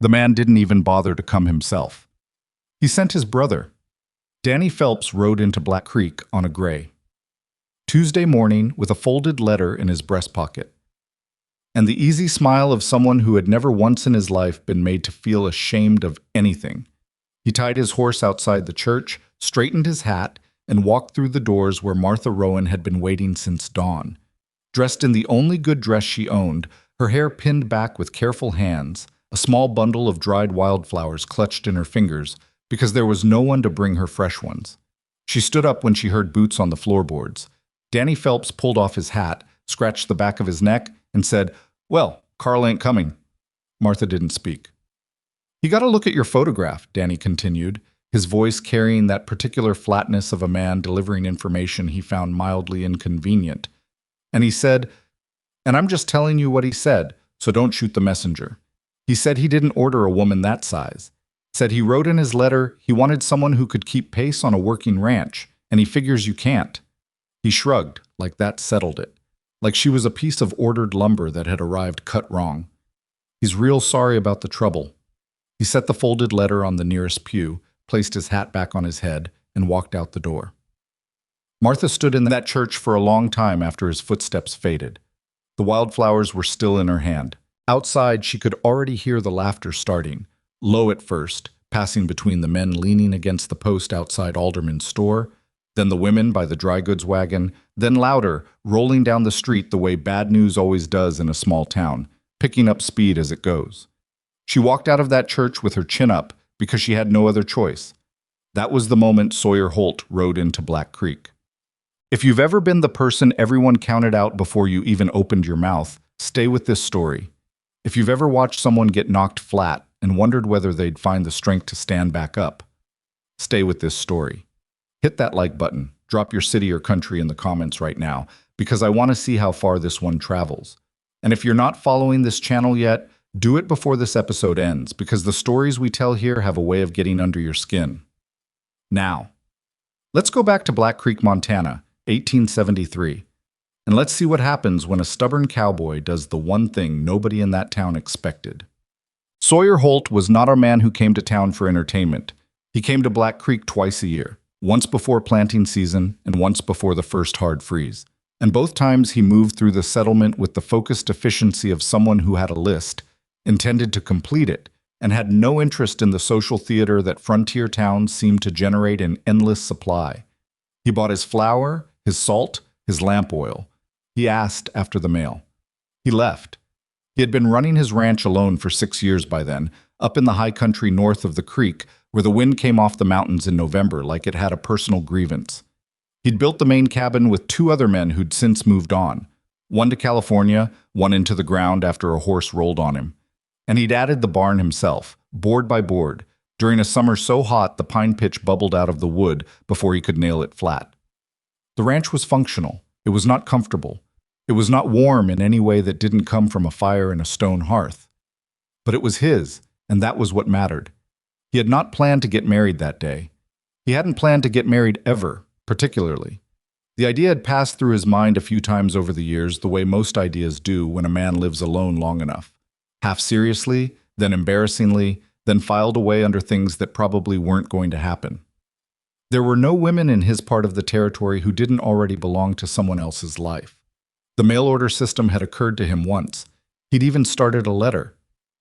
The man didn't even bother to come himself. He sent his brother. Danny Phelps rode into Black Creek on a gray Tuesday morning with a folded letter in his breast pocket, and the easy smile of someone who had never once in his life been made to feel ashamed of anything. He tied his horse outside the church, straightened his hat, and walked through the doors where Martha Rowan had been waiting since dawn. Dressed in the only good dress she owned, her hair pinned back with careful hands, a small bundle of dried wildflowers clutched in her fingers because there was no one to bring her fresh ones. She stood up when she heard boots on the floorboards. Danny Phelps pulled off his hat, scratched the back of his neck, and said, "Well, Carl ain't coming." Martha didn't speak. "You got to look at your photograph," Danny continued, his voice carrying that particular flatness of a man delivering information he found mildly inconvenient. And he said, "And I'm just telling you what he said, so don't shoot the messenger. He said he didn't order a woman that size. Said he wrote in his letter he wanted someone who could keep pace on a working ranch, and he figures you can't." He shrugged, like that settled it, like she was a piece of ordered lumber that had arrived cut wrong. "He's real sorry about the trouble." He set the folded letter on the nearest pew, placed his hat back on his head, and walked out the door. Martha stood in that church for a long time after his footsteps faded. The wildflowers were still in her hand. Outside, she could already hear the laughter starting, low at first, passing between the men leaning against the post outside Alderman's store, then the women by the dry goods wagon, then louder, rolling down the street the way bad news always does in a small town, picking up speed as it goes. She walked out of that church with her chin up because she had no other choice. That was the moment Sawyer Holt rode into Black Creek. If you've ever been the person everyone counted out before you even opened your mouth, stay with this story. If you've ever watched someone get knocked flat and wondered whether they'd find the strength to stand back up, stay with this story. Hit that like button, drop your city or country in the comments right now, because I want to see how far this one travels. And if you're not following this channel yet, do it before this episode ends, because the stories we tell here have a way of getting under your skin. Now, let's go back to Black Creek, Montana, 1873. And let's see what happens when a stubborn cowboy does the one thing nobody in that town expected. Sawyer Holt was not a man who came to town for entertainment. He came to Black Creek twice a year, once before planting season and once before the first hard freeze. And both times he moved through the settlement with the focused efficiency of someone who had a list, intended to complete it, and had no interest in the social theater that frontier towns seemed to generate in endless supply. He bought his flour, his salt, his lamp oil. He asked after the mail. He left. He had been running his ranch alone for 6 years by then, up in the high country north of the creek, where the wind came off the mountains in November like it had a personal grievance. He'd built the main cabin with 2 other men who'd since moved on, one to California, one into the ground after a horse rolled on him. And he'd added the barn himself, board by board, during a summer so hot the pine pitch bubbled out of the wood before he could nail it flat. The ranch was functional. It was not comfortable. It was not warm in any way that didn't come from a fire and a stone hearth. But it was his, and that was what mattered. He had not planned to get married that day. He hadn't planned to get married ever, particularly. The idea had passed through his mind a few times over the years, the way most ideas do when a man lives alone long enough. Half seriously, then embarrassingly, then filed away under things that probably weren't going to happen. There were no women in his part of the territory who didn't already belong to someone else's life. The mail-order system had occurred to him once. He'd even started a letter.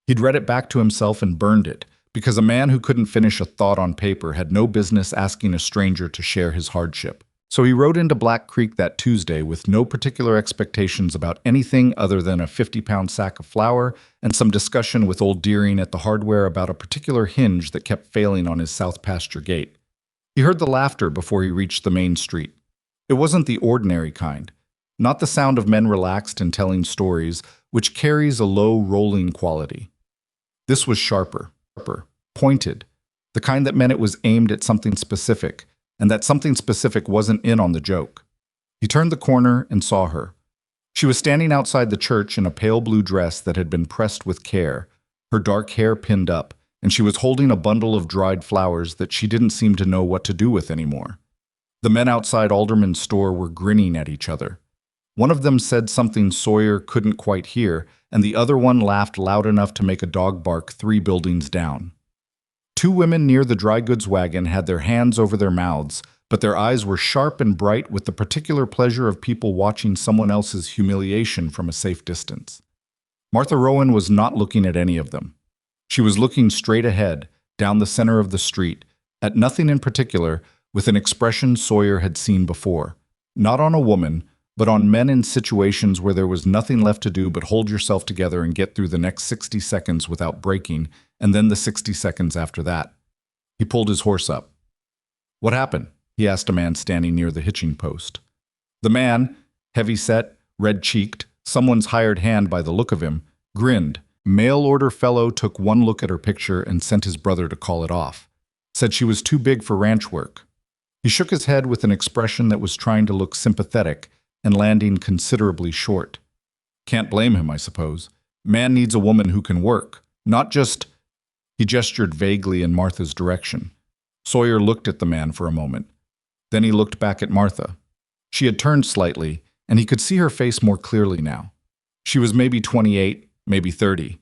He'd read it back to himself and burned it, because a man who couldn't finish a thought on paper had no business asking a stranger to share his hardship. So he rode into Black Creek that Tuesday with no particular expectations about anything other than a 50-pound sack of flour and some discussion with old Deering at the hardware about a particular hinge that kept failing on his south pasture gate. He heard the laughter before he reached the main street. It wasn't the ordinary kind, not the sound of men relaxed and telling stories, which carries a low, rolling quality. This was sharper, pointed, the kind that meant it was aimed at something specific, and that something specific wasn't in on the joke. He turned the corner and saw her. She was standing outside the church in a pale blue dress that had been pressed with care, her dark hair pinned up, and she was holding a bundle of dried flowers that she didn't seem to know what to do with anymore. The men outside Alderman's store were grinning at each other. One of them said something Sawyer couldn't quite hear, and the other one laughed loud enough to make a dog bark 3 buildings down. 2 women near the dry goods wagon had their hands over their mouths, but their eyes were sharp and bright with the particular pleasure of people watching someone else's humiliation from a safe distance. Martha Rowan was not looking at any of them. She was looking straight ahead, down the center of the street, at nothing in particular, with an expression Sawyer had seen before. Not on a woman, but on men in situations where there was nothing left to do but hold yourself together and get through the next 60 seconds without breaking, and then the 60 seconds after that. He pulled his horse up. "What happened?" he asked a man standing near the hitching post. The man, heavy-set, red-cheeked, someone's hired hand by the look of him, grinned. Mail-order fellow took one look at her picture and sent his brother to call it off. Said she was too big for ranch work. He shook his head with an expression that was trying to look sympathetic and landing considerably short. Can't blame him, I suppose. Man needs a woman who can work, not just... He gestured vaguely in Martha's direction. Sawyer looked at the man for a moment. Then he looked back at Martha. She had turned slightly, and he could see her face more clearly now. She was maybe 28, maybe 30.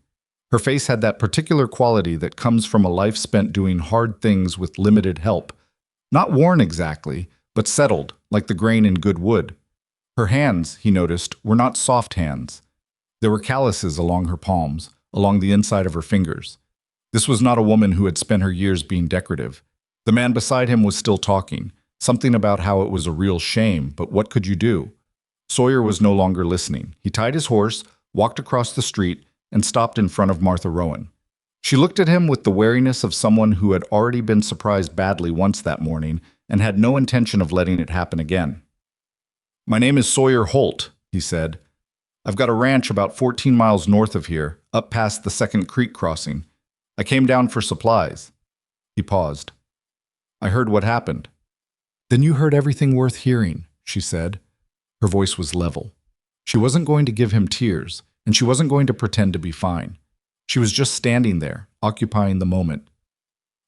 Her face had that particular quality that comes from a life spent doing hard things with limited help. Not worn exactly, but settled, like the grain in good wood. Her hands, he noticed, were not soft hands. There were calluses along her palms, along the inside of her fingers. This was not a woman who had spent her years being decorative. The man beside him was still talking, something about how it was a real shame, but what could you do? Sawyer was no longer listening. He tied his horse, walked across the street, and stopped in front of Martha Rowan. She looked at him with the wariness of someone who had already been surprised badly once that morning and had no intention of letting it happen again. "My name is Sawyer Holt," he said. "I've got a ranch about 14 miles north of here, up past the Second Creek crossing. I came down for supplies." He paused. "I heard what happened." "Then you heard everything worth hearing," she said. Her voice was level. She wasn't going to give him tears, and she wasn't going to pretend to be fine. She was just standing there, occupying the moment.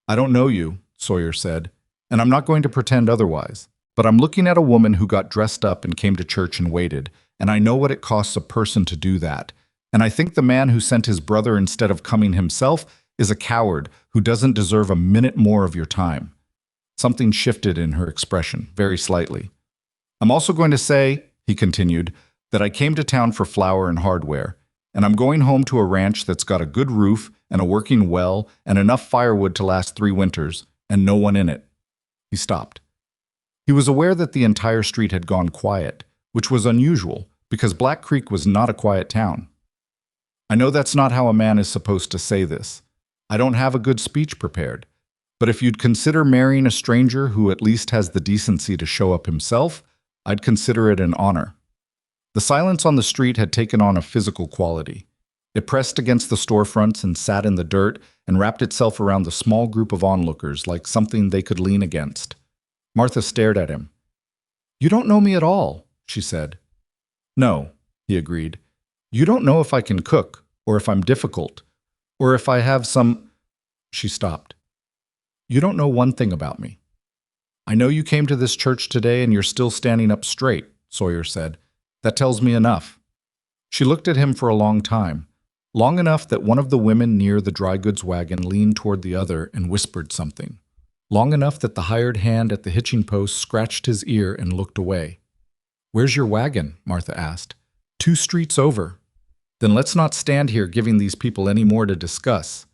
"I don't know you," Sawyer said, "and I'm not going to pretend otherwise. But I'm looking at a woman who got dressed up and came to church and waited, and I know what it costs a person to do that. And I think the man who sent his brother instead of coming himself is a coward who doesn't deserve a minute more of your time." Something shifted in her expression, very slightly. "I'm also going to say," he continued, "that I came to town for flour and hardware, and I'm going home to a ranch that's got a good roof and a working well and enough firewood to last 3 winters, and no one in it." He stopped. He was aware that the entire street had gone quiet, which was unusual, because Black Creek was not a quiet town. "I know that's not how a man is supposed to say this. I don't have a good speech prepared. But if you'd consider marrying a stranger who at least has the decency to show up himself, I'd consider it an honor." The silence on the street had taken on a physical quality. It pressed against the storefronts and sat in the dirt and wrapped itself around the small group of onlookers like something they could lean against. Martha stared at him. "You don't know me at all," she said. "No," he agreed. "You don't know if I can cook, or if I'm difficult, or if I have some—" She stopped. "You don't know one thing about me." "I know you came to this church today and you're still standing up straight," Sawyer said. "That tells me enough." She looked at him for a long time, long enough that one of the women near the dry goods wagon leaned toward the other and whispered something. Long enough that the hired hand at the hitching post scratched his ear and looked away. "Where's your wagon?" Martha asked. "2 streets over." "Then let's not stand here giving these people any more to discuss."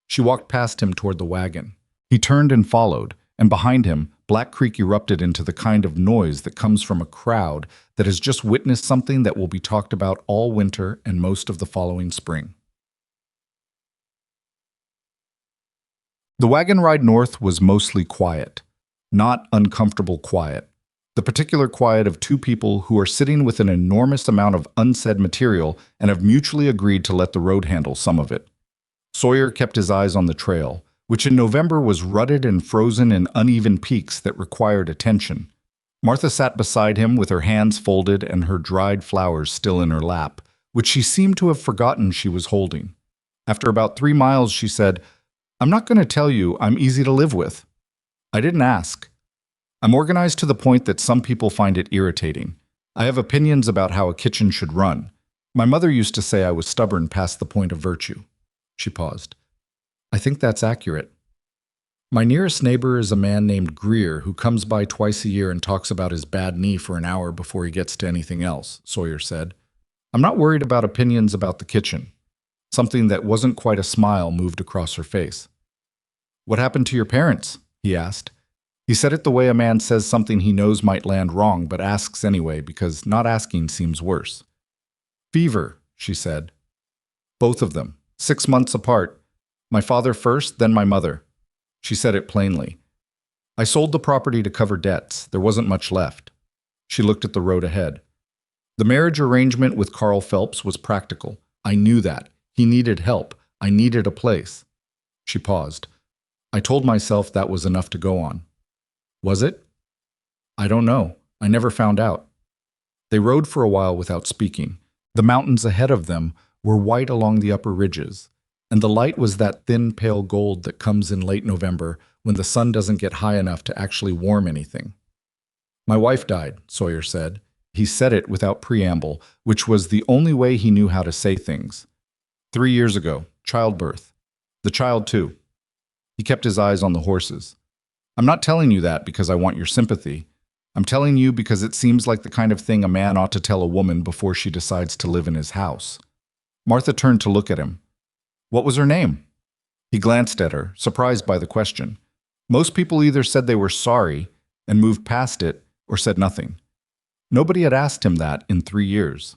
She walked past him toward the wagon. He turned and followed, and behind him, Black Creek erupted into the kind of noise that comes from a crowd that has just witnessed something that will be talked about all winter and most of the following spring. The wagon ride north was mostly quiet, not uncomfortable quiet. The particular quiet of 2 people who are sitting with an enormous amount of unsaid material and have mutually agreed to let the road handle some of it. Sawyer kept his eyes on the trail, which in November was rutted and frozen in uneven peaks that required attention. Martha sat beside him with her hands folded and her dried flowers still in her lap, which she seemed to have forgotten she was holding. After about 3 miles, she said, "I'm not going to tell you I'm easy to live with. I didn't ask. I'm organized to the point that some people find it irritating. I have opinions about how a kitchen should run. My mother used to say I was stubborn past the point of virtue. She paused. I think that's accurate. My nearest neighbor is a man named Greer who comes by twice a year and talks about his bad knee for an hour before he gets to anything else, Sawyer said. I'm not worried about opinions about the kitchen. Something that wasn't quite a smile moved across her face. What happened to your parents? He asked. He said it the way a man says something he knows might land wrong but asks anyway because not asking seems worse. Fever, she said. Both of them, 6 months apart. My father first, then my mother. She said it plainly. I sold the property to cover debts. There wasn't much left. She looked at the road ahead. The marriage arrangement with Carl Phelps was practical. I knew that. He needed help. I needed a place. She paused. I told myself that was enough to go on. Was it? I don't know. I never found out. They rode for a while without speaking. The mountains ahead of them were white along the upper ridges, and the light was that thin, pale gold that comes in late November when the sun doesn't get high enough to actually warm anything. My wife died, Sawyer said. He said it without preamble, which was the only way he knew how to say things. 3 years ago, childbirth. The child, too. He kept his eyes on the horses. I'm not telling you that because I want your sympathy. I'm telling you because it seems like the kind of thing a man ought to tell a woman before she decides to live in his house. Martha turned to look at him. What was her name? He glanced at her, surprised by the question. Most people either said they were sorry and moved past it or said nothing. Nobody had asked him that in 3 years.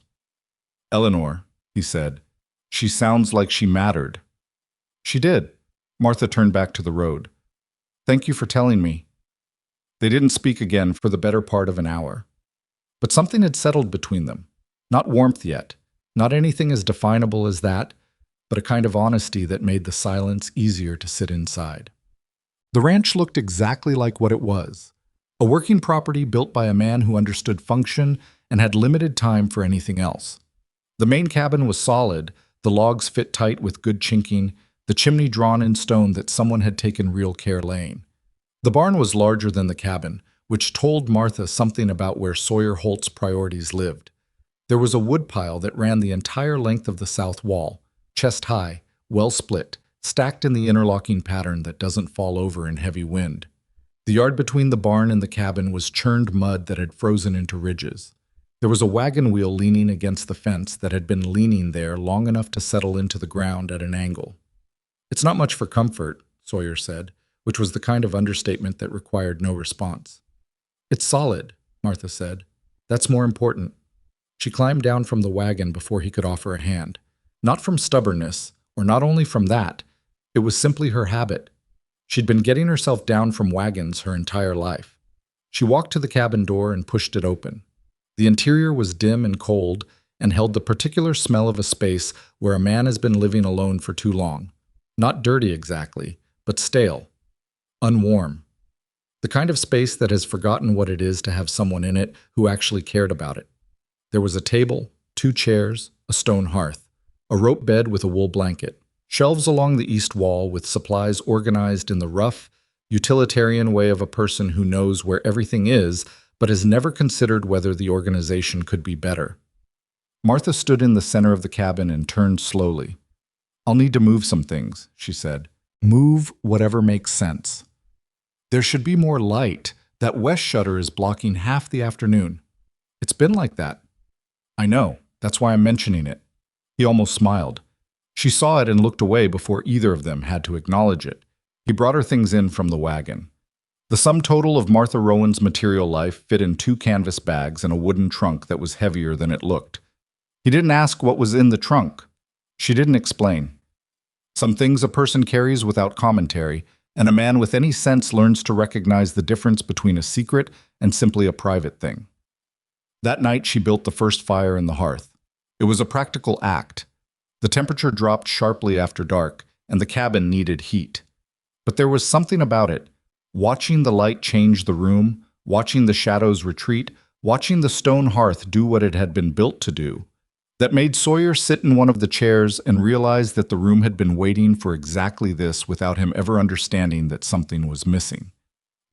Eleanor, he said. She sounds like she mattered. She did. Martha turned back to the road. Thank you for telling me. They didn't speak again for the better part of an hour. But something had settled between them. Not warmth yet, not anything as definable as that, but a kind of honesty that made the silence easier to sit inside. The ranch looked exactly like what it was. A working property built by a man who understood function and had limited time for anything else. The main cabin was solid, the logs fit tight with good chinking, the chimney drawn in stone that someone had taken real care laying. The barn was larger than the cabin, which told Martha something about where Sawyer Holt's priorities lived. There was a woodpile that ran the entire length of the south wall, chest high, well split, stacked in the interlocking pattern that doesn't fall over in heavy wind. The yard between the barn and the cabin was churned mud that had frozen into ridges. There was a wagon wheel leaning against the fence that had been leaning there long enough to settle into the ground at an angle. It's not much for comfort, Sawyer said, which was the kind of understatement that required no response. It's solid, Martha said. That's more important. She climbed down from the wagon before he could offer a hand. Not from stubbornness, or not only from that, it was simply her habit. She'd been getting herself down from wagons her entire life. She walked to the cabin door and pushed it open. The interior was dim and cold and held the particular smell of a space where a man has been living alone for too long. Not dirty exactly, but stale, unwarm. The kind of space that has forgotten what it is to have someone in it who actually cared about it. There was a table, 2 chairs, a stone hearth, a rope bed with a wool blanket, shelves along the east wall with supplies organized in the rough, utilitarian way of a person who knows where everything is but has never considered whether the organization could be better. Martha stood in the center of the cabin and turned slowly. I'll need to move some things, she said. Move whatever makes sense. There should be more light. That west shutter is blocking half the afternoon. It's been like that. I know. That's why I'm mentioning it. He almost smiled. She saw it and looked away before either of them had to acknowledge it. He brought her things in from the wagon. The sum total of Martha Rowan's material life fit in 2 canvas bags and a wooden trunk that was heavier than it looked. He didn't ask what was in the trunk. She didn't explain. Some things a person carries without commentary, and a man with any sense learns to recognize the difference between a secret and simply a private thing. That night she built the first fire in the hearth. It was a practical act. The temperature dropped sharply after dark, and the cabin needed heat. But there was something about it. Watching the light change the room, watching the shadows retreat, watching the stone hearth do what it had been built to do, that made Sawyer sit in one of the chairs and realize that the room had been waiting for exactly this without him ever understanding that something was missing.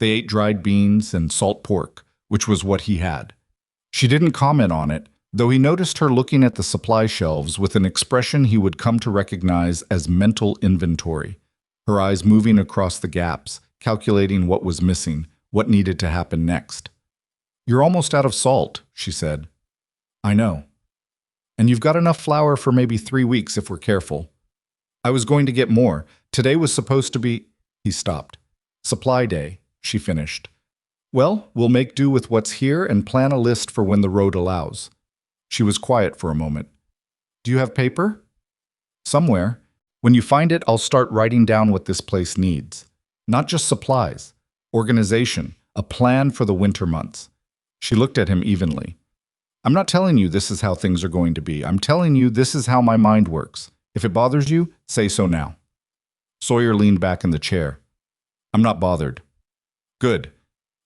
They ate dried beans and salt pork, which was what he had. She didn't comment on it, though he noticed her looking at the supply shelves with an expression he would come to recognize as mental inventory, her eyes moving across the gaps, calculating what was missing, what needed to happen next. "You're almost out of salt," she said. "I know. And you've got enough flour for maybe 3 weeks if we're careful." "I was going to get more. Today was supposed to be—" He stopped. "Supply day," she finished. "Well, we'll make do with what's here and plan a list for when the road allows." She was quiet for a moment. "Do you have paper?" "Somewhere. When you find it, I'll start writing down what this place needs. Not just supplies. Organization. A plan for the winter months." She looked at him evenly. "I'm not telling you this is how things are going to be. I'm telling you this is how my mind works. If it bothers you, say so now." Sawyer leaned back in the chair. "I'm not bothered." "Good."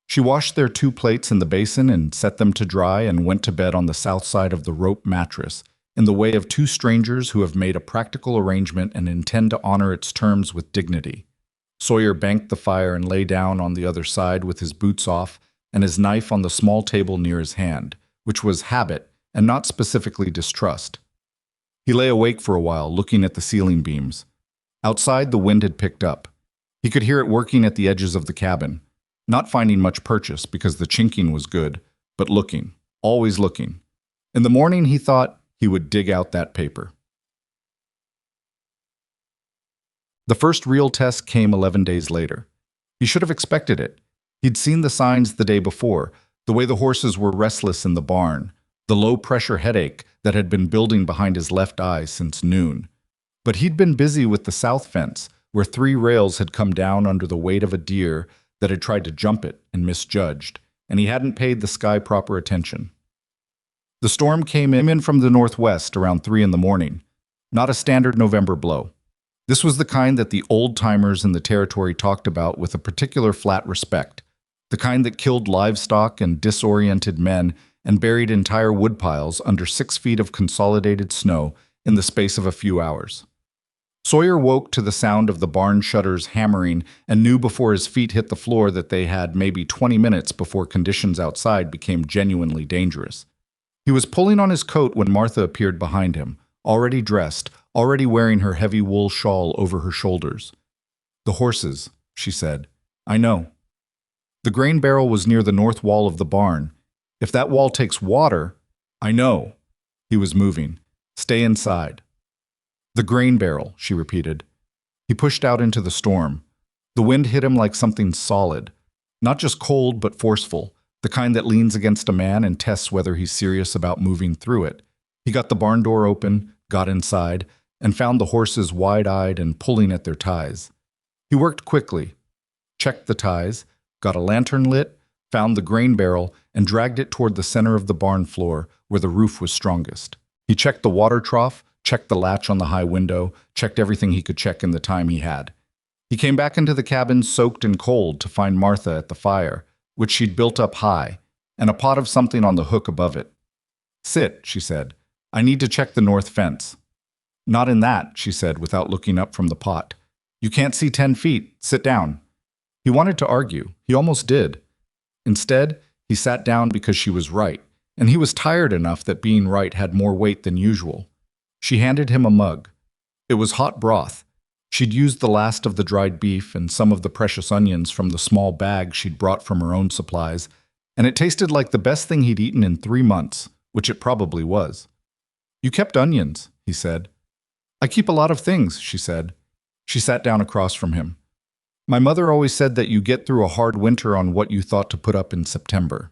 She washed their 2 plates in the basin and set them to dry and went to bed on the south side of the rope mattress, in the way of 2 strangers who have made a practical arrangement and intend to honor its terms with dignity. Sawyer banked the fire and lay down on the other side with his boots off and his knife on the small table near his hand, which was habit and not specifically distrust. He lay awake for a while, looking at the ceiling beams. Outside, the wind had picked up. He could hear it working at the edges of the cabin, not finding much purchase because the chinking was good, but looking, always looking. In the morning, he thought he would dig out that paper. The first real test came 11 days later. He should have expected it. He'd seen the signs the day before, the way the horses were restless in the barn, the low-pressure headache that had been building behind his left eye since noon. But he'd been busy with the south fence, where 3 rails had come down under the weight of a deer that had tried to jump it and misjudged, and he hadn't paid the sky proper attention. The storm came in from the northwest around 3 in the morning, not a standard November blow. This was the kind that the old-timers in the territory talked about with a particular flat respect, the kind that killed livestock and disoriented men and buried entire woodpiles under 6 feet of consolidated snow in the space of a few hours. Sawyer woke to the sound of the barn shutters hammering and knew before his feet hit the floor that they had maybe 20 minutes before conditions outside became genuinely dangerous. He was pulling on his coat when Martha appeared behind him, already dressed, already wearing her heavy wool shawl over her shoulders. "The horses," she said. "I know." The grain barrel was near the north wall of the barn. "If that wall takes water—" "I know." He was moving. "Stay inside." "The grain barrel," she repeated. He pushed out into the storm. The wind hit him like something solid, not just cold but forceful, the kind that leans against a man and tests whether he's serious about moving through it. He got the barn door open, got inside, and found the horses wide-eyed and pulling at their ties. He worked quickly, checked the ties, got a lantern lit, found the grain barrel, and dragged it toward the center of the barn floor where the roof was strongest. He checked the water trough, checked the latch on the high window, checked everything he could check in the time he had. He came back into the cabin soaked and cold to find Martha at the fire, which she'd built up high, and a pot of something on the hook above it. "Sit," she said. "I need to check the north fence." "Not in that," she said without looking up from the pot. "You can't see 10 feet. Sit down." He wanted to argue. He almost did. Instead, he sat down because she was right, and he was tired enough that being right had more weight than usual. She handed him a mug. It was hot broth. She'd used the last of the dried beef and some of the precious onions from the small bag she'd brought from her own supplies, and it tasted like the best thing he'd eaten in 3 months, which it probably was. "You kept onions," he said. "I keep a lot of things," she said. She sat down across from him. "My mother always said that you get through a hard winter on what you thought to put up in September."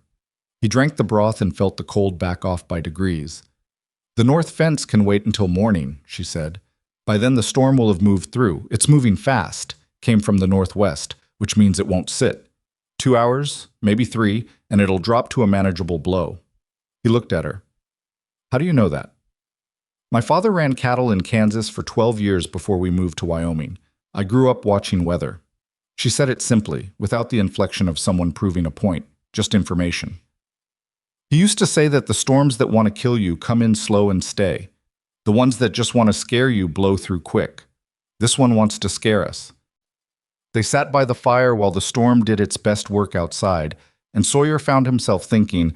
He drank the broth and felt the cold back off by degrees. "The north fence can wait until morning," she said. "By then the storm will have moved through. It's moving fast," came from the northwest, which means it won't sit. 2 hours, maybe 3, and it'll drop to a manageable blow. He looked at her. "How do you know that?" "My father ran cattle in Kansas for 12 years before we moved to Wyoming. I grew up watching weather." She said it simply, without the inflection of someone proving a point, just information. "He used to say that the storms that want to kill you come in slow and stay. The ones that just want to scare you blow through quick. This one wants to scare us." They sat by the fire while the storm did its best work outside, and Sawyer found himself thinking,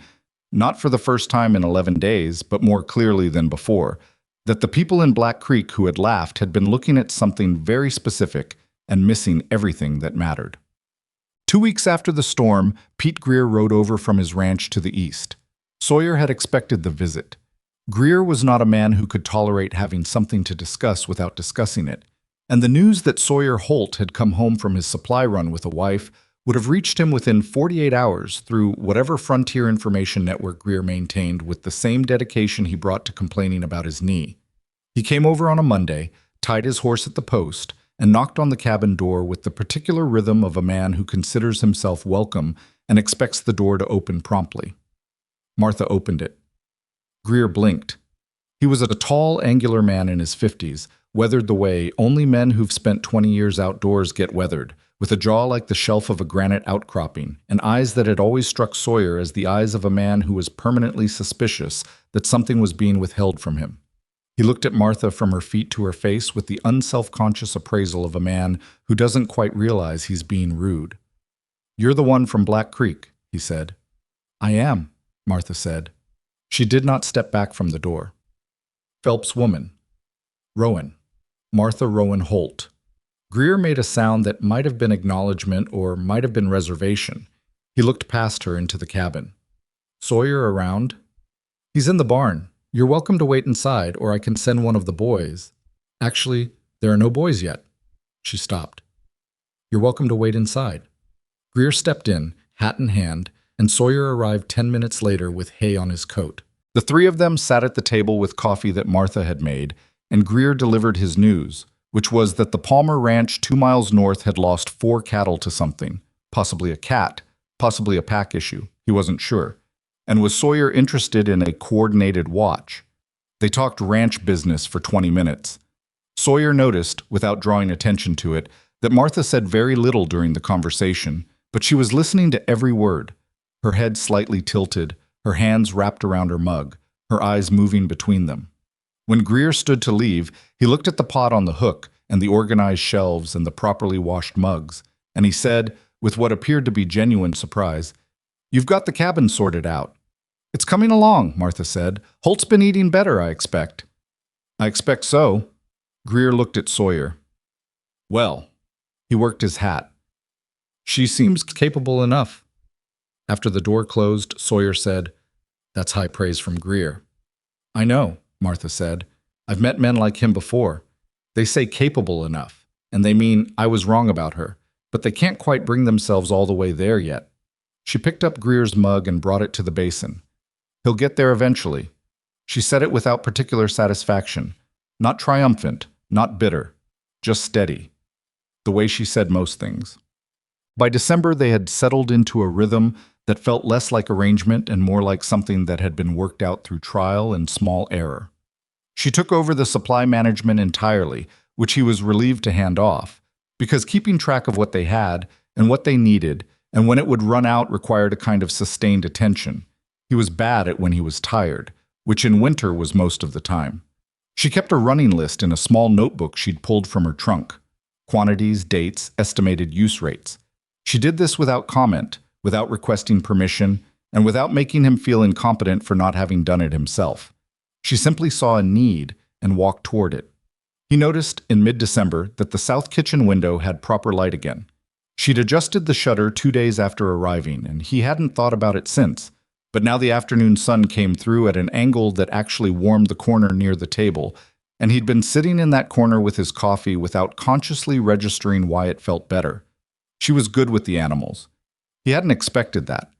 not for the first time in 11 days, but more clearly than before, that the people in Black Creek who had laughed had been looking at something very specific and missing everything that mattered. 2 weeks after the storm, Pete Greer rode over from his ranch to the east. Sawyer had expected the visit. Greer was not a man who could tolerate having something to discuss without discussing it, and the news that Sawyer Holt had come home from his supply run with a wife would have reached him within 48 hours through whatever frontier information network Greer maintained with the same dedication he brought to complaining about his knee. He came over on a Monday, tied his horse at the post, and knocked on the cabin door with the particular rhythm of a man who considers himself welcome and expects the door to open promptly. Martha opened it. Greer blinked. He was a tall, angular man in his 50s, weathered the way only men who've spent 20 years outdoors get weathered, with a jaw like the shelf of a granite outcropping, and eyes that had always struck Sawyer as the eyes of a man who was permanently suspicious that something was being withheld from him. He looked at Martha from her feet to her face with the unself-conscious appraisal of a man who doesn't quite realize he's being rude. "You're the one from Black Creek," he said. "I am," Martha said. She did not step back from the door. Phelps' woman. Rowan. Martha Rowan Holt. Greer made a sound that might have been acknowledgement or might have been reservation. He looked past her into the cabin. "Sawyer around?" "He's in the barn. You're welcome to wait inside, or I can send one of the boys." "Actually, there are no boys yet." She stopped. "You're welcome to wait inside." Greer stepped in, hat in hand, and Sawyer arrived 10 minutes later with hay on his coat. The three of them sat at the table with coffee that Martha had made, and Greer delivered his news, which was that the Palmer Ranch 2 miles north had lost 4 cattle to something, possibly a cat, possibly a pack issue, he wasn't sure, and was Sawyer interested in a coordinated watch. They talked ranch business for 20 minutes. Sawyer noticed, without drawing attention to it, that Martha said very little during the conversation, but she was listening to every word, her head slightly tilted, her hands wrapped around her mug, her eyes moving between them. When Greer stood to leave, he looked at the pot on the hook and the organized shelves and the properly washed mugs, and he said, with what appeared to be genuine surprise, "You've got the cabin sorted out." "It's coming along," Martha said. "Holt's been eating better, I expect." "I expect so." Greer looked at Sawyer. "Well," he worked his hat. "She seems capable enough." After the door closed, Sawyer said, "That's high praise from Greer." "I know," Martha said. "I've met men like him before. They say capable enough, and they mean I was wrong about her, but they can't quite bring themselves all the way there yet." She picked up Greer's mug and brought it to the basin. "He'll get there eventually." She said it without particular satisfaction, not triumphant, not bitter, just steady, the way she said most things. By December, they had settled into a rhythm that felt less like arrangement and more like something that had been worked out through trial and small error. She took over the supply management entirely, which he was relieved to hand off, because keeping track of what they had and what they needed and when it would run out required a kind of sustained attention. He was bad at when he was tired, which in winter was most of the time. She kept a running list in a small notebook she'd pulled from her trunk. Quantities, dates, estimated use rates. She did this without comment, without requesting permission, and without making him feel incompetent for not having done it himself. She simply saw a need and walked toward it. He noticed, in mid-December, that the south kitchen window had proper light again. She'd adjusted the shutter 2 days after arriving, and he hadn't thought about it since, but now the afternoon sun came through at an angle that actually warmed the corner near the table, and he'd been sitting in that corner with his coffee without consciously registering why it felt better. She was good with the animals. He hadn't expected that.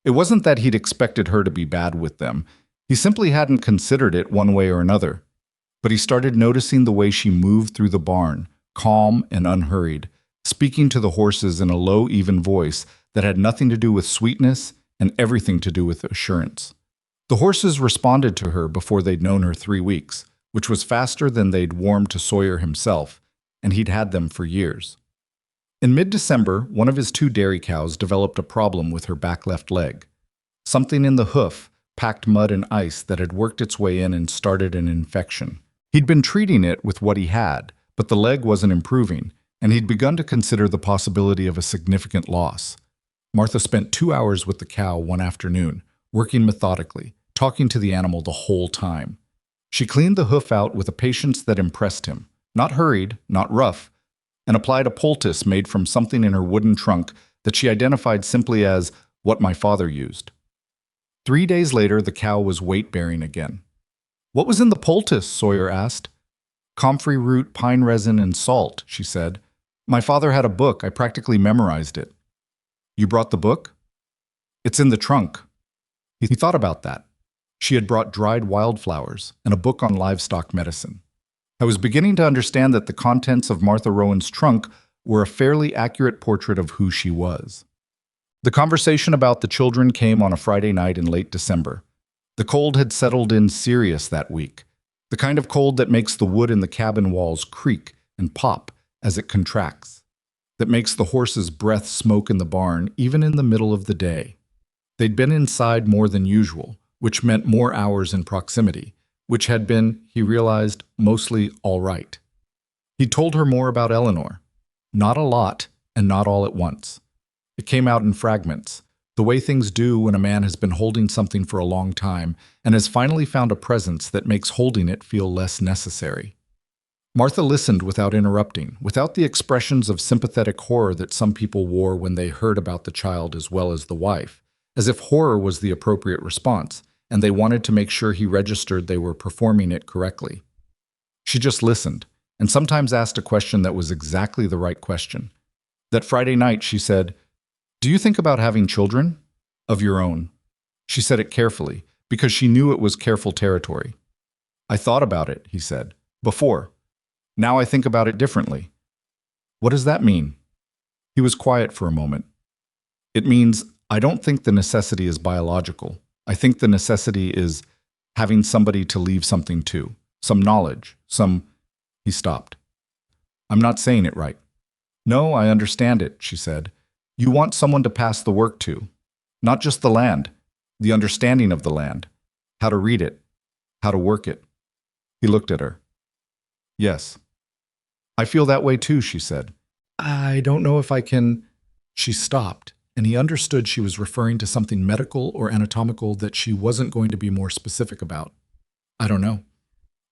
It wasn't that he'd expected her to be bad with them. He simply hadn't considered it one way or another. But he started noticing the way she moved through the barn, calm and unhurried, speaking to the horses in a low, even voice that had nothing to do with sweetness and everything to do with assurance. The horses responded to her before they'd known her 3 weeks, which was faster than they'd warmed to Sawyer himself, and he'd had them for years. In mid-December, one of his 2 dairy cows developed a problem with her back left leg. Something in the hoof packed mud and ice that had worked its way in and started an infection. He'd been treating it with what he had, but the leg wasn't improving, and he'd begun to consider the possibility of a significant loss. Martha spent 2 hours with the cow one afternoon, working methodically, talking to the animal the whole time. She cleaned the hoof out with a patience that impressed him, not hurried, not rough, and applied a poultice made from something in her wooden trunk that she identified simply as what my father used. 3 days later, the cow was weight-bearing again. "What was in the poultice?" Sawyer asked. "Comfrey root, pine resin, and salt," she said. "My father had a book. I practically memorized it." "You brought the book?" "It's in the trunk." He thought about that. She had brought dried wildflowers and a book on livestock medicine. I was beginning to understand that the contents of Martha Rowan's trunk were a fairly accurate portrait of who she was. The conversation about the children came on a Friday night in late December. The cold had settled in serious that week, the kind of cold that makes the wood in the cabin walls creak and pop as it contracts, that makes the horse's breath smoke in the barn even in the middle of the day. They'd been inside more than usual, which meant more hours in proximity, which had been, he realized, mostly all right. He told her more about Eleanor. Not a lot, and not all at once. It came out in fragments, the way things do when a man has been holding something for a long time and has finally found a presence that makes holding it feel less necessary. Martha listened without interrupting, without the expressions of sympathetic horror that some people wore when they heard about the child as well as the wife, as if horror was the appropriate response, and they wanted to make sure he registered they were performing it correctly. She just listened, and sometimes asked a question that was exactly the right question. That Friday night, she said, "Do you think about having children? Of your own?" She said it carefully, because she knew it was careful territory. "I thought about it," he said, "before. Now I think about it differently." "What does that mean?" He was quiet for a moment. "It means I don't think the necessity is biological. I think the necessity is having somebody to leave something to, some knowledge, some—" He stopped. "I'm not saying it right." "No, I understand it," she said. "You want someone to pass the work to. Not just the land, the understanding of the land, how to read it, how to work it." He looked at her. "Yes. I feel that way too," she said. "I don't know if I can—" She stopped, and he understood she was referring to something medical or anatomical that she wasn't going to be more specific about. "I don't know.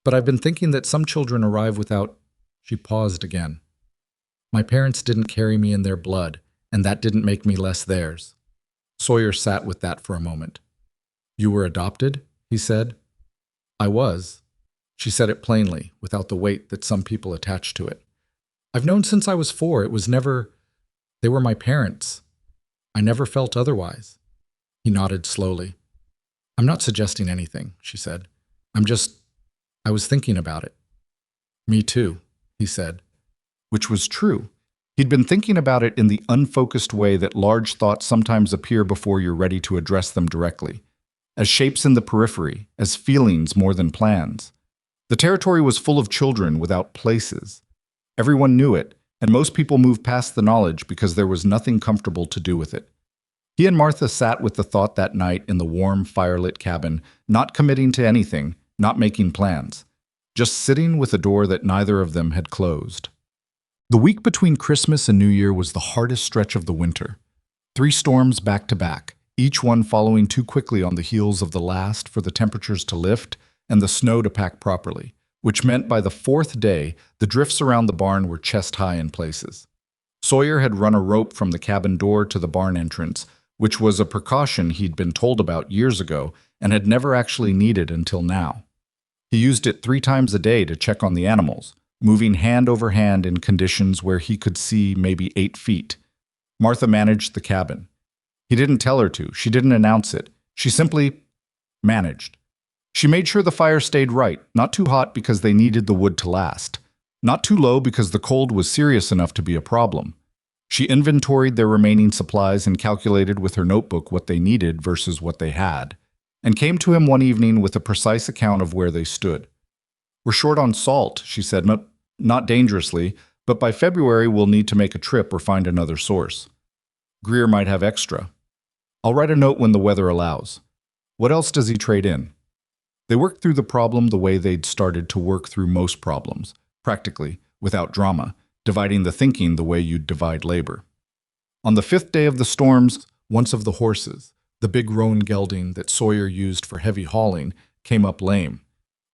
But I've been thinking that some children arrive without—" She paused again. "My parents didn't carry me in their blood, and that didn't make me less theirs." Sawyer sat with that for a moment. "You were adopted?" he said. "I was." She said it plainly, without the weight that some people attach to it. "I've known since I was 4. It was never— They were my parents. I never felt otherwise." He nodded slowly. "I'm not suggesting anything," she said. I was thinking about it." "Me too," he said. Which was true. He'd been thinking about it in the unfocused way that large thoughts sometimes appear before you're ready to address them directly, as shapes in the periphery, as feelings more than plans. The territory was full of children without places. Everyone knew it, and most people moved past the knowledge because there was nothing comfortable to do with it. He and Martha sat with the thought that night in the warm, firelit cabin, not committing to anything, not making plans, just sitting with a door that neither of them had closed. The week between Christmas and New Year was the hardest stretch of the winter. 3 storms back to back, each one following too quickly on the heels of the last for the temperatures to lift and the snow to pack properly, which meant by the 4th day, the drifts around the barn were chest-high in places. Sawyer had run a rope from the cabin door to the barn entrance, which was a precaution he'd been told about years ago and had never actually needed until now. He used it 3 times a day to check on the animals, moving hand over hand in conditions where he could see maybe 8 feet. Martha managed the cabin. He didn't tell her to. She didn't announce it. She simply managed. She made sure the fire stayed right, not too hot because they needed the wood to last, not too low because the cold was serious enough to be a problem. She inventoried their remaining supplies and calculated with her notebook what they needed versus what they had, and came to him one evening with a precise account of where they stood. "We're short on salt," she said, "not dangerously, but by February we'll need to make a trip or find another source. Greer might have extra. I'll write a note when the weather allows. What else does he trade in?" They worked through the problem the way they'd started to work through most problems, practically, without drama, dividing the thinking the way you'd divide labor. On the 5th day of the storms, once of the horses, The big roan gelding that Sawyer used for heavy hauling came up lame.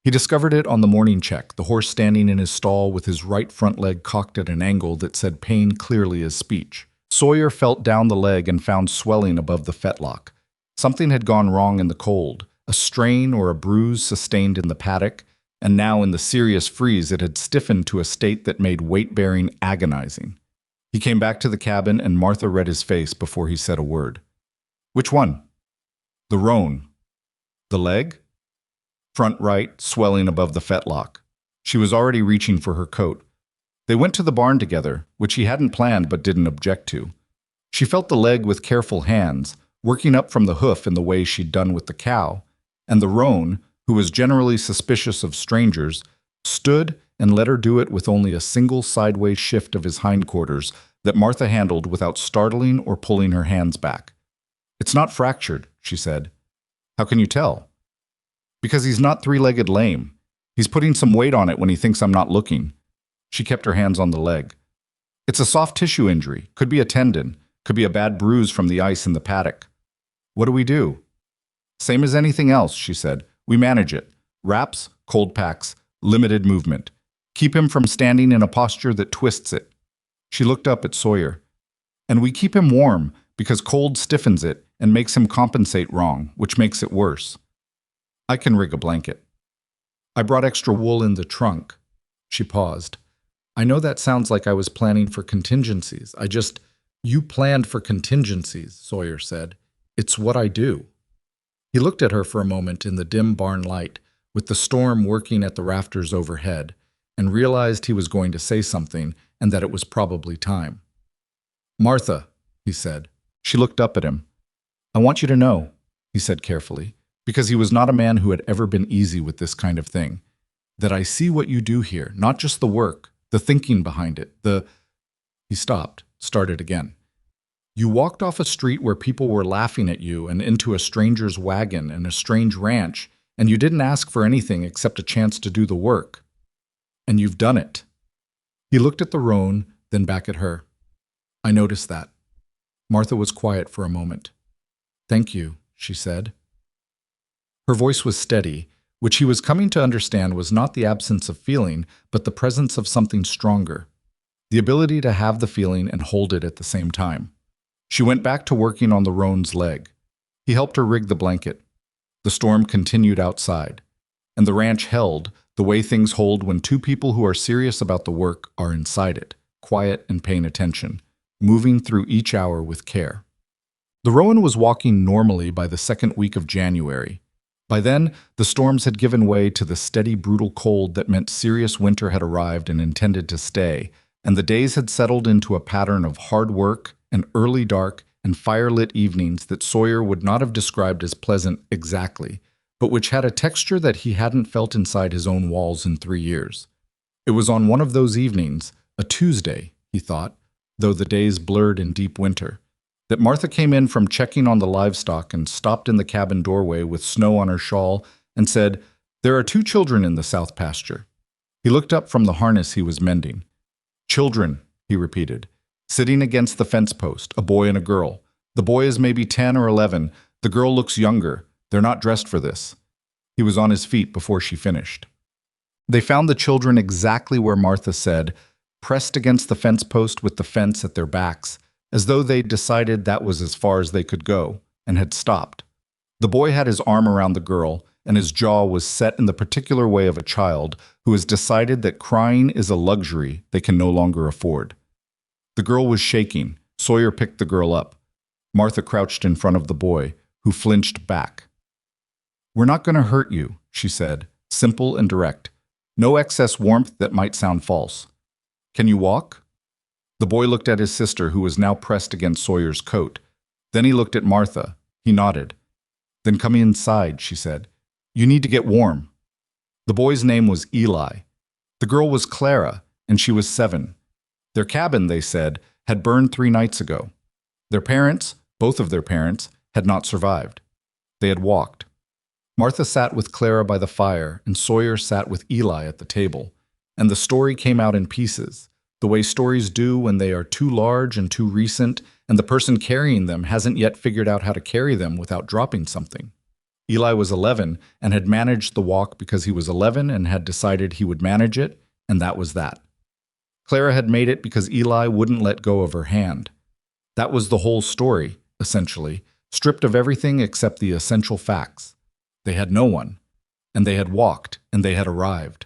He discovered it on the morning check, the horse standing in his stall with his right front leg cocked at an angle that said pain clearly as speech. Sawyer felt down the leg and found swelling above the fetlock. Something had gone wrong in the cold, a strain or a bruise sustained in the paddock, and now in the serious freeze it had stiffened to a state that made weight-bearing agonizing. He came back to the cabin and Martha read his face before he said a word. "Which one?" "The roan." "The leg?" "Front right, swelling above the fetlock." She was already reaching for her coat. They went to the barn together, which he hadn't planned but didn't object to. She felt the leg with careful hands, working up from the hoof in the way she'd done with the cow, and the roan, who was generally suspicious of strangers, stood and let her do it with only a single sideways shift of his hindquarters that Martha handled without startling or pulling her hands back. "It's not fractured," she said. "How can you tell?" "Because he's not three-legged lame. He's putting some weight on it when he thinks I'm not looking." She kept her hands on the leg. "It's a soft tissue injury. Could be a tendon. Could be a bad bruise from the ice in the paddock." "What do we do?" "Same as anything else," she said. "We manage it. Wraps, cold packs, limited movement. Keep him from standing in a posture that twists it." She looked up at Sawyer. "And we keep him warm because cold stiffens it and makes him compensate wrong, which makes it worse." "I can rig a blanket." "I brought extra wool in the trunk." She paused. "I know that sounds like I was planning for contingencies. You planned for contingencies," Sawyer said. "It's what I do." He looked at her for a moment in the dim barn light, with the storm working at the rafters overhead, and realized he was going to say something and that it was probably time. "Martha," he said. She looked up at him. "I want you to know," he said carefully, because he was not a man who had ever been easy with this kind of thing, "that I see what you do here, not just the work, the thinking behind it, He stopped, started again. "You walked off a street where people were laughing at you and into a stranger's wagon and a strange ranch, and you didn't ask for anything except a chance to do the work. And you've done it." He looked at the roan, then back at her. "I noticed that." Martha was quiet for a moment. "Thank you," she said. Her voice was steady, which he was coming to understand was not the absence of feeling, but the presence of something stronger. The ability to have the feeling and hold it at the same time. She went back to working on the roan's leg. He helped her rig the blanket. The storm continued outside, and the ranch held the way things hold when two people who are serious about the work are inside it, quiet and paying attention, moving through each hour with care. The roan was walking normally by the second week of January. By then, the storms had given way to the steady, brutal cold that meant serious winter had arrived and intended to stay, and the days had settled into a pattern of hard work and early dark and fire-lit evenings that Sawyer would not have described as pleasant exactly, but which had a texture that he hadn't felt inside his own walls in 3 years. It was on one of those evenings, a Tuesday, he thought, though the days blurred in deep winter, that Martha came in from checking on the livestock and stopped in the cabin doorway with snow on her shawl and said, "There are 2 children in the south pasture." He looked up from the harness he was mending. "Children," he repeated, "sitting against the fence post, a boy and a girl. The boy is maybe 10 or 11. The girl looks younger. They're not dressed for this." He was on his feet before she finished. They found the children exactly where Martha said, pressed against the fence post with the fence at their backs, as though they'd decided that was as far as they could go, and had stopped. The boy had his arm around the girl, and his jaw was set in the particular way of a child who has decided that crying is a luxury they can no longer afford. The girl was shaking. Sawyer picked the girl up. Martha crouched in front of the boy, who flinched back. "We're not going to hurt you," she said, simple and direct. "No excess warmth that might sound false. Can you walk?" The boy looked at his sister, who was now pressed against Sawyer's coat. Then he looked at Martha. He nodded. "Then come inside," she said. "You need to get warm." The boy's name was Eli. The girl was Clara, and she was 7. Their cabin, they said, had burned 3 nights ago. Their parents, both of their parents, had not survived. They had walked. Martha sat with Clara by the fire, and Sawyer sat with Eli at the table, and the story came out in pieces. the way stories do when they are too large and too recent, and the person carrying them hasn't yet figured out how to carry them without dropping something. Eli was 11 and had managed the walk because he was 11 and had decided he would manage it, and that was that. Clara had made it because Eli wouldn't let go of her hand. That was the whole story, essentially, stripped of everything except the essential facts. They had no one, and they had walked, and they had arrived.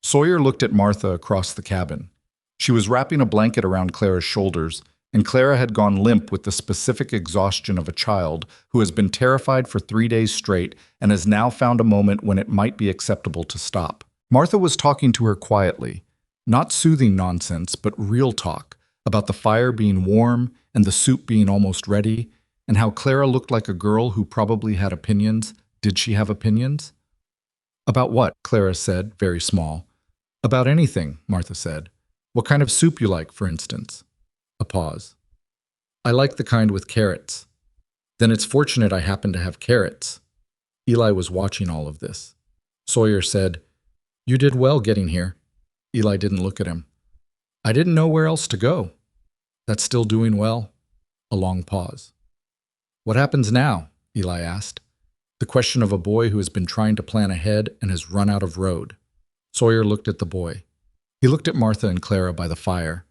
Sawyer looked at Martha across the cabin. She was wrapping a blanket around Clara's shoulders, and Clara had gone limp with the specific exhaustion of a child who has been terrified for 3 days straight and has now found a moment when it might be acceptable to stop. Martha was talking to her quietly, not soothing nonsense, but real talk about the fire being warm and the soup being almost ready, and how Clara looked like a girl who probably had opinions. Did she have opinions? About what? Clara said, very small. About anything, Martha said. What kind of soup you like, for instance? A pause. I like the kind with carrots. Then it's fortunate I happen to have carrots. Eli was watching all of this. Sawyer said, You did well getting here. Eli didn't look at him. I didn't know where else to go. That's still doing well? A long pause. What happens now? Eli asked. The question of a boy who has been trying to plan ahead and has run out of road. Sawyer looked at the boy. He looked at Martha and Clara by the fire.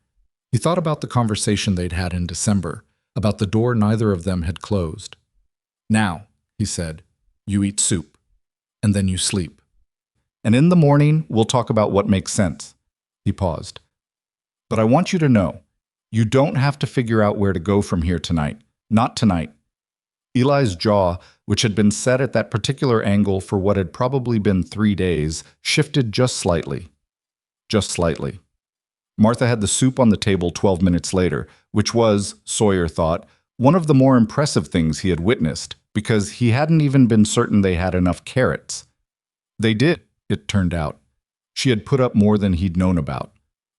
He thought about the conversation they'd had in December, about the door neither of them had closed. Now, he said, you eat soup, and then you sleep. And in the morning, we'll talk about what makes sense. He paused. But I want you to know, you don't have to figure out where to go from here tonight. Not tonight. Eli's jaw, which had been set at that particular angle for what had probably been 3 days, shifted just slightly. Just slightly. Martha had the soup on the table 12 minutes later, which was, Sawyer thought, one of the more impressive things he had witnessed, because he hadn't even been certain they had enough carrots. They did, it turned out. She had put up more than he'd known about.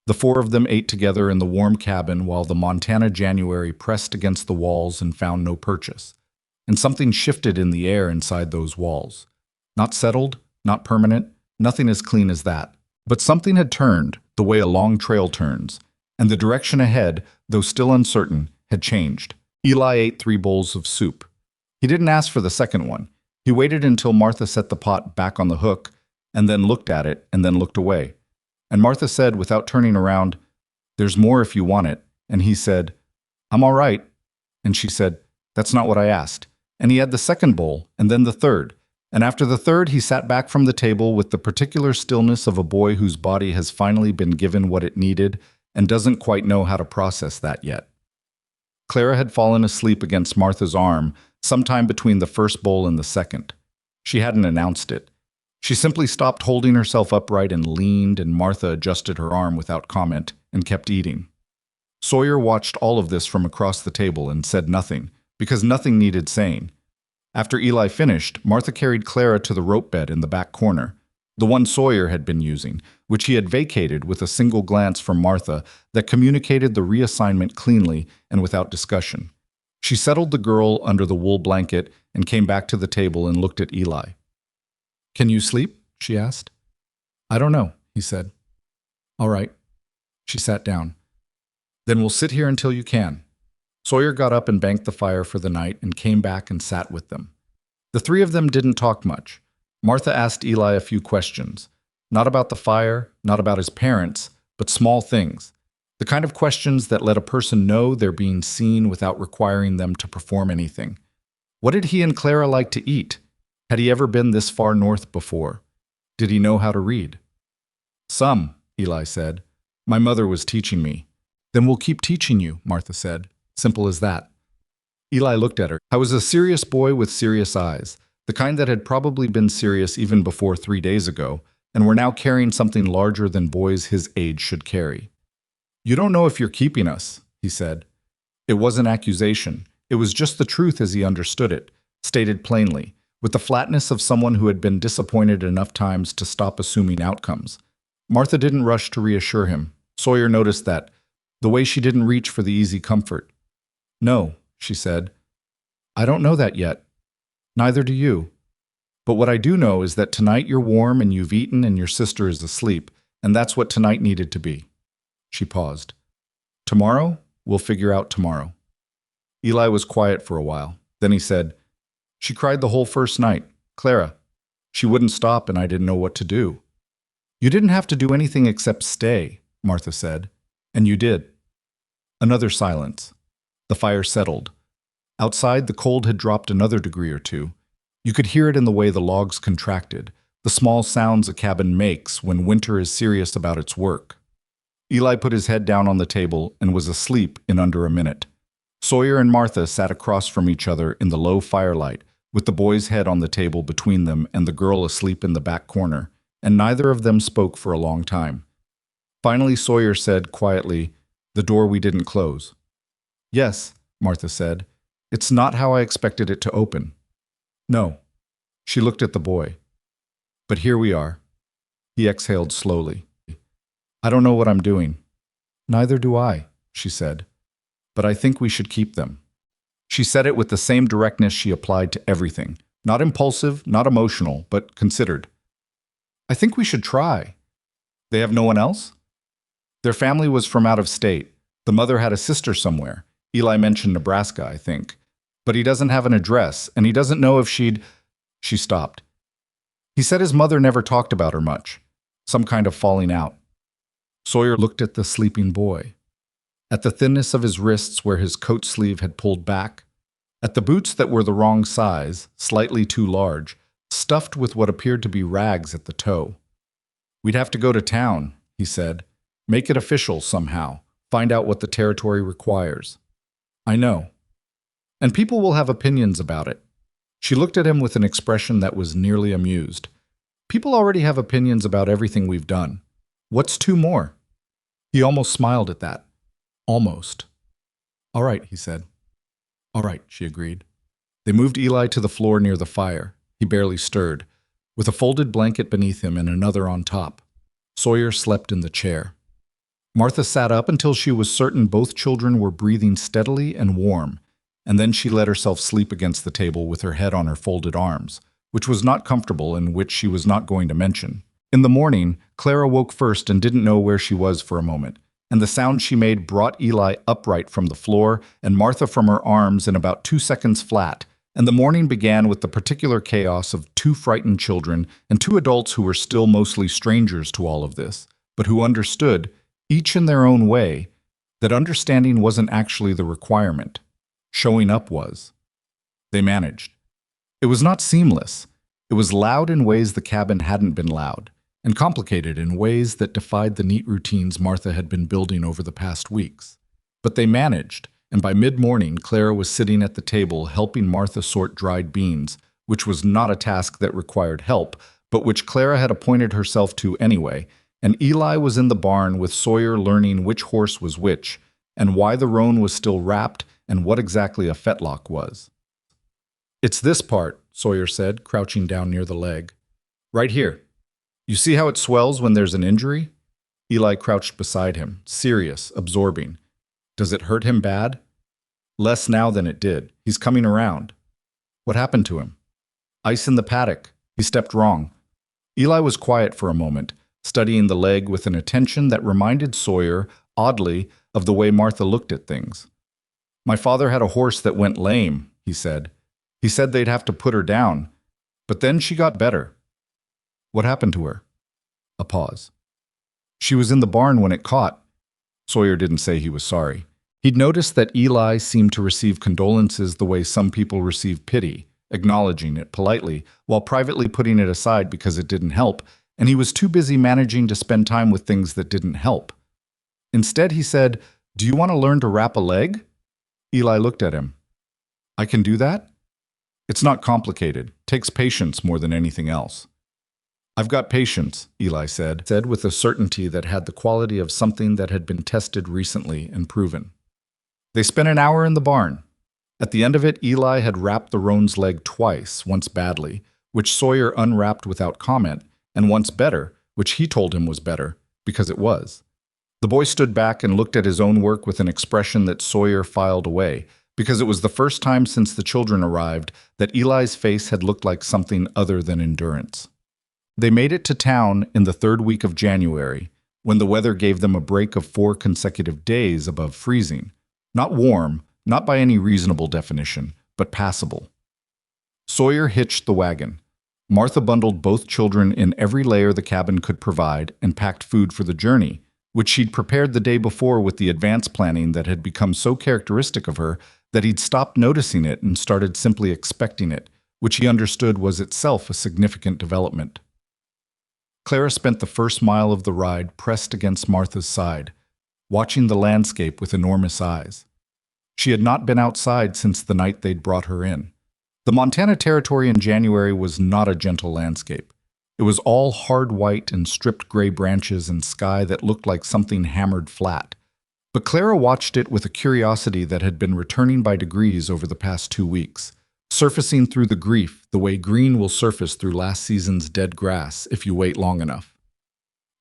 The four of them ate together in the warm cabin while the Montana January pressed against the walls and found no purchase. And something shifted in the air inside those walls. Not settled, not permanent, nothing as clean as that. But something had turned, the way a long trail turns, and the direction ahead, though still uncertain, had changed. Eli ate 3 bowls of soup. He didn't ask for the second one. He waited until Martha set the pot back on the hook, and then looked at it, and then looked away. And Martha said, without turning around, "There's more if you want it." And he said, "I'm all right." And she said, "That's not what I asked." And he had the second bowl, and then the third. And after the third, he sat back from the table with the particular stillness of a boy whose body has finally been given what it needed and doesn't quite know how to process that yet. Clara had fallen asleep against Martha's arm sometime between the first bowl and the second. She hadn't announced it. She simply stopped holding herself upright and leaned, and Martha adjusted her arm without comment and kept eating. Sawyer watched all of this from across the table and said nothing, because nothing needed saying. After Eli finished, Martha carried Clara to the rope bed in the back corner, the one Sawyer had been using, which he had vacated with a single glance from Martha that communicated the reassignment cleanly and without discussion. She settled the girl under the wool blanket and came back to the table and looked at Eli. "Can you sleep?" she asked. "I don't know," he said. "All right." She sat down. "Then we'll sit here until you can." Sawyer got up and banked the fire for the night and came back and sat with them. The three of them didn't talk much. Martha asked Eli a few questions, not about the fire, not about his parents, but small things, the kind of questions that let a person know they're being seen without requiring them to perform anything. What did he and Clara like to eat? Had he ever been this far north before? Did he know how to read? "Some," Eli said. "My mother was teaching me." "Then we'll keep teaching you," Martha said. Simple as that. Eli looked at her. I was a serious boy with serious eyes, the kind that had probably been serious even before 3 days ago, and were now carrying something larger than boys his age should carry. "You don't know if you're keeping us," he said. It wasn't accusation. It was just the truth as he understood it, stated plainly, with the flatness of someone who had been disappointed enough times to stop assuming outcomes. Martha didn't rush to reassure him. Sawyer noticed that, the way she didn't reach for the easy comfort. "No," she said. "I don't know that yet. Neither do you. But what I do know is that tonight you're warm and you've eaten and your sister is asleep, and that's what tonight needed to be." She paused. Tomorrow? We'll figure out tomorrow. Eli was quiet for a while. Then he said, She cried the whole first night. Clara. She wouldn't stop and I didn't know what to do. You didn't have to do anything except stay, Martha said. And you did. Another silence. The fire settled. Outside, the cold had dropped another degree or two. You could hear it in the way the logs contracted, the small sounds a cabin makes when winter is serious about its work. Eli put his head down on the table and was asleep in under a minute. Sawyer and Martha sat across from each other in the low firelight, with the boy's head on the table between them and the girl asleep in the back corner, and neither of them spoke for a long time. Finally, Sawyer said quietly, The door we didn't close. Yes, Martha said. It's not how I expected it to open. No. She looked at the boy. But here we are. He exhaled slowly. I don't know what I'm doing. Neither do I, she said. But I think we should keep them. She said it with the same directness she applied to everything. Not impulsive, not emotional, but considered. I think we should try. They have no one else? Their family was from out of state. The mother had a sister somewhere. Eli mentioned Nebraska, I think. But he doesn't have an address, and he doesn't know if she'd... She stopped. He said his mother never talked about her much. Some kind of falling out. Sawyer looked at the sleeping boy. At the thinness of his wrists where his coat sleeve had pulled back. At the boots that were the wrong size, slightly too large, stuffed with what appeared to be rags at the toe. We'd have to go to town, he said. Make it official somehow. Find out what the territory requires. I know. And people will have opinions about it. She looked at him with an expression that was nearly amused. People already have opinions about everything we've done. What's two more? He almost smiled at that. Almost. All right, he said. All right, she agreed. They moved Eli to the floor near the fire. He barely stirred, with a folded blanket beneath him and another on top. Sawyer slept in the chair. Martha sat up until she was certain both children were breathing steadily and warm, and then she let herself sleep against the table with her head on her folded arms, which was not comfortable and which she was not going to mention. In the morning, Clara woke first and didn't know where she was for a moment, and the sound she made brought Eli upright from the floor and Martha from her arms in about 2 seconds flat, and the morning began with the particular chaos of 2 frightened children and 2 adults who were still mostly strangers to all of this, but who understood, each in their own way, that understanding wasn't actually the requirement. Showing up was. They managed. It was not seamless. It was loud in ways the cabin hadn't been loud, and complicated in ways that defied the neat routines Martha had been building over the past weeks. But they managed, and by mid-morning, Clara was sitting at the table helping Martha sort dried beans, which was not a task that required help, but which Clara had appointed herself to anyway, and Eli was in the barn with Sawyer learning which horse was which, and why the roan was still wrapped, and what exactly a fetlock was. It's this part, Sawyer said, crouching down near the leg. Right here. You see how it swells when there's an injury? Eli crouched beside him, serious, absorbing. Does it hurt him bad? Less now than it did. He's coming around. What happened to him? Ice in the paddock. He stepped wrong. Eli was quiet for a moment, studying the leg with an attention that reminded Sawyer, oddly, of the way Martha looked at things. My father had a horse that went lame, he said. He said they'd have to put her down, but then she got better. What happened to her? A pause. She was in the barn when it caught. Sawyer didn't say he was sorry. He'd noticed that Eli seemed to receive condolences the way some people receive pity, acknowledging it politely, while privately putting it aside because it didn't help, and he was too busy managing to spend time with things that didn't help. Instead, he said, Do you want to learn to wrap a leg? Eli looked at him. I can do that? It's not complicated. Takes patience more than anything else. I've got patience, Eli said with a certainty that had the quality of something that had been tested recently and proven. They spent an hour in the barn. At the end of it, Eli had wrapped the roan's leg twice, once badly, which Sawyer unwrapped without comment, and once better, which he told him was better, because it was. The boy stood back and looked at his own work with an expression that Sawyer filed away, because it was the first time since the children arrived that Eli's face had looked like something other than endurance. They made it to town in the 3rd week of January, when the weather gave them a break of 4 consecutive days above freezing. Not warm, not by any reasonable definition, but passable. Sawyer hitched the wagon. Martha bundled both children in every layer the cabin could provide and packed food for the journey, which she'd prepared the day before with the advance planning that had become so characteristic of her that he'd stopped noticing it and started simply expecting it, which he understood was itself a significant development. Clara spent the first mile of the ride pressed against Martha's side, watching the landscape with enormous eyes. She had not been outside since the night they'd brought her in. The Montana Territory in January was not a gentle landscape. It was all hard white and stripped gray branches and sky that looked like something hammered flat. But Clara watched it with a curiosity that had been returning by degrees over the past 2 weeks, surfacing through the grief the way green will surface through last season's dead grass if you wait long enough.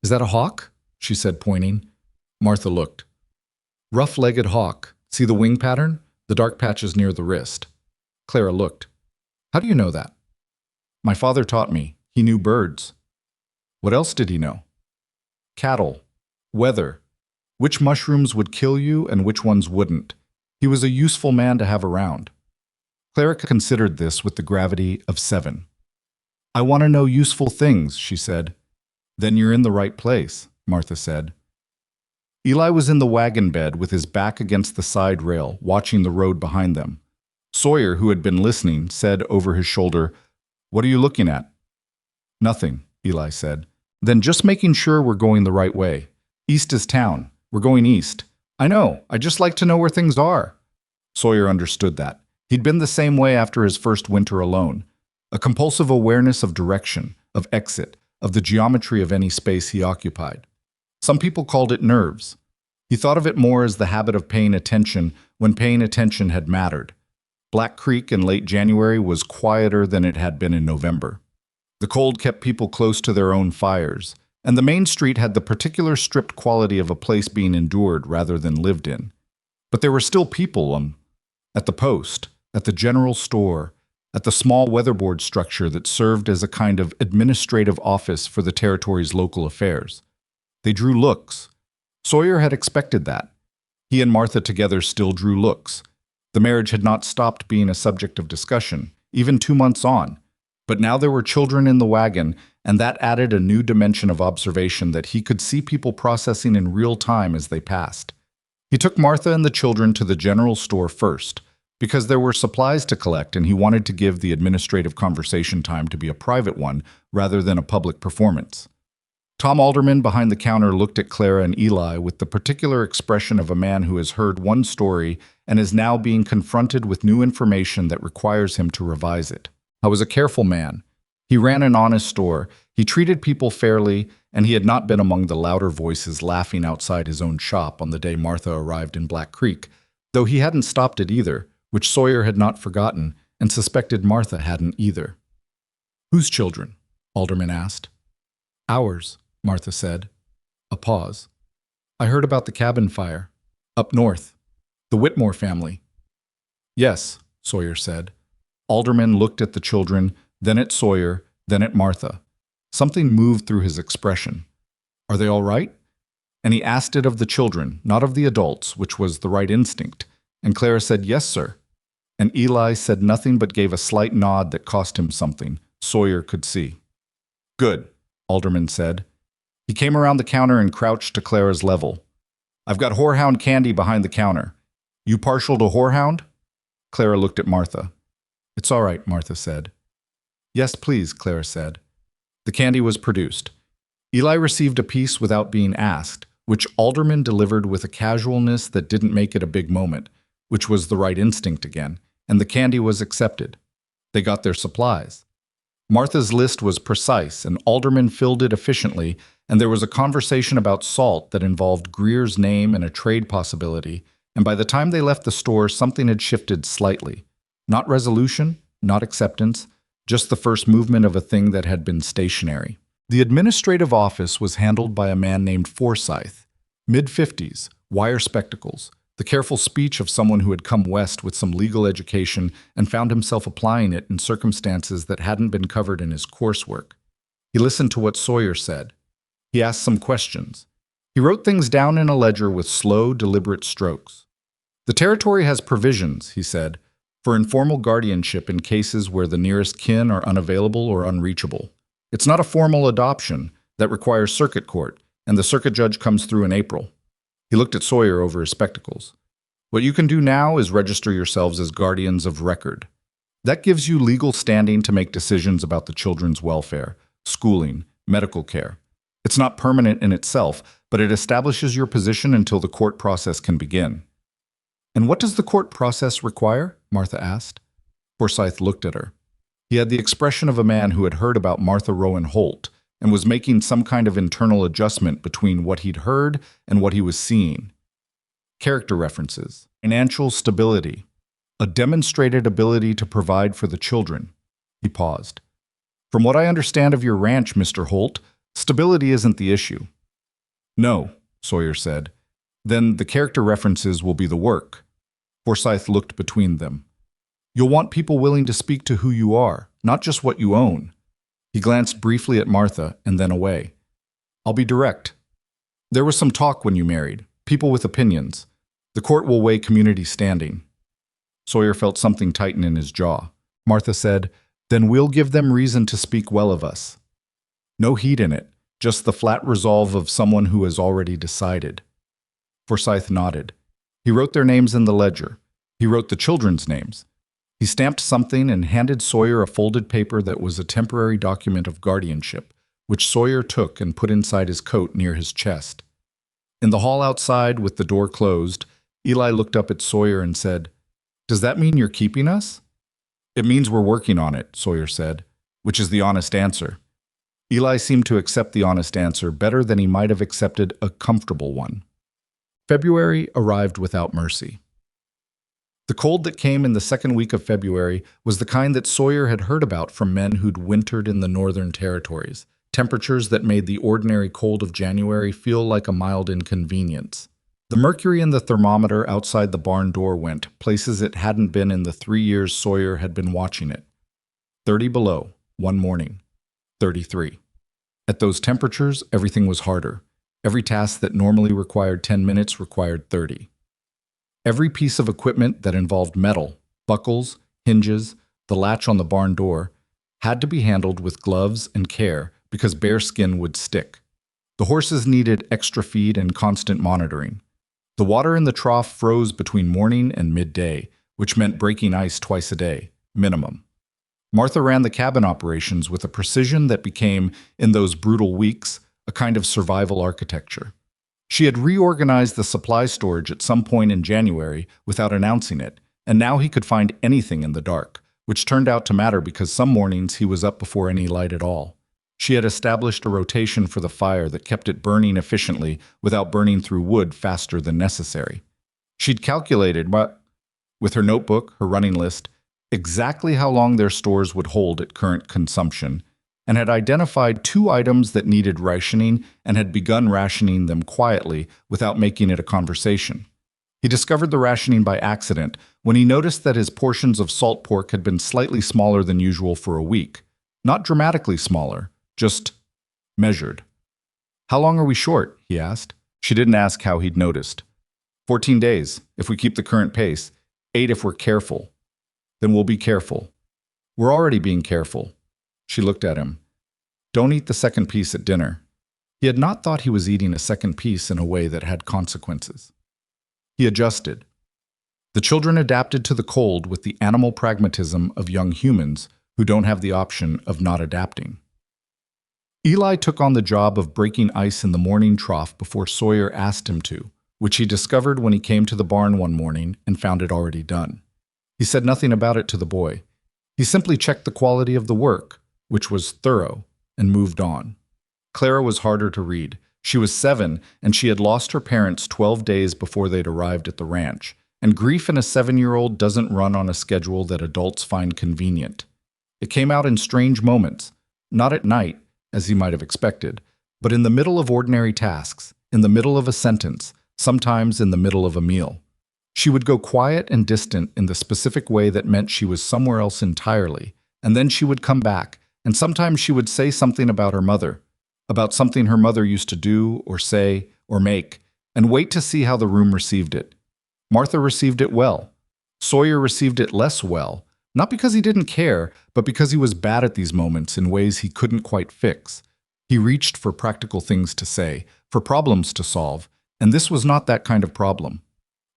"Is that a hawk?" she said, pointing. Martha looked. "Rough-legged hawk. See the wing pattern? The dark patches near the wrist." Clara looked. "How do you know that?" "My father taught me. He knew birds." "What else did he know?" "Cattle. Weather. Which mushrooms would kill you and which ones wouldn't. He was a useful man to have around." Clara considered this with the gravity of 7. "I want to know useful things," she said. "Then you're in the right place," Martha said. Eli was in the wagon bed with his back against the side rail, watching the road behind them. Sawyer, who had been listening, said over his shoulder, "What are you looking at?" "Nothing," Eli said. "Then just making sure we're going the right way. East is town. We're going east." "I know. I just like to know where things are." Sawyer understood that. He'd been the same way after his first winter alone. A compulsive awareness of direction, of exit, of the geometry of any space he occupied. Some people called it nerves. He thought of it more as the habit of paying attention when paying attention had mattered. Black Creek in late January was quieter than it had been in November. The cold kept people close to their own fires, and the main street had the particular stripped quality of a place being endured rather than lived in. But there were still people, at the post, at the general store, at the small weatherboard structure that served as a kind of administrative office for the territory's local affairs. They drew looks. Sawyer had expected that. He and Martha together still drew looks. The marriage had not stopped being a subject of discussion, even 2 months on. But now there were children in the wagon, and that added a new dimension of observation that he could see people processing in real time as they passed. He took Martha and the children to the general store first, because there were supplies to collect and he wanted to give the administrative conversation time to be a private one rather than a public performance. Tom Alderman behind the counter looked at Clara and Eli with the particular expression of a man who has heard one story and is now being confronted with new information that requires him to revise it. I was a careful man. He ran an honest store, he treated people fairly, and he had not been among the louder voices laughing outside his own shop on the day Martha arrived in Black Creek, though he hadn't stopped it either, which Sawyer had not forgotten and suspected Martha hadn't either. "Whose children?" Alderman asked. "Ours," Martha said. A pause. "I heard about the cabin fire. Up north. The Whitmore family." "Yes," Sawyer said. Alderman looked at the children, then at Sawyer, then at Martha. Something moved through his expression. "Are they all right?" And he asked it of the children, not of the adults, which was the right instinct. And Clara said, "Yes, sir." And Eli said nothing but gave a slight nod that cost him something. Sawyer could see. "Good," Alderman said. He came around the counter and crouched to Clara's level. "I've got horehound candy behind the counter. You partial to horehound?" Clara looked at Martha. "It's all right," Martha said. "Yes, please," Clara said. The candy was produced. Eli received a piece without being asked, which Alderman delivered with a casualness that didn't make it a big moment, which was the right instinct again, and the candy was accepted. They got their supplies. Martha's list was precise, and Alderman filled it efficiently, and there was a conversation about salt that involved Greer's name and a trade possibility, and by the time they left the store, something had shifted slightly. Not resolution, not acceptance, just the first movement of a thing that had been stationary. The administrative office was handled by a man named Forsyth, mid-50s, wire spectacles, the careful speech of someone who had come west with some legal education and found himself applying it in circumstances that hadn't been covered in his coursework. He listened to what Sawyer said. He asked some questions. He wrote things down in a ledger with slow, deliberate strokes. The territory has provisions, he said, for informal guardianship in cases where the nearest kin are unavailable or unreachable. It's not a formal adoption that requires circuit court, and the circuit judge comes through in April. He looked at Sawyer over his spectacles. What you can do now is register yourselves as guardians of record. That gives you legal standing to make decisions about the children's welfare, schooling, medical care. It's not permanent in itself, but it establishes your position until the court process can begin. And what does the court process require? Martha asked. Forsyth looked at her. He had the expression of a man who had heard about Martha Rowan Holt and was making some kind of internal adjustment between what he'd heard and what he was seeing. Character references, financial stability, a demonstrated ability to provide for the children. He paused. From what I understand of your ranch, Mr. Holt, stability isn't the issue. No, Sawyer said. Then the character references will be the work. Forsyth looked between them. You'll want people willing to speak to who you are, not just what you own. He glanced briefly at Martha and then away. I'll be direct. There was some talk when you married, people with opinions. The court will weigh community standing. Sawyer felt something tighten in his jaw. Martha said, Then we'll give them reason to speak well of us. No heat in it, just the flat resolve of someone who has already decided. Forsyth nodded. He wrote their names in the ledger. He wrote the children's names. He stamped something and handed Sawyer a folded paper that was a temporary document of guardianship, which Sawyer took and put inside his coat near his chest. In the hall outside, with the door closed, Eli looked up at Sawyer and said, Does that mean you're keeping us? It means we're working on it, Sawyer said, which is the honest answer. Eli seemed to accept the honest answer better than he might have accepted a comfortable one. February arrived without mercy. The cold that came in the second week of February was the kind that Sawyer had heard about from men who'd wintered in the northern territories, temperatures that made the ordinary cold of January feel like a mild inconvenience. The mercury in the thermometer outside the barn door went places it hadn't been in the 3 years Sawyer had been watching it. 30 below, one morning. 33. At those temperatures, everything was harder. Every task that normally required 10 minutes required 30. Every piece of equipment that involved metal, buckles, hinges, the latch on the barn door, had to be handled with gloves and care because bare skin would stick. The horses needed extra feed and constant monitoring. The water in the trough froze between morning and midday, which meant breaking ice twice a day, minimum. Martha ran the cabin operations with a precision that became, in those brutal weeks, a kind of survival architecture. She had reorganized the supply storage at some point in January without announcing it, and now he could find anything in the dark, which turned out to matter because some mornings he was up before any light at all. She had established a rotation for the fire that kept it burning efficiently without burning through wood faster than necessary. She'd calculated, with her notebook, her running list, exactly how long their stores would hold at current consumption, and had identified 2 items that needed rationing and had begun rationing them quietly without making it a conversation. He discovered the rationing by accident when he noticed that his portions of salt pork had been slightly smaller than usual for a week. Not dramatically smaller, just measured. How long are we short? He asked. She didn't ask how he'd noticed. 14 days, if we keep the current pace. 8 if we're careful. Then we'll be careful. We're already being careful. She looked at him. Don't eat the second piece at dinner. He had not thought he was eating a second piece in a way that had consequences. He adjusted. The children adapted to the cold with the animal pragmatism of young humans who don't have the option of not adapting. Eli took on the job of breaking ice in the morning trough before Sawyer asked him to, which he discovered when he came to the barn one morning and found it already done. He said nothing about it to the boy. He simply checked the quality of the work, which was thorough, and moved on. Clara was harder to read. She was 7, and she had lost her parents 12 days before they'd arrived at the ranch, and grief in a 7-year-old doesn't run on a schedule that adults find convenient. It came out in strange moments, not at night, as he might have expected, but in the middle of ordinary tasks, in the middle of a sentence, sometimes in the middle of a meal. She would go quiet and distant in the specific way that meant she was somewhere else entirely, and then she would come back, and sometimes she would say something about her mother, about something her mother used to do or say or make, and wait to see how the room received it. Martha received it well. Sawyer received it less well, not because he didn't care, but because he was bad at these moments in ways he couldn't quite fix. He reached for practical things to say, for problems to solve, and this was not that kind of problem.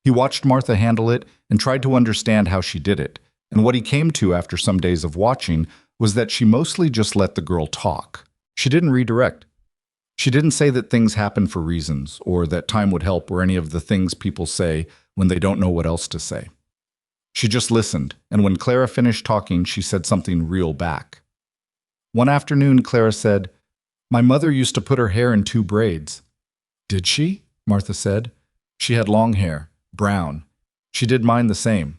He watched Martha handle it and tried to understand how she did it, and what he came to after some days of watching was that she mostly just let the girl talk. She didn't redirect. She didn't say that things happen for reasons, or that time would help, or any of the things people say when they don't know what else to say. She just listened, and when Clara finished talking, she said something real back. One afternoon, Clara said, "My mother used to put her hair in 2 braids. Did she? Martha said. She had long hair, brown. She did mine the same.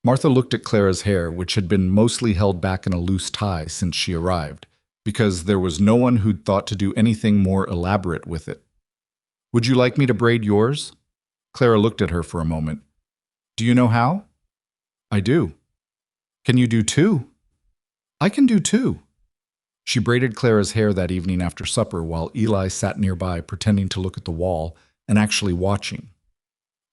Martha looked at Clara's hair, which had been mostly held back in a loose tie since she arrived, because there was no one who'd thought to do anything more elaborate with it. Would you like me to braid yours? Clara looked at her for a moment. Do you know how? I do. Can you do 2? I can do 2. She braided Clara's hair that evening after supper while Eli sat nearby pretending to look at the wall and actually watching.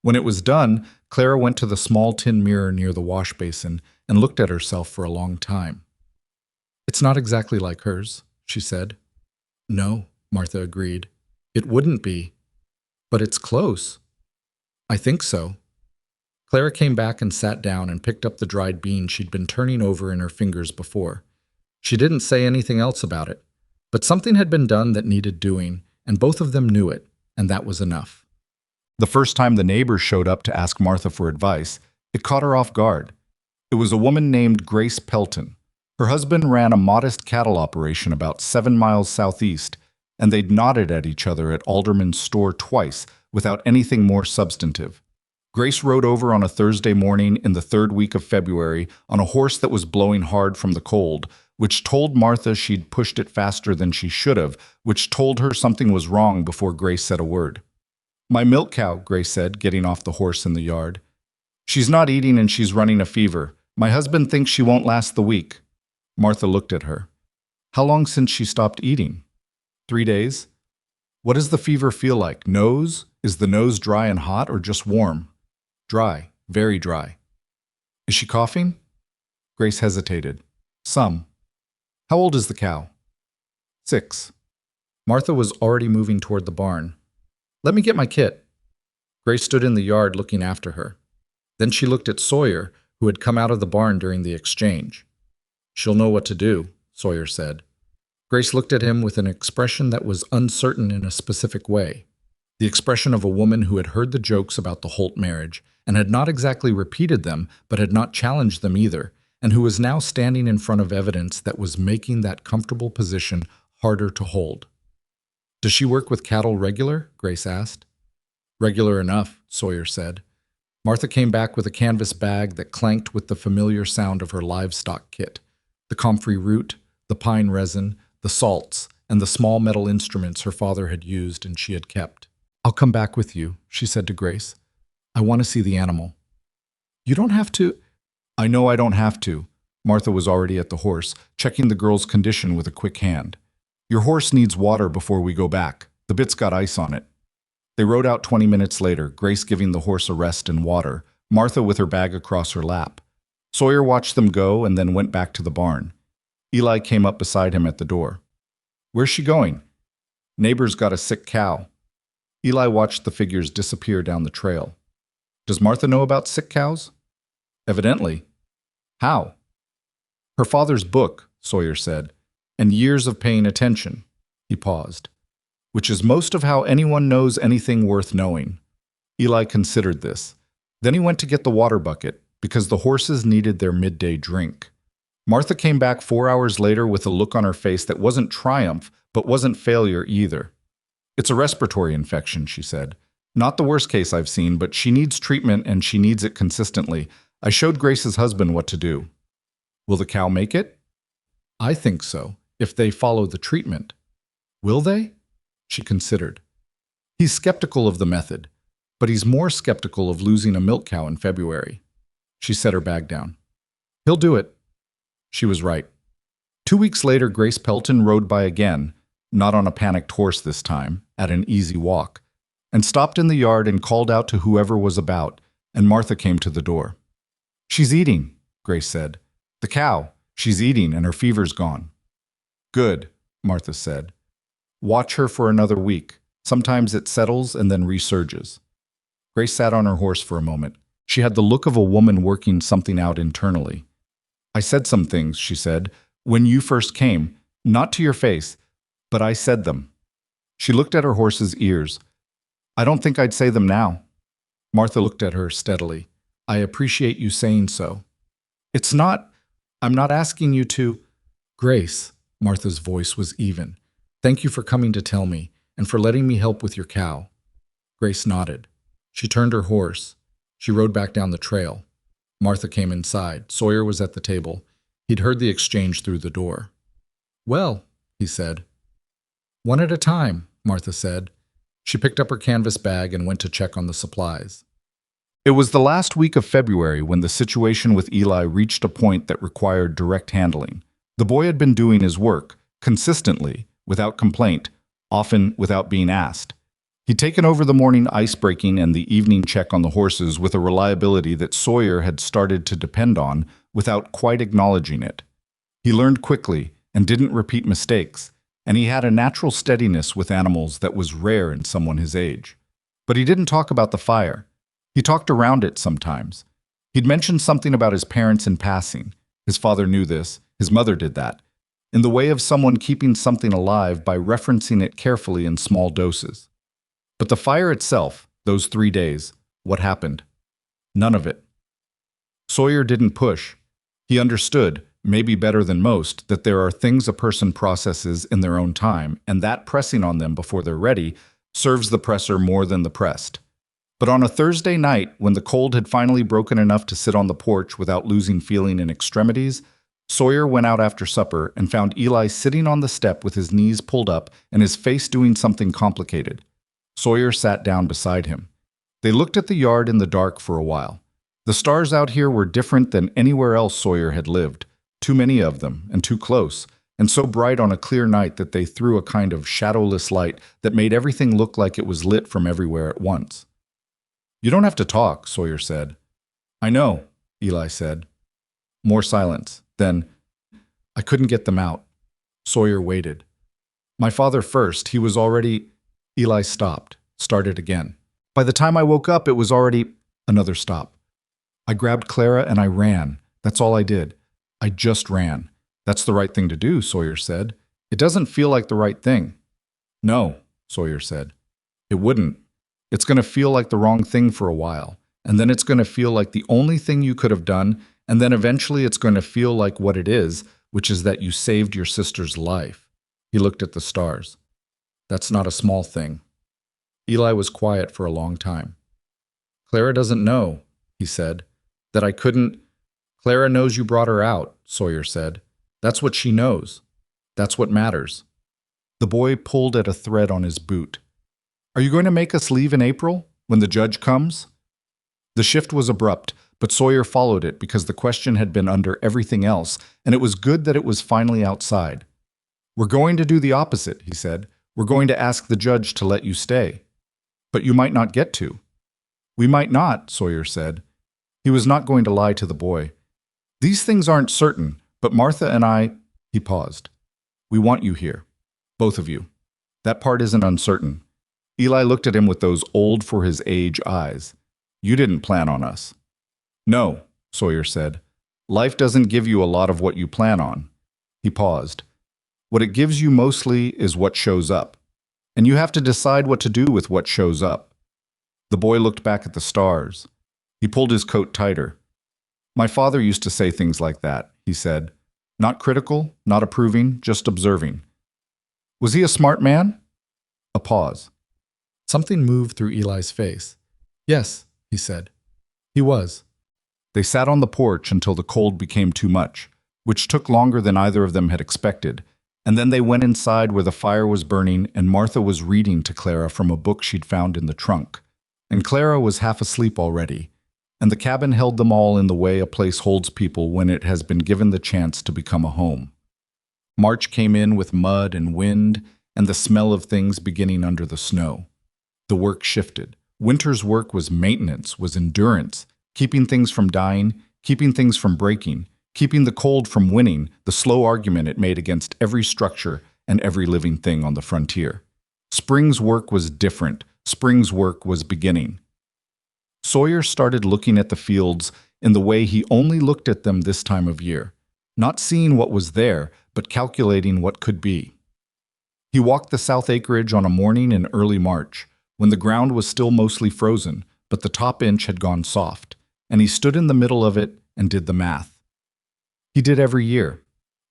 When it was done, Clara went to the small tin mirror near the wash basin and looked at herself for a long time. It's not exactly like hers, she said. No, Martha agreed. It wouldn't be. But it's close. I think so. Clara came back and sat down and picked up the dried bean she'd been turning over in her fingers before. She didn't say anything else about it, but something had been done that needed doing, and both of them knew it, and that was enough. The first time the neighbors showed up to ask Martha for advice, it caught her off guard. It was a woman named Grace Pelton. Her husband ran a modest cattle operation about 7 miles southeast, and they'd nodded at each other at Alderman's store twice without anything more substantive. Grace rode over on a Thursday morning in the 3rd week of February on a horse that was blowing hard from the cold, which told Martha she'd pushed it faster than she should have, which told her something was wrong before Grace said a word. My milk cow, Grace said, getting off the horse in the yard. She's not eating and she's running a fever. My husband thinks she won't last the week. Martha looked at her. How long since she stopped eating? 3 days? What does the fever feel like? Nose? Is the nose dry and hot or just warm? Dry, very dry. Is she coughing? Grace hesitated. Some. How old is the cow? 6. Martha was already moving toward the barn. Let me get my kit. Grace stood in the yard looking after her. Then she looked at Sawyer, who had come out of the barn during the exchange. She'll know what to do, Sawyer said. Grace looked at him with an expression that was uncertain in a specific way. The expression of a woman who had heard the jokes about the Holt marriage and had not exactly repeated them, but had not challenged them either, and who was now standing in front of evidence that was making that comfortable position harder to hold. Does she work with cattle regular? Grace asked. Regular enough, Sawyer said. Martha came back with a canvas bag that clanked with the familiar sound of her livestock kit, the comfrey root, the pine resin, the salts, and the small metal instruments her father had used and she had kept. I'll come back with you, she said to Grace. I want to see the animal. You don't have to. I know I don't have to. Martha was already at the horse, checking the girl's condition with a quick hand. Your horse needs water before we go back. The bit's got ice on it. They rode out 20 minutes later, Grace giving the horse a rest and water, Martha with her bag across her lap. Sawyer watched them go and then went back to the barn. Eli came up beside him at the door. Where's she going? Neighbor's got a sick cow. Eli watched the figures disappear down the trail. Does Martha know about sick cows? Evidently. How? Her father's book, Sawyer said, and years of paying attention. He paused. Which is most of how anyone knows anything worth knowing. Eli considered this. Then he went to get the water bucket, because the horses needed their midday drink. Martha came back 4 hours later with a look on her face that wasn't triumph, but wasn't failure either. It's a respiratory infection, she said. Not the worst case I've seen, but she needs treatment and she needs it consistently. I showed Grace's husband what to do. Will the cow make it? I think so, if they follow the treatment. Will they? She considered. He's skeptical of the method, but he's more skeptical of losing a milk cow in February. She set her bag down. He'll do it. She was right. 2 weeks later, Grace Pelton rode by again, not on a panicked horse this time, at an easy walk. and stopped in the yard and called out to whoever was about, and Martha came to the door. "She's eating," Grace said. "The cow. She's eating and her fever's gone." "Good," Martha said. "Watch her for another week. Sometimes it settles and then resurges." Grace sat on her horse for a moment. She had the look of a woman working something out internally. "I said some things," she said, "when you first came. Not to your face, but I said them." She looked at her horse's ears. "I don't think I'd say them now." Martha looked at her steadily. "I appreciate you saying so." I'm not asking you to." "Grace," Martha's voice was even. "Thank you for coming to tell me, and for letting me help with your cow." Grace nodded. She turned her horse. She rode back down the trail. Martha came inside. Sawyer was at the table. He'd heard the exchange through the door. "Well," he said. "One at a time," Martha said. She picked up her canvas bag and went to check on the supplies. It was the last week of February when the situation with Eli reached a point that required direct handling. The boy had been doing his work, consistently, without complaint, often without being asked. He'd taken over the morning ice breaking and the evening check on the horses with a reliability that Sawyer had started to depend on without quite acknowledging it. He learned quickly and didn't repeat mistakes, and he had a natural steadiness with animals that was rare in someone his age. But he didn't talk about the fire. He talked around it sometimes. He'd mentioned something about his parents in passing. His father knew this. His mother did that. In the way of someone keeping something alive by referencing it carefully in small doses. But the fire itself, those 3 days, what happened? None of it. Sawyer didn't push. He understood, maybe better than most, that there are things a person processes in their own time, and that pressing on them before they're ready serves the presser more than the pressed. But on a Thursday night, when the cold had finally broken enough to sit on the porch without losing feeling in extremities, Sawyer went out after supper and found Eli sitting on the step with his knees pulled up and his face doing something complicated. Sawyer sat down beside him. They looked at the yard in the dark for a while. The stars out here were different than anywhere else Sawyer had lived. Too many of them, and too close, and so bright on a clear night that they threw a kind of shadowless light that made everything look like it was lit from everywhere at once. "You don't have to talk," Sawyer said. "I know," Eli said. More silence. Then, "I couldn't get them out." Sawyer waited. "My father first. He was already—" Eli stopped, started again. "By the time I woke up, it was already—" Another stop. "I grabbed Clara and I ran. That's all I did. I just ran." "That's the right thing to do," Sawyer said. "It doesn't feel like the right thing." "No," Sawyer said. "It wouldn't. It's going to feel like the wrong thing for a while, and then it's going to feel like the only thing you could have done, and then eventually it's going to feel like what it is, which is that you saved your sister's life." He looked at the stars. "That's not a small thing." Eli was quiet for a long time. "Clara doesn't know," he said, "that I couldn't—" "Clara knows you brought her out," Sawyer said. "That's what she knows. That's what matters." The boy pulled at a thread on his boot. "Are you going to make us leave in April, when the judge comes?" The shift was abrupt, but Sawyer followed it because the question had been under everything else, and it was good that it was finally outside. "We're going to do the opposite," he said. "We're going to ask the judge to let you stay. But you might not get to." "We might not," Sawyer said. He was not going to lie to the boy. "These things aren't certain, but Martha and I—" He paused. "We want you here. Both of you. That part isn't uncertain." Eli looked at him with those old-for-his-age eyes. "You didn't plan on us." "No," Sawyer said. "Life doesn't give you a lot of what you plan on." He paused. "What it gives you mostly is what shows up. And you have to decide what to do with what shows up." The boy looked back at the stars. He pulled his coat tighter. "My father used to say things like that," he said. "Not critical, not approving, just observing." "Was he a smart man?" A pause. Something moved through Eli's face. "Yes," he said. "He was." They sat on the porch until the cold became too much, which took longer than either of them had expected, and then they went inside where the fire was burning and Martha was reading to Clara from a book she'd found in the trunk. And Clara was half asleep already, and the cabin held them all in the way a place holds people when it has been given the chance to become a home. March came in with mud and wind and the smell of things beginning under the snow. The work shifted. Winter's work was maintenance, was endurance, keeping things from dying, keeping things from breaking, keeping the cold from winning, the slow argument it made against every structure and every living thing on the frontier. Spring's work was different. Spring's work was beginning. Sawyer started looking at the fields in the way he only looked at them this time of year, not seeing what was there, but calculating what could be. He walked the south acreage on a morning in early March, when the ground was still mostly frozen, but the top inch had gone soft, and he stood in the middle of it and did the math. He did every year.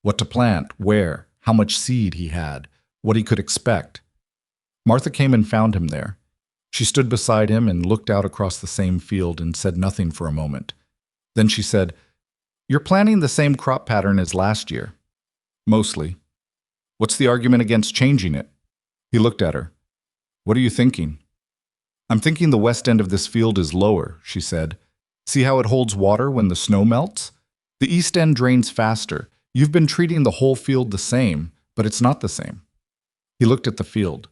What to plant, where, how much seed he had, what he could expect. Martha came and found him there. She stood beside him and looked out across the same field and said nothing for a moment. Then she said, "You're planting the same crop pattern as last year." "Mostly." "What's the argument against changing it?" He looked at her. "What are you thinking?" "I'm thinking the west end of this field is lower," she said. "See how it holds water when the snow melts? The east end drains faster. You've been treating the whole field the same, but it's not the same." He looked at the field.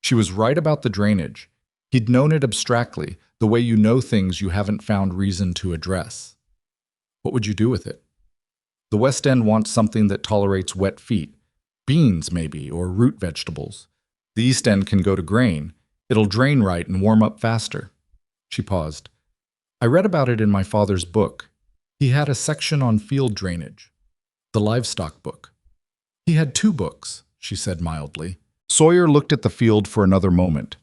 She was right about the drainage. He'd known it abstractly, the way you know things you haven't found reason to address. What would you do with it? The west end wants something that tolerates wet feet. Beans, maybe, or root vegetables. The east end can go to grain. It'll drain right and warm up faster. She paused. "I read about it in my father's book. He had a section on field drainage. The livestock book." "He had two books," she said mildly. Sawyer looked at the field for another moment.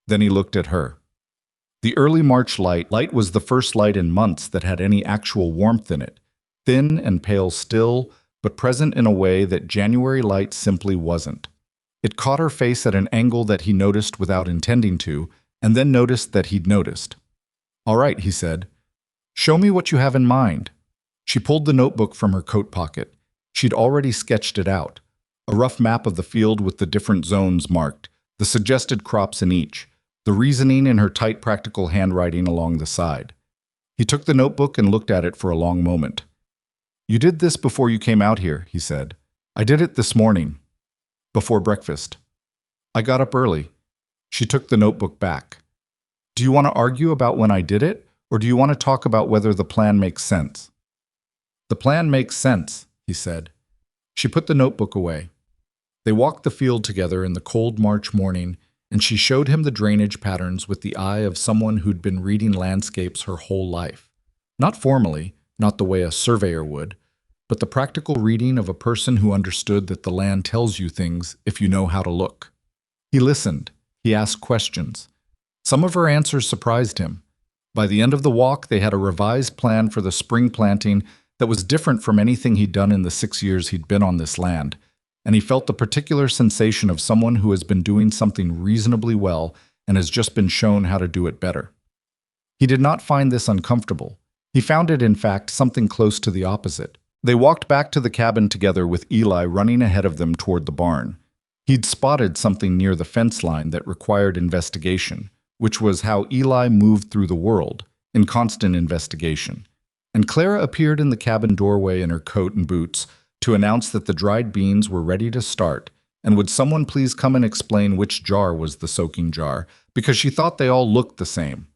Then he looked at her. The early March light was the first light in months that had any actual warmth in it, thin and pale still, but present in a way that January light simply wasn't. It caught her face at an angle that he noticed without intending to, and then noticed that he'd noticed. "All right," he said. "Show me what you have in mind." She pulled the notebook from her coat pocket. She'd already sketched it out. A rough map of the field with the different zones marked, the suggested crops in each, the reasoning in her tight practical handwriting along the side. He took the notebook and looked at it for a long moment. "You did this before you came out here," he said. "I did it this morning. Before breakfast. I got up early." She took the notebook back. "Do you want to argue about when I did it, or do you want to talk about whether the plan makes sense?" "The plan makes sense," he said. She put the notebook away. They walked the field together in the cold March morning, and she showed him the drainage patterns with the eye of someone who'd been reading landscapes her whole life. Not formally, not the way a surveyor would, but the practical reading of a person who understood that the land tells you things if you know how to look. He listened. He asked questions. Some of her answers surprised him. By the end of the walk, they had a revised plan for the spring planting that was different from anything he'd done in the 6 years he'd been on this land, and he felt the particular sensation of someone who has been doing something reasonably well and has just been shown how to do it better. He did not find this uncomfortable. He found it, in fact, something close to the opposite. They walked back to the cabin together with Eli running ahead of them toward the barn. He'd spotted something near the fence line that required investigation, which was how Eli moved through the world, in constant investigation. And Clara appeared in the cabin doorway in her coat and boots to announce that the dried beans were ready to start, and would someone please come and explain which jar was the soaking jar, because she thought they all looked the same.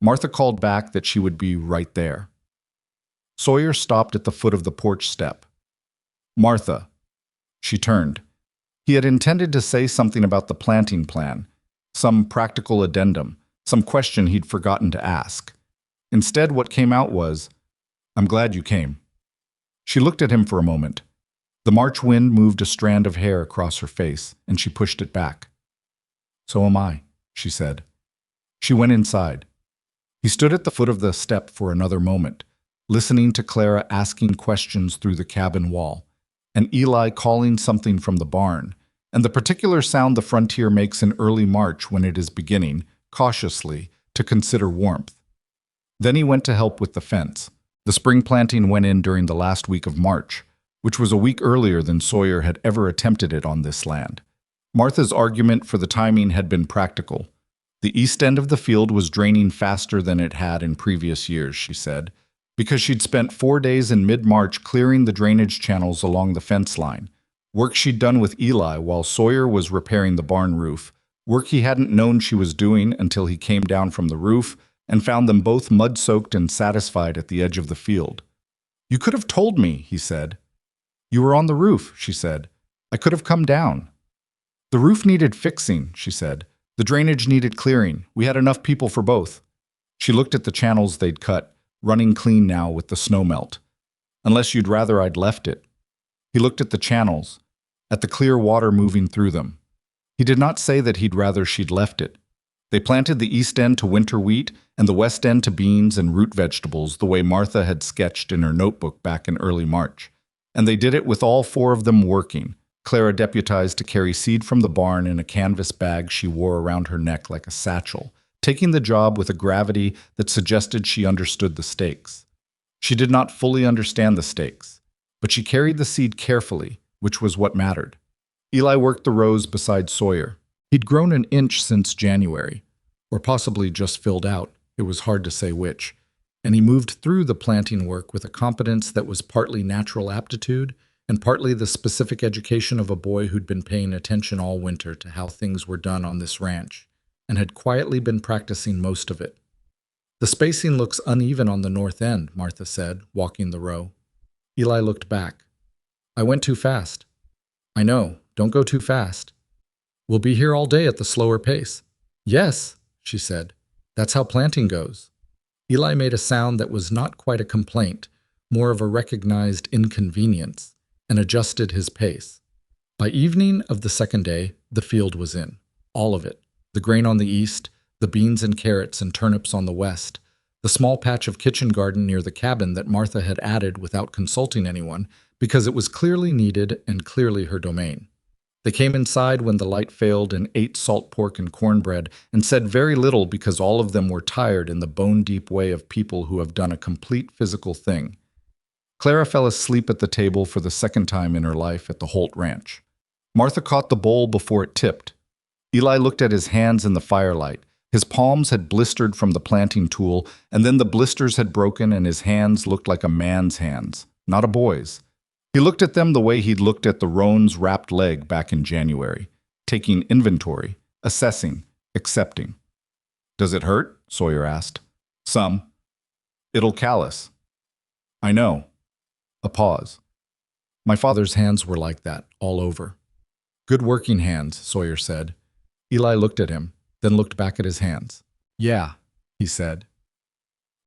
Martha called back that she would be right there. Sawyer stopped at the foot of the porch step. "Martha." She turned. He had intended to say something about the planting plan, some practical addendum, some question he'd forgotten to ask. Instead, what came out was, "I'm glad you came." She looked at him for a moment. The March wind moved a strand of hair across her face, and she pushed it back. "So am I," she said. She went inside. He stood at the foot of the step for another moment, listening to Clara asking questions through the cabin wall, and Eli calling something from the barn, and the particular sound the frontier makes in early March when it is beginning, cautiously, to consider warmth. Then he went to help with the fence. The spring planting went in during the last week of March, which was a week earlier than Sawyer had ever attempted it on this land. Martha's argument for the timing had been practical. The east end of the field was draining faster than it had in previous years, she said, because she'd spent 4 days in mid-March clearing the drainage channels along the fence line, work she'd done with Eli while Sawyer was repairing the barn roof, work he hadn't known she was doing until he came down from the roof and found them both mud-soaked and satisfied at the edge of the field. "You could have told me," he said. "You were on the roof," she said. "I could have come down." "The roof needed fixing," she said. "The drainage needed clearing. We had enough people for both." She looked at the channels they'd cut, running clean now with the snow melt. "Unless you'd rather I'd left it." He looked at the channels, at the clear water moving through them. He did not say that he'd rather she'd left it. They planted the east end to winter wheat and the west end to beans and root vegetables the way Martha had sketched in her notebook back in early March. And they did it with all four of them working, Clara deputized to carry seed from the barn in a canvas bag she wore around her neck like a satchel, taking the job with a gravity that suggested she understood the stakes. She did not fully understand the stakes, but she carried the seed carefully, which was what mattered. Eli worked the rows beside Sawyer. He'd grown an inch since January, or possibly just filled out, it was hard to say which, and he moved through the planting work with a competence that was partly natural aptitude and partly the specific education of a boy who'd been paying attention all winter to how things were done on this ranch, and had quietly been practicing most of it. "The spacing looks uneven on the north end," Martha said, walking the row. Eli looked back. "I went too fast." "I know, don't go too fast. We'll be here all day at the slower pace." "Yes," she said. "That's how planting goes." Eli made a sound that was not quite a complaint, more of a recognized inconvenience, and adjusted his pace. By evening of the second day, the field was in. All of it. The grain on the east, the beans and carrots and turnips on the west, the small patch of kitchen garden near the cabin that Martha had added without consulting anyone, because it was clearly needed and clearly her domain. They came inside when the light failed and ate salt pork and cornbread and said very little because all of them were tired in the bone-deep way of people who have done a complete physical thing. Clara fell asleep at the table for the second time in her life at the Holt Ranch. Martha caught the bowl before it tipped. Eli looked at his hands in the firelight. His palms had blistered from the planting tool, and then the blisters had broken and his hands looked like a man's hands, not a boy's. He looked at them the way he'd looked at the roan's wrapped leg back in January, taking inventory, assessing, accepting. "Does it hurt?" Sawyer asked. "Some. It'll callus." "I know." A pause. "My father's hands were like that, all over." "Good working hands," Sawyer said. Eli looked at him, then looked back at his hands. "Yeah," he said.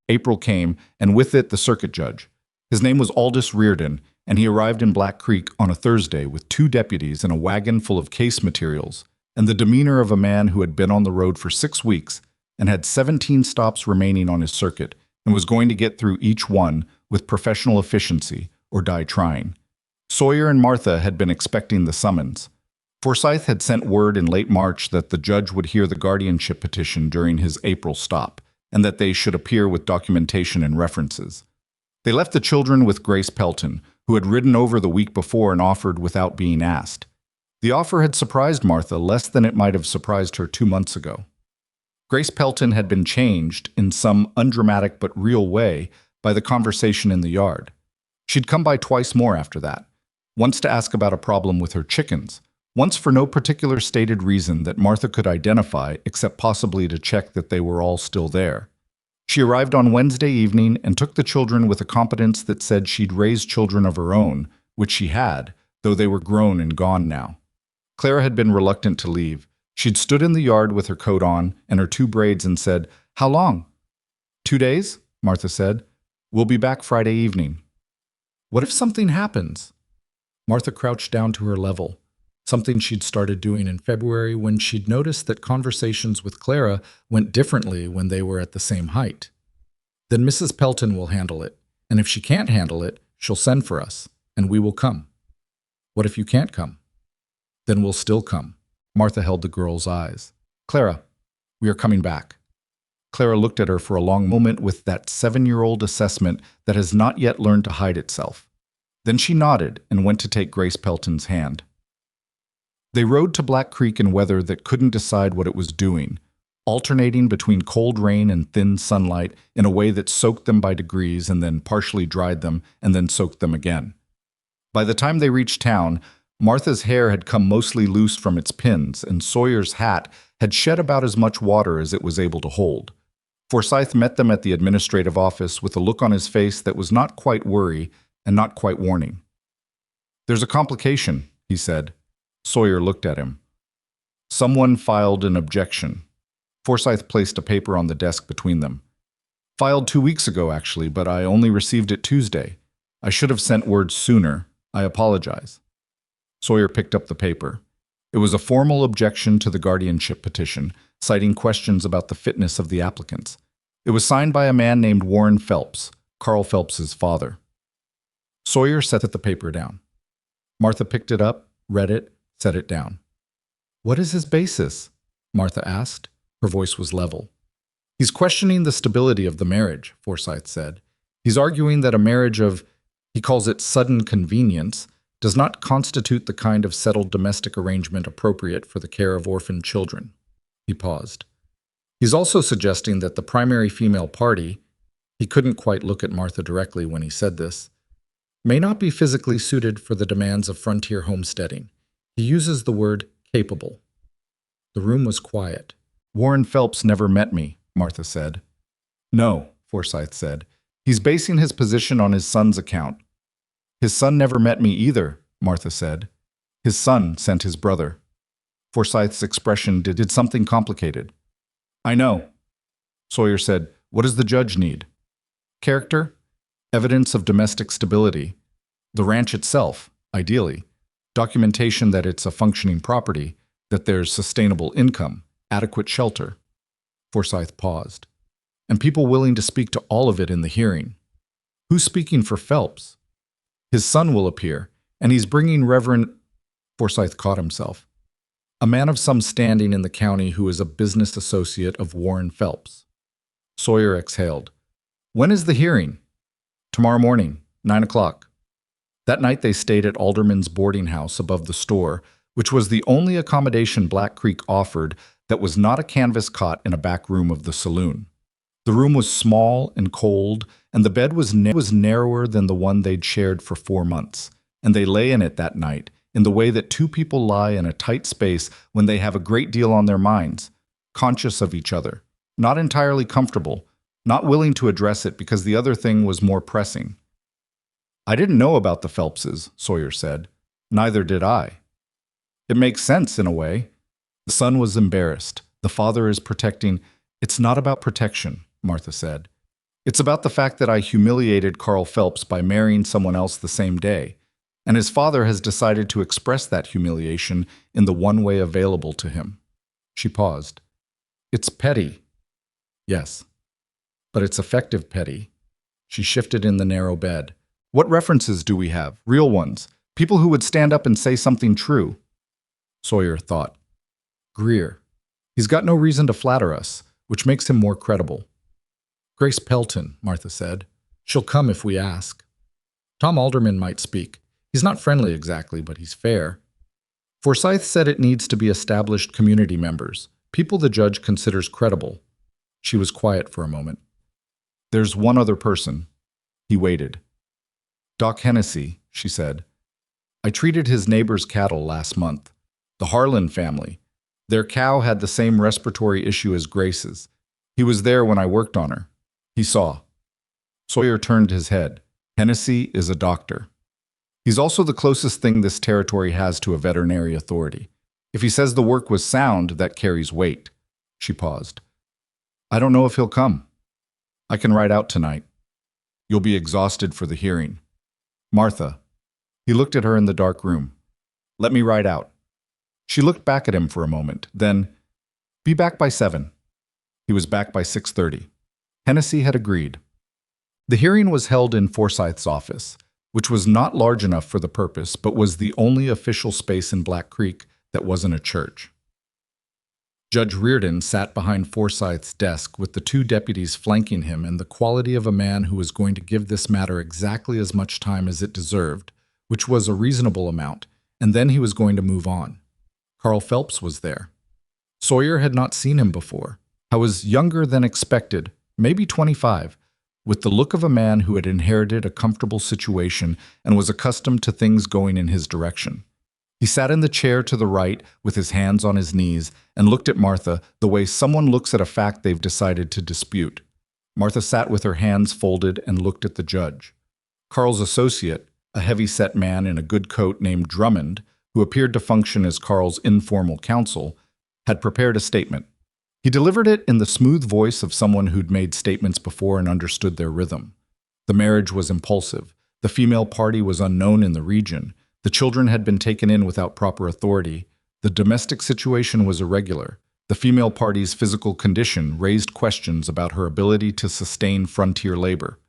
April came, and with it the circuit judge. His name was Aldous Reardon, and he arrived in Black Creek on a Thursday with 2 deputies and a wagon full of case materials, and the demeanor of a man who had been on the road for 6 weeks and had 17 stops remaining on his circuit and was going to get through each one with professional efficiency or die trying. Sawyer and Martha had been expecting the summons. Forsyth had sent word in late March that the judge would hear the guardianship petition during his April stop, and that they should appear with documentation and references. They left the children with Grace Pelton, who had ridden over the week before and offered without being asked. The offer had surprised Martha less than it might have surprised her 2 months ago. Grace Pelton had been changed, in some undramatic but real way, by the conversation in the yard. She'd come by twice more after that, once to ask about a problem with her chickens, once for no particular stated reason that Martha could identify except possibly to check that they were all still there. She arrived on Wednesday evening and took the children with a competence that said she'd raised children of her own, which she had, though they were grown and gone now. Clara had been reluctant to leave. She'd stood in the yard with her coat on and her 2 braids and said, "How long?" 2 days, Martha said. "We'll be back Friday evening." "What if something happens?" Martha crouched down to her level, something she'd started doing in February when she'd noticed that conversations with Clara went differently when they were at the same height. "Then Mrs. Pelton will handle it, and if she can't handle it, she'll send for us, and we will come." "What if you can't come?" "Then we'll still come." Martha held the girl's eyes. "Clara, we are coming back." Clara looked at her for a long moment with that 7-year-old assessment that has not yet learned to hide itself. Then she nodded and went to take Grace Pelton's hand. They rode to Black Creek in weather that couldn't decide what it was doing, alternating between cold rain and thin sunlight in a way that soaked them by degrees and then partially dried them and then soaked them again. By the time they reached town, Martha's hair had come mostly loose from its pins, and Sawyer's hat had shed about as much water as it was able to hold. Forsyth met them at the administrative office with a look on his face that was not quite worry and not quite warning. "There's a complication," he said. Sawyer looked at him. "Someone filed an objection." Forsyth placed a paper on the desk between them. "Filed 2 weeks ago, actually, but I only received it Tuesday. I should have sent word sooner. I apologize." Sawyer picked up the paper. It was a formal objection to the guardianship petition, citing questions about the fitness of the applicants. It was signed by a man named Warren Phelps, Carl Phelps's father. Sawyer set the paper down. Martha picked it up, read it, set it down. "What is his basis?" Martha asked. Her voice was level. "He's questioning the stability of the marriage," Forsyth said. "He's arguing that a marriage of, he calls it sudden convenience, does not constitute the kind of settled domestic arrangement appropriate for the care of orphaned children." He paused. "He's also suggesting that the primary female party," he couldn't quite look at Martha directly when he said this, "may not be physically suited for the demands of frontier homesteading. He uses the word capable." The room was quiet. "Warren Phelps never met me," Martha said. "No," Forsyth said. "He's basing his position on his son's account." "His son never met me either," Martha said. "His son sent his brother." Forsyth's expression did something complicated. "I know." Sawyer said, "What does the judge need?" "Character, evidence of domestic stability, the ranch itself, ideally, documentation that it's a functioning property, that there's sustainable income, adequate shelter." Forsyth paused. "And people willing to speak to all of it in the hearing. Who's speaking for Phelps?" "His son will appear, and he's bringing Reverend—" Forsyth caught himself. "A man of some standing in the county who is a business associate of Warren Phelps." Sawyer exhaled. "When is the hearing?" "Tomorrow morning, 9 o'clock. That night they stayed at Alderman's boarding house above the store, which was the only accommodation Black Creek offered that was not a canvas cot in a back room of the saloon. The room was small and cold, and the bed was narrower than the one they'd shared for 4 months, and they lay in it that night in the way that two people lie in a tight space when they have a great deal on their minds, conscious of each other, not entirely comfortable, not willing to address it because the other thing was more pressing. "I didn't know about the Phelpses," Sawyer said. "Neither did I." "It makes sense in a way." The son was embarrassed. The father is protecting. "It's not about protection," Martha said. "It's about the fact that I humiliated Carl Phelps by marrying someone else the same day, and his father has decided to express that humiliation in the one way available to him." She paused. "It's petty." "Yes, but it's effective petty." She shifted in the narrow bed. "What references do we have? Real ones. People who would stand up and say something true." Sawyer thought. "Greer. He's got no reason to flatter us, which makes him more credible." "Grace Pelton," Martha said. "She'll come if we ask." "Tom Alderman might speak. He's not friendly exactly, but he's fair." Forsyth said it needs to be established community members, people the judge considers credible. She was quiet for a moment. "There's one other person." He waited. "Doc Hennessy," she said. "I treated his neighbor's cattle last month. The Harlan family. Their cow had the same respiratory issue as Grace's. He was there when I worked on her. He saw." Sawyer turned his head. "Hennessy is a doctor. He's also the closest thing this territory has to a veterinary authority. If he says the work was sound, that carries weight." She paused. "I don't know if he'll come. I can ride out tonight. You'll be exhausted for the hearing. Martha." He looked at her in the dark room. "Let me ride out." She looked back at him for a moment, then, "Be back by 7. He was back by 6:30. Hennessy had agreed. The hearing was held in Forsyth's office, which was not large enough for the purpose, but was the only official space in Black Creek that wasn't a church. Judge Reardon sat behind Forsyth's desk with the 2 deputies flanking him and the quality of a man who was going to give this matter exactly as much time as it deserved, which was a reasonable amount, and then he was going to move on. Carl Phelps was there. Sawyer had not seen him before. I was younger than expected, maybe 25, with the look of a man who had inherited a comfortable situation and was accustomed to things going in his direction. He sat in the chair to the right with his hands on his knees and looked at Martha the way someone looks at a fact they've decided to dispute. Martha sat with her hands folded and looked at the judge. Carl's associate, a heavy-set man in a good coat named Drummond, who appeared to function as Carl's informal counsel, had prepared a statement. He delivered it in the smooth voice of someone who'd made statements before and understood their rhythm. The marriage was impulsive. The female party was unknown in the region. The children had been taken in without proper authority. The domestic situation was irregular. The female party's physical condition raised questions about her ability to sustain frontier labor.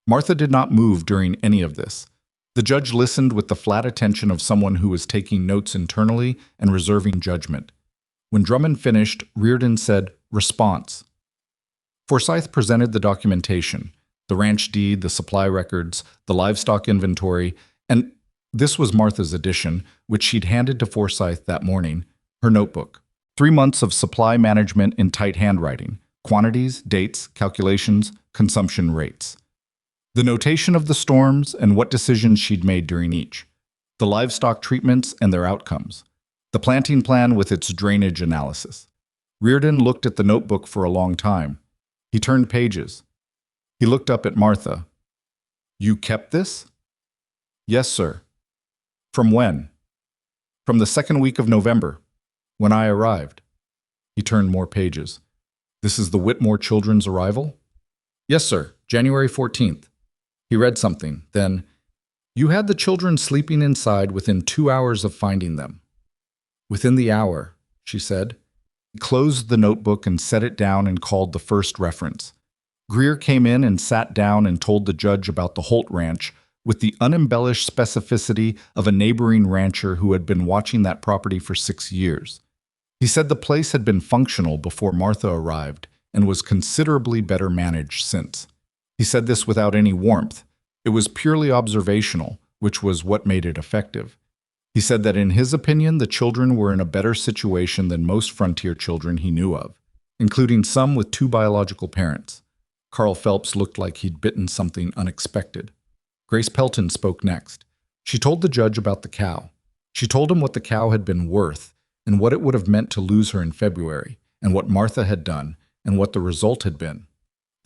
Martha did not move during any of this. The judge listened with the flat attention of someone who was taking notes internally and reserving judgment. When Drummond finished, Reardon said, "Response." Forsyth presented the documentation, the ranch deed, the supply records, the livestock inventory, and this was Martha's addition, which she'd handed to Forsyth that morning, her notebook. 3 months of supply management in tight handwriting, quantities, dates, calculations, consumption rates. The notation of the storms and what decisions she'd made during each. The livestock treatments and their outcomes. The planting plan with its drainage analysis. Reardon looked at the notebook for a long time. He turned pages. He looked up at Martha. "You kept this?" "Yes, sir." "From when?" "From the second week of November, when I arrived." He turned more pages. "This is the Whitmore children's arrival?" "Yes, sir, January 14th. He read something. Then, "You had the children sleeping inside within 2 hours of finding them." "Within the hour," she said. He closed the notebook and set it down and called the first reference. Greer came in and sat down and told the judge about the Holt Ranch with the unembellished specificity of a neighboring rancher who had been watching that property for 6 years. He said the place had been functional before Martha arrived and was considerably better managed since. He said this without any warmth. It was purely observational, which was what made it effective. He said that in his opinion, the children were in a better situation than most frontier children he knew of, including some with 2 biological parents. Carl Phelps looked like he'd bitten something unexpected. Grace Pelton spoke next. She told the judge about the cow. She told him what the cow had been worth and what it would have meant to lose her in February, and what Martha had done, and what the result had been.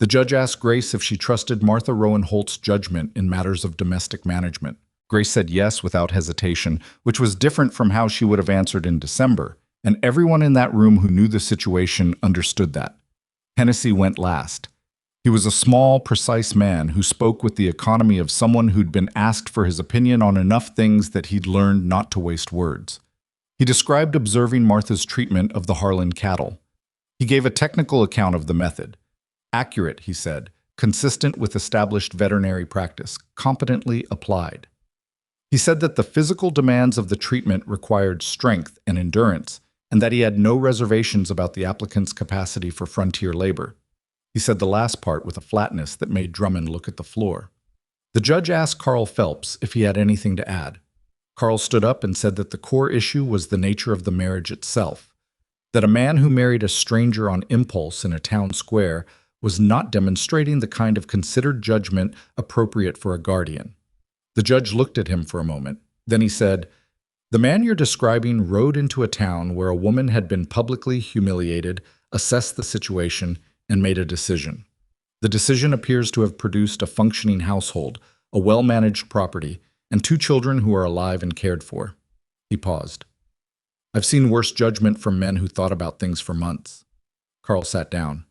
The judge asked Grace if she trusted Martha Rowan Holt's judgment in matters of domestic management. Grace said yes without hesitation, which was different from how she would have answered in December, and everyone in that room who knew the situation understood that. Hennessy went last. He was a small, precise man who spoke with the economy of someone who'd been asked for his opinion on enough things that he'd learned not to waste words. He described observing Martha's treatment of the Harlan cattle. He gave a technical account of the method. Accurate, he said, consistent with established veterinary practice, competently applied. He said that the physical demands of the treatment required strength and endurance, and that he had no reservations about the applicant's capacity for frontier labor. He said the last part with a flatness that made Drummond look at the floor. The judge asked Carl Phelps if he had anything to add. Carl stood up and said that the core issue was the nature of the marriage itself, that a man who married a stranger on impulse in a town square was not demonstrating the kind of considered judgment appropriate for a guardian. The judge looked at him for a moment. Then he said, "The man you're describing rode into a town where a woman had been publicly humiliated, assessed the situation, and made a decision. The decision appears to have produced a functioning household, a well-managed property, and 2 children who are alive and cared for." He paused. "I've seen worse judgment from men who thought about things for months." Carl sat down.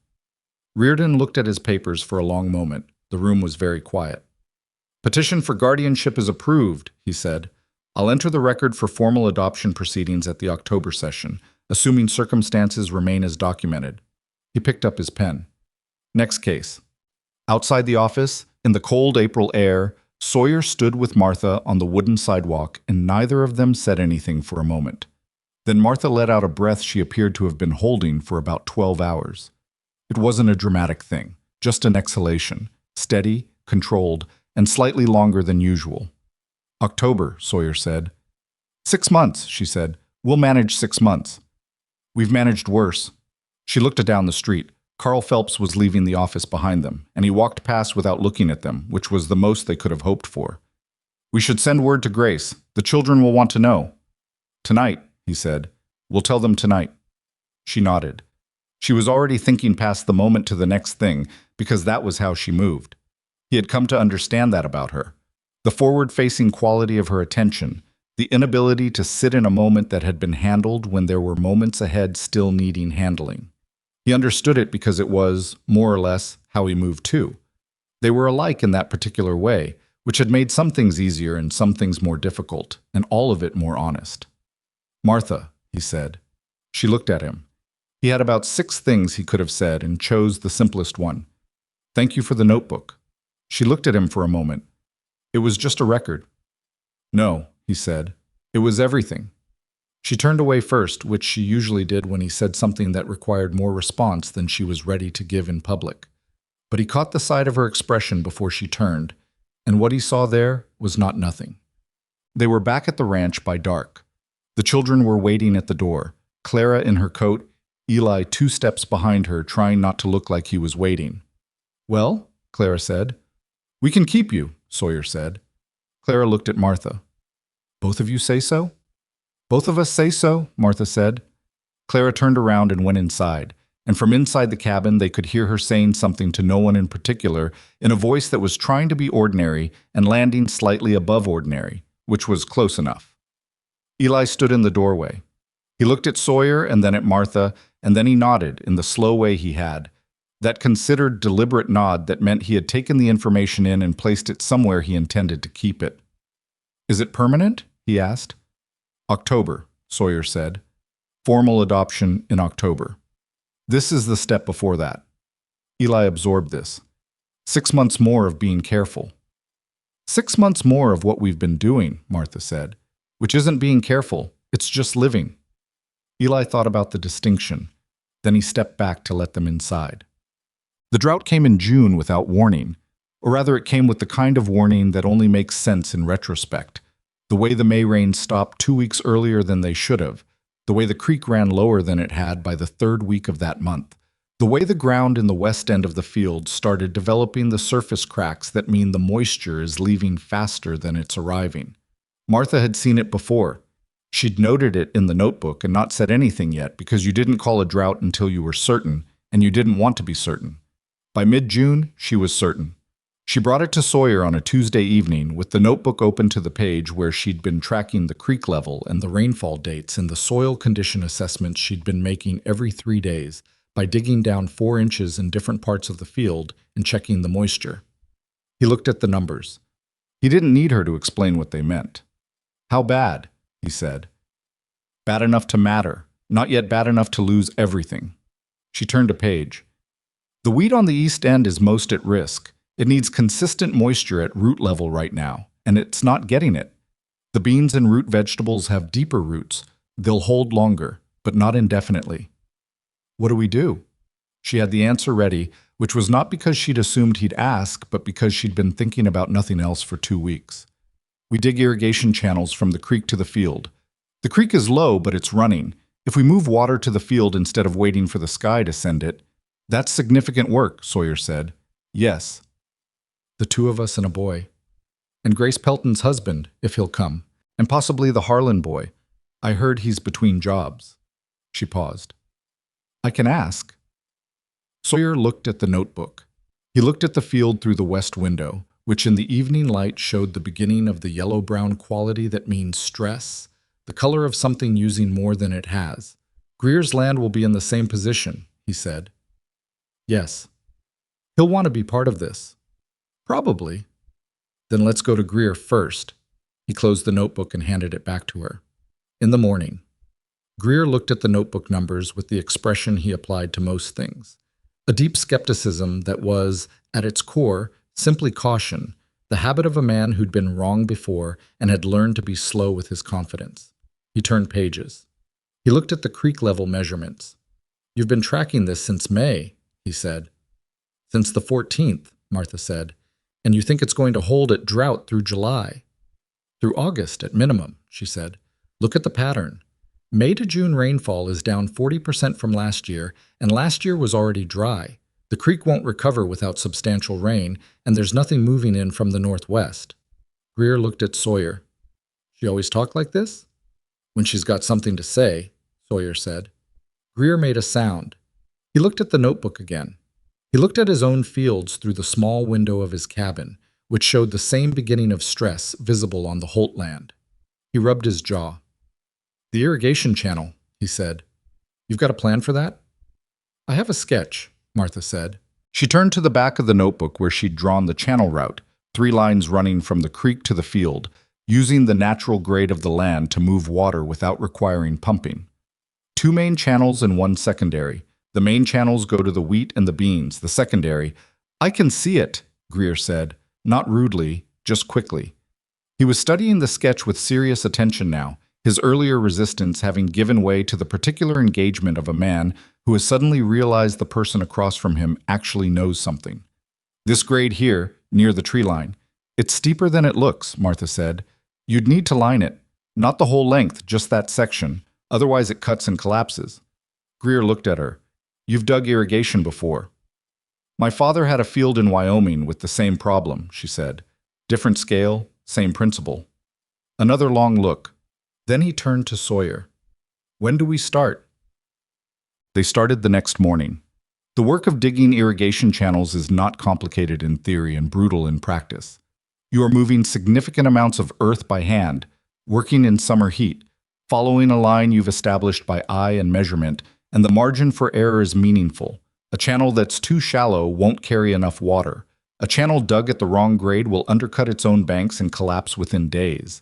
Reardon looked at his papers for a long moment. The room was very quiet. "Petition for guardianship is approved," he said. "I'll enter the record for formal adoption proceedings at the October session, assuming circumstances remain as documented." He picked up his pen. Next case. Outside the office, in the cold April air, Sawyer stood with Martha on the wooden sidewalk, and neither of them said anything for a moment. Then Martha let out a breath she appeared to have been holding for about 12 hours. It wasn't a dramatic thing, just an exhalation, steady, controlled, and slightly longer than usual. "October," Sawyer said. "6 months," she said. "We'll manage 6 months." "We've managed worse." She looked down the street. Carl Phelps was leaving the office behind them, and he walked past without looking at them, which was the most they could have hoped for. "We should send word to Grace. The children will want to know." Tonight, he said. We'll tell them tonight. She nodded. She was already thinking past the moment to the next thing, because that was how she moved. He had come to understand that about her. The forward-facing quality of her attention, the inability to sit in a moment that had been handled when there were moments ahead still needing handling. He understood it because it was, more or less, how he moved too. They were alike in that particular way, which had made some things easier and some things more difficult, and all of it more honest. Martha, he said. She looked at him. He had about 6 things he could have said and chose the simplest one. Thank you for the notebook. She looked at him for a moment. It was just a record. No, he said. It was everything. She turned away first, which she usually did when he said something that required more response than she was ready to give in public. But he caught the side of her expression before she turned, and what he saw there was not nothing. They were back at the ranch by dark. The children were waiting at the door, Clara in her coat, Eli 2 steps behind her, trying not to look like he was waiting. Well, Clara said. We can keep you, Sawyer said. Clara looked at Martha. Both of you say so? Both of us say so, Martha said. Clara turned around and went inside, and from inside the cabin they could hear her saying something to no one in particular in a voice that was trying to be ordinary and landing slightly above ordinary, which was close enough. Eli stood in the doorway. He looked at Sawyer and then at Martha, and then he nodded in the slow way he had, that considered, deliberate nod that meant he had taken the information in and placed it somewhere he intended to keep it. Is it permanent? He asked. October, Sawyer said. Formal adoption in October. This is the step before that. Eli absorbed this. 6 months more of being careful. 6 months more of what we've been doing, Martha said, which isn't being careful, it's just living. Eli thought about the distinction. Then he stepped back to let them inside. The drought came in June without warning, or rather it came with the kind of warning that only makes sense in retrospect. The way the May rains stopped 2 weeks earlier than they should have, the way the creek ran lower than it had by the 3rd week of that month, the way the ground in the west end of the field started developing the surface cracks that mean the moisture is leaving faster than it's arriving. Martha had seen it before. She'd noted it in the notebook and not said anything yet because you didn't call a drought until you were certain, and you didn't want to be certain. By mid-June, she was certain. She brought it to Sawyer on a Tuesday evening with the notebook open to the page where she'd been tracking the creek level and the rainfall dates and the soil condition assessments she'd been making every 3 days by digging down 4 inches in different parts of the field and checking the moisture. He looked at the numbers. He didn't need her to explain what they meant. How bad? He said. Bad enough to matter, not yet bad enough to lose everything. She turned a page. The wheat on the east end is most at risk. It needs consistent moisture at root level right now, and it's not getting it. The beans and root vegetables have deeper roots. They'll hold longer, but not indefinitely. What do we do? She had the answer ready, which was not because she'd assumed he'd ask, but because she'd been thinking about nothing else for 2 weeks. We dig irrigation channels from the creek to the field. The creek is low, but it's running. If we move water to the field instead of waiting for the sky to send it, that's significant work, Sawyer said. Yes. The 2 of us and a boy. And Grace Pelton's husband, if he'll come. And possibly the Harlan boy. I heard he's between jobs. She paused. I can ask. Sawyer looked at the notebook. He looked at the field through the west window, which in the evening light showed the beginning of the yellow-brown quality that means stress, the color of something using more than it has. Greer's land will be in the same position, he said. Yes. He'll want to be part of this. Probably. Then let's go to Greer first. He closed the notebook and handed it back to her. In the morning. Greer looked at the notebook numbers with the expression he applied to most things. A deep skepticism that was, at its core, simply caution, the habit of a man who'd been wrong before and had learned to be slow with his confidence. He turned pages. He looked at the creek level measurements. You've been tracking this since May, he said. Since the 14th, Martha said. And you think it's going to hold at drought through July? Through August at minimum, she said. Look at the pattern. May to June rainfall is down 40% from last year, and last year was already dry. The creek won't recover without substantial rain, and there's nothing moving in from the northwest. Greer looked at Sawyer. She always talk like this? When she's got something to say, Sawyer said. Greer made a sound. He looked at the notebook again. He looked at his own fields through the small window of his cabin, which showed the same beginning of stress visible on the Holt land. He rubbed his jaw. The irrigation channel, he said. You've got a plan for that? I have a sketch, Martha said. She turned to the back of the notebook where she'd drawn the channel route, 3 lines running from the creek to the field, using the natural grade of the land to move water without requiring pumping. 2 main channels and 1 secondary. The main channels go to the wheat and the beans, the secondary. I can see it, Greer said, not rudely, just quickly. He was studying the sketch with serious attention now, his earlier resistance having given way to the particular engagement of a man who has suddenly realized the person across from him actually knows something. This grade here, near the tree line. It's steeper than it looks, Martha said. You'd need to line it. Not the whole length, just that section. Otherwise it cuts and collapses. Greer looked at her. You've dug irrigation before. My father had a field in Wyoming with the same problem, she said. Different scale, same principle. Another long look. Then he turned to Sawyer. When do we start? They started the next morning. The work of digging irrigation channels is not complicated in theory and brutal in practice. You are moving significant amounts of earth by hand, working in summer heat, following a line you've established by eye and measurement, and the margin for error is meaningful. A channel that's too shallow won't carry enough water. A channel dug at the wrong grade will undercut its own banks and collapse within days.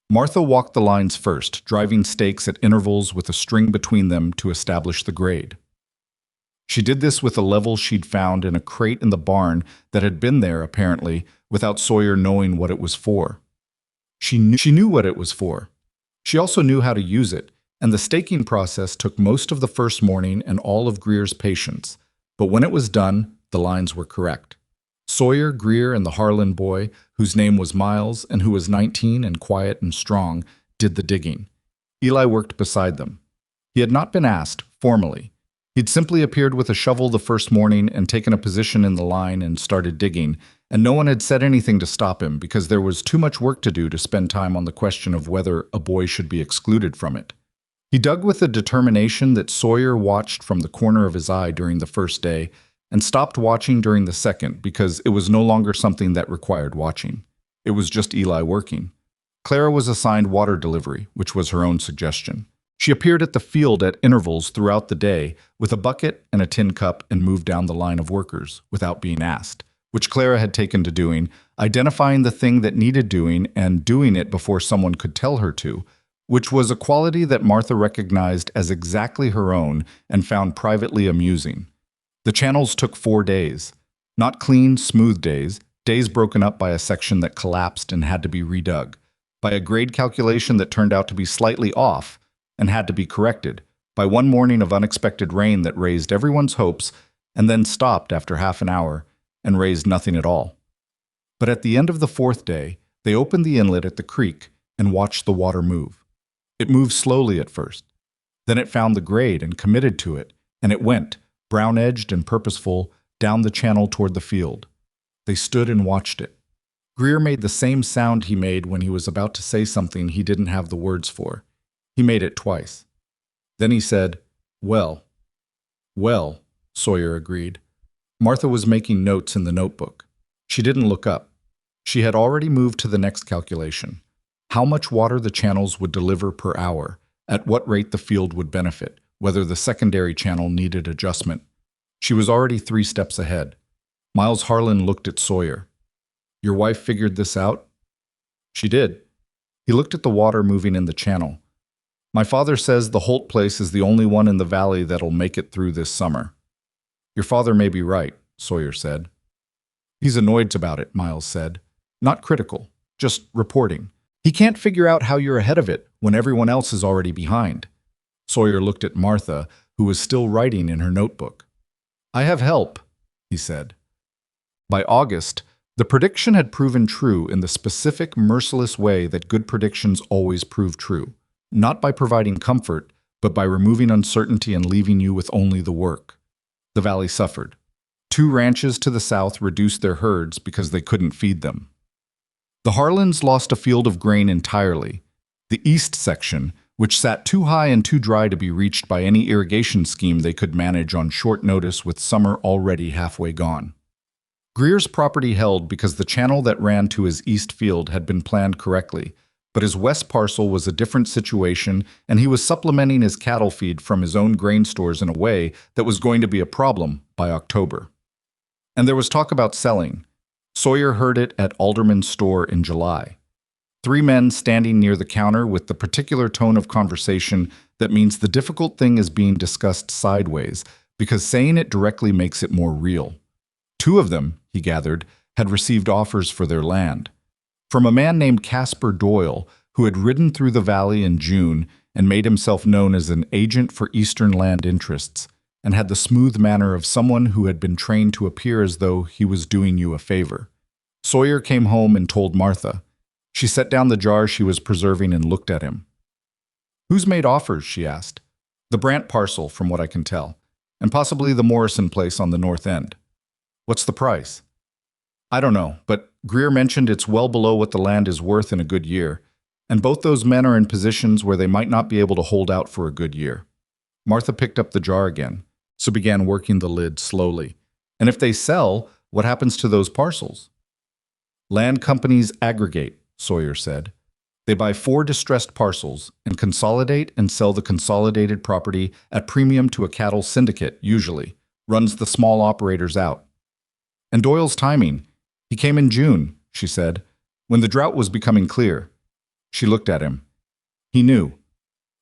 Martha walked the lines first, driving stakes at intervals with a string between them to establish the grade. She did this with a level she'd found in a crate in the barn that had been there, apparently, without Sawyer knowing what it was for. She knew what it was for. She also knew how to use it, and the staking process took most of the first morning and all of Greer's patience. But when it was done, the lines were correct. Sawyer, Greer, and the Harlan boy, whose name was Miles and who was 19 and quiet and strong, did the digging. Eli worked beside them. He had not been asked, formally. He'd simply appeared with a shovel the first morning and taken a position in the line and started digging, and no one had said anything to stop him because there was too much work to do to spend time on the question of whether a boy should be excluded from it. He dug with a determination that Sawyer watched from the corner of his eye during the first day and stopped watching during the second because it was no longer something that required watching. It was just Eli working. Clara was assigned water delivery, which was her own suggestion. She appeared at the field at intervals throughout the day with a bucket and a tin cup and moved down the line of workers without being asked, which Clara had taken to doing, identifying the thing that needed doing and doing it before someone could tell her to, which was a quality that Martha recognized as exactly her own and found privately amusing. The channels took 4 days. Not clean, smooth days, days broken up by a section that collapsed and had to be redug, by a grade calculation that turned out to be slightly off and had to be corrected, by one morning of unexpected rain that raised everyone's hopes and then stopped after half an hour and raised nothing at all. But at the end of the 4th day, they opened the inlet at the creek and watched the water move. It moved slowly at first. Then it found the grade and committed to it, and it went, brown-edged and purposeful, down the channel toward the field. They stood and watched it. Greer made the same sound he made when he was about to say something he didn't have the words for. He made it twice. Then he said, "Well." "Well," Sawyer agreed. Martha was making notes in the notebook. She didn't look up. She had already moved to the next calculation. How much water the channels would deliver per hour, at what rate the field would benefit, whether the secondary channel needed adjustment. She was already 3 steps ahead. Miles Harlan looked at Sawyer. "Your wife figured this out?" "She did." He looked at the water moving in the channel. "My father says the Holt place is the only one in the valley that'll make it through this summer." "Your father may be right," Sawyer said. "He's annoyed about it," Miles said. "Not critical, just reporting. He can't figure out how you're ahead of it when everyone else is already behind." Sawyer looked at Martha, who was still writing in her notebook. "I have help," he said. By August, the prediction had proven true in the specific, merciless way that good predictions always prove true, not by providing comfort, but by removing uncertainty and leaving you with only the work. The valley suffered. 2 ranches to the south reduced their herds because they couldn't feed them. The Harlans lost a field of grain entirely. The east section, which sat too high and too dry to be reached by any irrigation scheme they could manage on short notice with summer already halfway gone. Greer's property held because the channel that ran to his east field had been planned correctly, but his west parcel was a different situation, and he was supplementing his cattle feed from his own grain stores in a way that was going to be a problem by October. And there was talk about selling. Sawyer heard it at Alderman's store in July. 3 men standing near the counter with the particular tone of conversation that means the difficult thing is being discussed sideways, because saying it directly makes it more real. 2 of them, he gathered, had received offers for their land. From a man named Casper Doyle, who had ridden through the valley in June and made himself known as an agent for Eastern land interests, and had the smooth manner of someone who had been trained to appear as though he was doing you a favor. Sawyer came home and told Martha. She set down the jar she was preserving and looked at him. "Who's made offers?" she asked. "The Brant parcel, from what I can tell, and possibly the Morrison place on the north end." "What's the price?" "I don't know, but Greer mentioned it's well below what the land is worth in a good year, and both those men are in positions where they might not be able to hold out for a good year." Martha picked up the jar again, so began working the lid slowly. "And if they sell, what happens to those parcels?" "Land companies aggregate," Sawyer said. "They buy 4 distressed parcels and consolidate and sell the consolidated property at premium to a cattle syndicate, usually, runs the small operators out." "And Doyle's timing. He came in June," she said, "when the drought was becoming clear." She looked at him. He knew.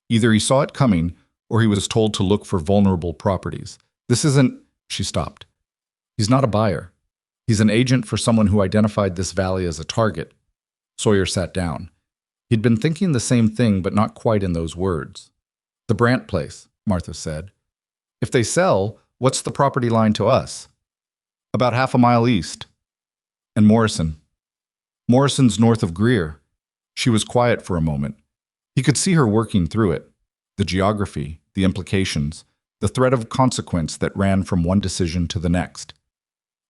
Either he saw it coming, or he was told to look for vulnerable properties. "This isn't—" She stopped. "He's not a buyer. He's an agent for someone who identified this valley as a target." Sawyer sat down. He'd been thinking the same thing, but not quite in those words. "The Brant place," Martha said. "If they sell, what's the property line to us?" "About half a mile east." "And Morrison?" "Morrison's north of Greer." She was quiet for a moment. He could see her working through it. The geography, the implications, the thread of consequence that ran from one decision to the next.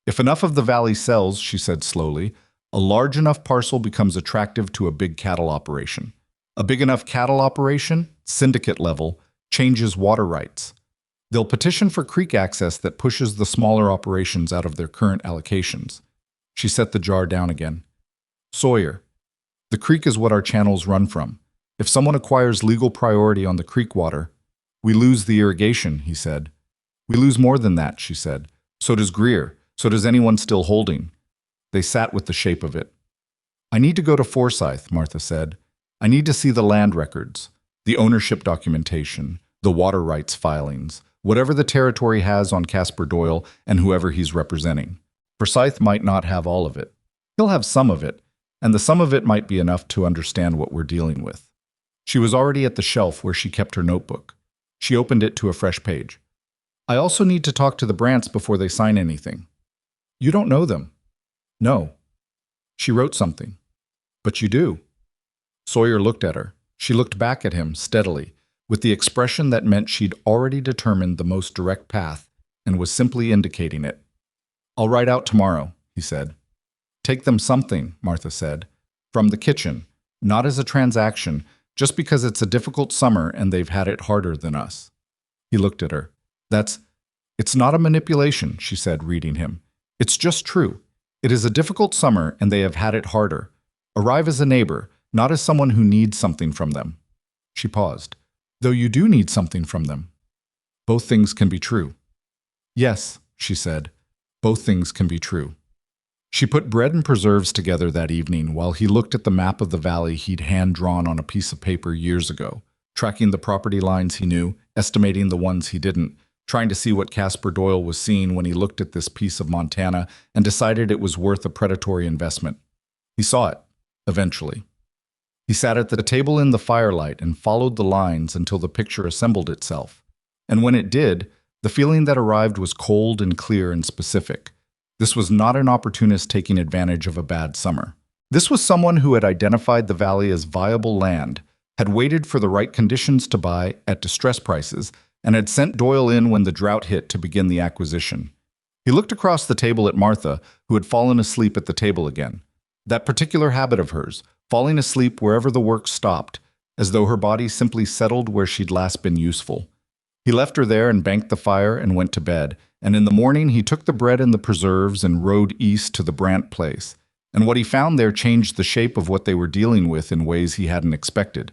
"If enough of the valley sells," she said slowly, "a large enough parcel becomes attractive to a big cattle operation. A big enough cattle operation, syndicate level, changes water rights. They'll petition for creek access that pushes the smaller operations out of their current allocations." She set the jar down again. "Sawyer, the creek is what our channels run from. If someone acquires legal priority on the creek water, we lose the irrigation," he said. "We lose more than that," she said. "So does Greer. So does anyone still holding." They sat with the shape of it. "I need to go to Forsyth," Martha said. "I need to see the land records, the ownership documentation, the water rights filings, whatever the territory has on Casper Doyle and whoever he's representing. Forsyth might not have all of it. He'll have some of it, and the sum of it might be enough to understand what we're dealing with." She was already at the shelf where she kept her notebook. She opened it to a fresh page. "I also need to talk to the Brants before they sign anything." "You don't know them." "No." She wrote something. "But you do." Sawyer looked at her. She looked back at him steadily, with the expression that meant she'd already determined the most direct path and was simply indicating it. "I'll ride out tomorrow," he said. "Take them something," Martha said. "From the kitchen, not as a transaction, just because it's a difficult summer and they've had it harder than us." He looked at her. It's not a manipulation," she said, reading him. "It's just true. It is a difficult summer and they have had it harder. Arrive as a neighbor, not as someone who needs something from them." She paused. "Though you do need something from them." "Both things can be true." "Yes," she said. "Both things can be true." She put bread and preserves together that evening while he looked at the map of the valley he'd hand-drawn on a piece of paper years ago, tracking the property lines he knew, estimating the ones he didn't, trying to see what Casper Doyle was seeing when he looked at this piece of Montana and decided it was worth a predatory investment. He saw it, eventually. He sat at the table in the firelight and followed the lines until the picture assembled itself. And when it did, the feeling that arrived was cold and clear and specific. This was not an opportunist taking advantage of a bad summer. This was someone who had identified the valley as viable land, had waited for the right conditions to buy at distress prices, and had sent Doyle in when the drought hit to begin the acquisition. He looked across the table at Martha, who had fallen asleep at the table again. That particular habit of hers, falling asleep wherever the work stopped, as though her body simply settled where she'd last been useful. He left her there and banked the fire and went to bed, and in the morning he took the bread and the preserves and rode east to the Brant place. And what he found there changed the shape of what they were dealing with in ways he hadn't expected.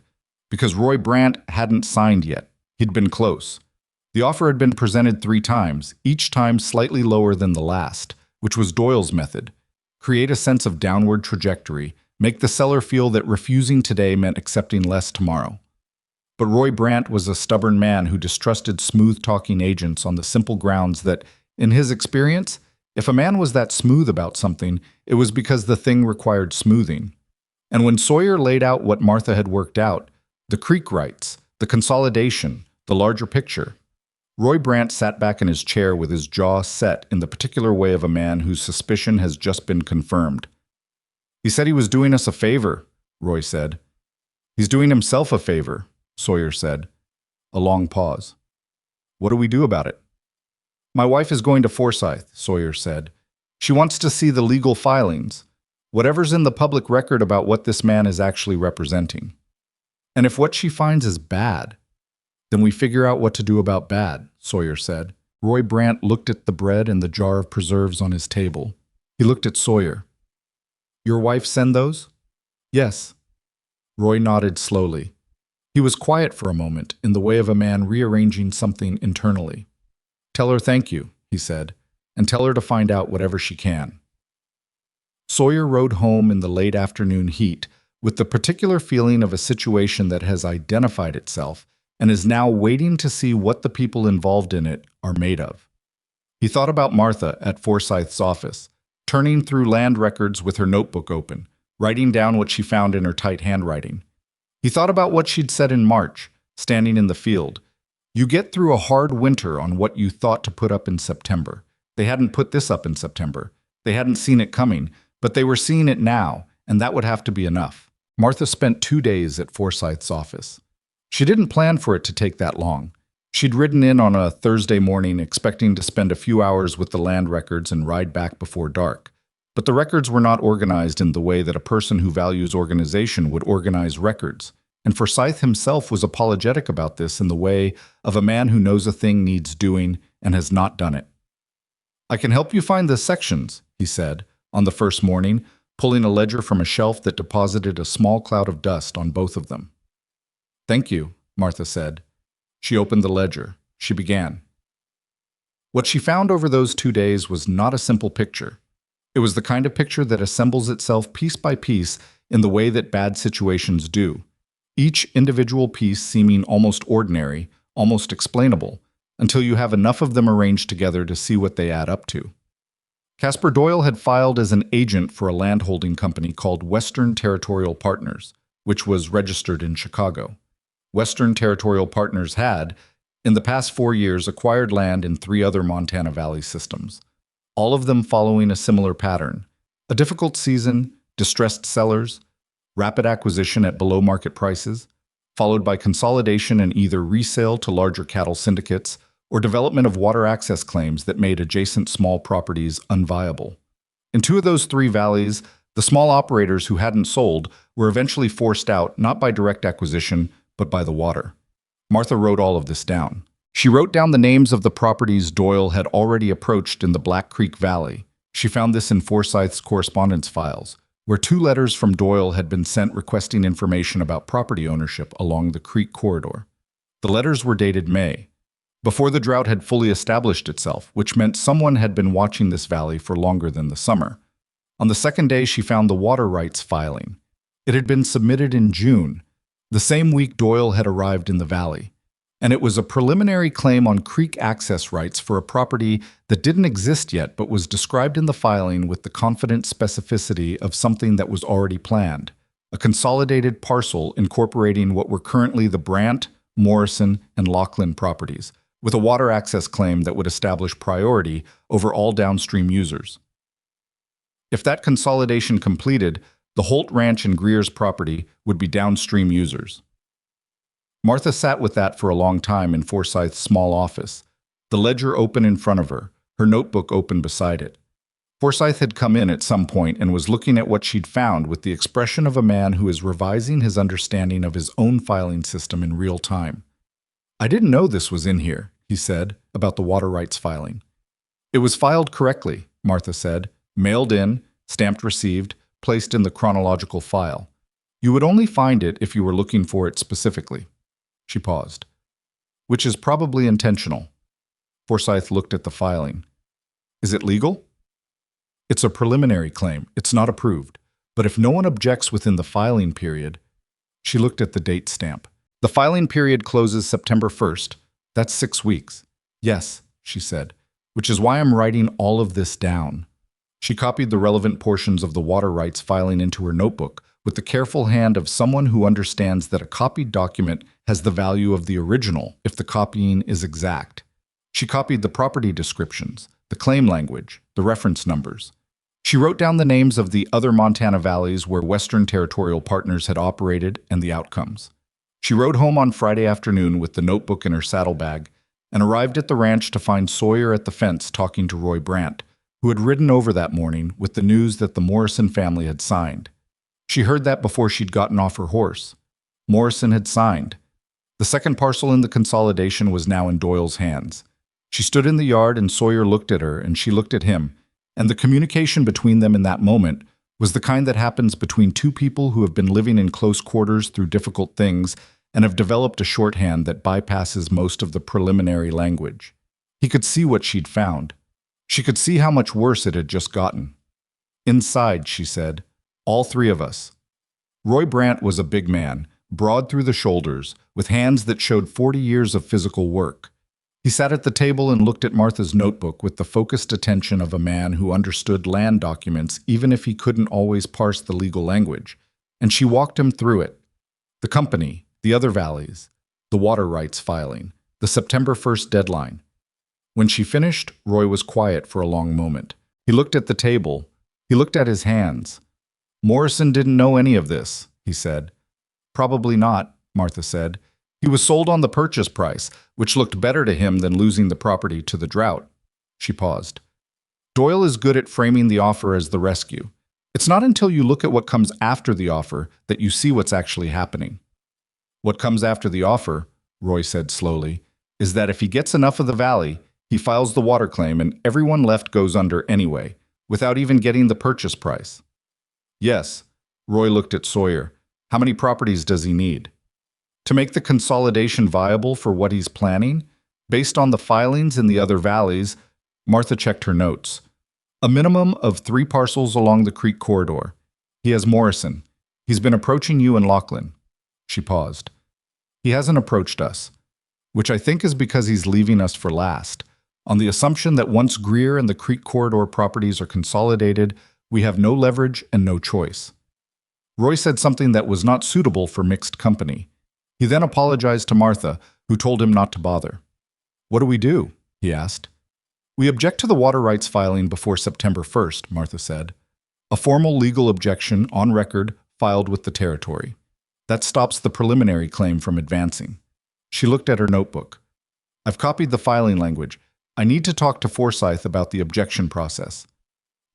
Because Roy Brant hadn't signed yet. He'd been close. The offer had been presented 3 times, each time slightly lower than the last, which was Doyle's method. Create a sense of downward trajectory, make the seller feel that refusing today meant accepting less tomorrow. But Roy Brant was a stubborn man who distrusted smooth-talking agents on the simple grounds that, in his experience, if a man was that smooth about something, it was because the thing required smoothing. And when Sawyer laid out what Martha had worked out, the creek rights, the consolidation, the larger picture, Roy Brant sat back in his chair with his jaw set in the particular way of a man whose suspicion has just been confirmed. "He said he was doing us a favor," Roy said. "He's doing himself a favor," Sawyer said. A long pause. "What do we do about it?" "My wife is going to Forsyth," Sawyer said. "She wants to see the legal filings, whatever's in the public record about what this man is actually representing. And if what she finds is bad, then we figure out what to do about bad," Sawyer said. Roy Brant looked at the bread and the jar of preserves on his table. He looked at Sawyer. "Your wife send those?" "Yes." Roy nodded slowly. He was quiet for a moment, in the way of a man rearranging something internally. "Tell her thank you," he said, "and tell her to find out whatever she can." Sawyer rode home in the late afternoon heat, with the particular feeling of a situation that has identified itself and is now waiting to see what the people involved in it are made of. He thought about Martha at Forsyth's office, turning through land records with her notebook open, writing down what she found in her tight handwriting. He thought about what she'd said in March, standing in the field. You get through a hard winter on what you thought to put up in September. They hadn't put this up in September. They hadn't seen it coming, but they were seeing it now, and that would have to be enough. Martha spent 2 days at Forsyth's office. She didn't plan for it to take that long. She'd ridden in on a Thursday morning expecting to spend a few hours with the land records and ride back before dark. But the records were not organized in the way that a person who values organization would organize records. And Forsyth himself was apologetic about this in the way of a man who knows a thing needs doing and has not done it. "I can help you find the sections," he said, on the first morning, pulling a ledger from a shelf that deposited a small cloud of dust on both of them. "Thank you," Martha said. She opened the ledger. She began. What she found over those 2 days was not a simple picture. It was the kind of picture that assembles itself piece by piece in the way that bad situations do, each individual piece seeming almost ordinary, almost explainable, until you have enough of them arranged together to see what they add up to. Caspar Doyle had filed as an agent for a landholding company called Western Territorial Partners, which was registered in Chicago. Western Territorial Partners had, in the past 4 years, acquired land in 3 other Montana Valley systems, all of them following a similar pattern: a difficult season, distressed sellers, rapid acquisition at below-market prices, followed by consolidation and either resale to larger cattle syndicates or development of water access claims that made adjacent small properties unviable. In 2 of those 3 valleys, the small operators who hadn't sold were eventually forced out not by direct acquisition, but by the water. Martha wrote all of this down. She wrote down the names of the properties Doyle had already approached in the Black Creek Valley. She found this in Forsyth's correspondence files, where 2 letters from Doyle had been sent requesting information about property ownership along the creek corridor. The letters were dated May, before the drought had fully established itself, which meant someone had been watching this valley for longer than the summer. On the second day, she found the water rights filing. It had been submitted in June, the same week Doyle had arrived in the valley, and it was a preliminary claim on creek access rights for a property that didn't exist yet but was described in the filing with the confident specificity of something that was already planned, a consolidated parcel incorporating what were currently the Brant, Morrison, and Laughlin properties, with a water access claim that would establish priority over all downstream users. If that consolidation completed, the Holt Ranch and Greer's property would be downstream users. Martha sat with that for a long time in Forsyth's small office, the ledger open in front of her, her notebook open beside it. Forsyth had come in at some point and was looking at what she'd found with the expression of a man who is revising his understanding of his own filing system in real time. "I didn't know this was in here," he said, about the water rights filing. "It was filed correctly," Martha said, "mailed in, stamped received, placed in the chronological file. You would only find it if you were looking for it specifically." She paused. "Which is probably intentional." Forsyth looked at the filing. "Is it legal?" "It's a preliminary claim. It's not approved. But if no one objects within the filing period..." She looked at the date stamp. "The filing period closes September 1st. That's 6 weeks." "Yes," she said, "which is why I'm writing all of this down." She copied the relevant portions of the water rights filing into her notebook with the careful hand of someone who understands that a copied document has the value of the original if the copying is exact. She copied the property descriptions, the claim language, the reference numbers. She wrote down the names of the other Montana valleys where Western Territorial Partners had operated and the outcomes. She rode home on Friday afternoon with the notebook in her saddlebag and arrived at the ranch to find Sawyer at the fence talking to Roy Brandt, who had ridden over that morning with the news that the Morrison family had signed. She heard that before she'd gotten off her horse. Morrison had signed. The second parcel in the consolidation was now in Doyle's hands. She stood in the yard and Sawyer looked at her and she looked at him, and the communication between them in that moment was the kind that happens between two people who have been living in close quarters through difficult things and have developed a shorthand that bypasses most of the preliminary language. He could see what she'd found. She could see how much worse it had just gotten. "Inside," she said, "all 3 of us." Roy Brandt was a big man, broad through the shoulders, with hands that showed 40 years of physical work. He sat at the table and looked at Martha's notebook with the focused attention of a man who understood land documents even if he couldn't always parse the legal language, and she walked him through it. The company, the other valleys, the water rights filing, the September 1st deadline. When she finished, Roy was quiet for a long moment. He looked at the table. He looked at his hands. "Morrison didn't know any of this," he said. "Probably not," Martha said. "He was sold on the purchase price, which looked better to him than losing the property to the drought." She paused. "Doyle is good at framing the offer as the rescue. It's not until you look at what comes after the offer that you see what's actually happening." "What comes after the offer," Roy said slowly, "is that if he gets enough of the valley, he files the water claim and everyone left goes under anyway, without even getting the purchase price." "Yes." Roy looked at Sawyer. "How many properties does he need?" "To make the consolidation viable for what he's planning, based on the filings in the other valleys," Martha checked her notes, "a minimum of 3 parcels along the creek corridor. He has Morrison. He's been approaching you and Lachlan." She paused. "He hasn't approached us, which I think is because he's leaving us for last, on the assumption that once Greer and the creek corridor properties are consolidated, we have no leverage and no choice." Roy said something that was not suitable for mixed company. He then apologized to Martha, who told him not to bother. "What do we do?" he asked. "We object to the water rights filing before September 1st, Martha said. "A formal legal objection, on record, filed with the territory. That stops the preliminary claim from advancing." She looked at her notebook. "I've copied the filing language. I need to talk to Forsyth about the objection process."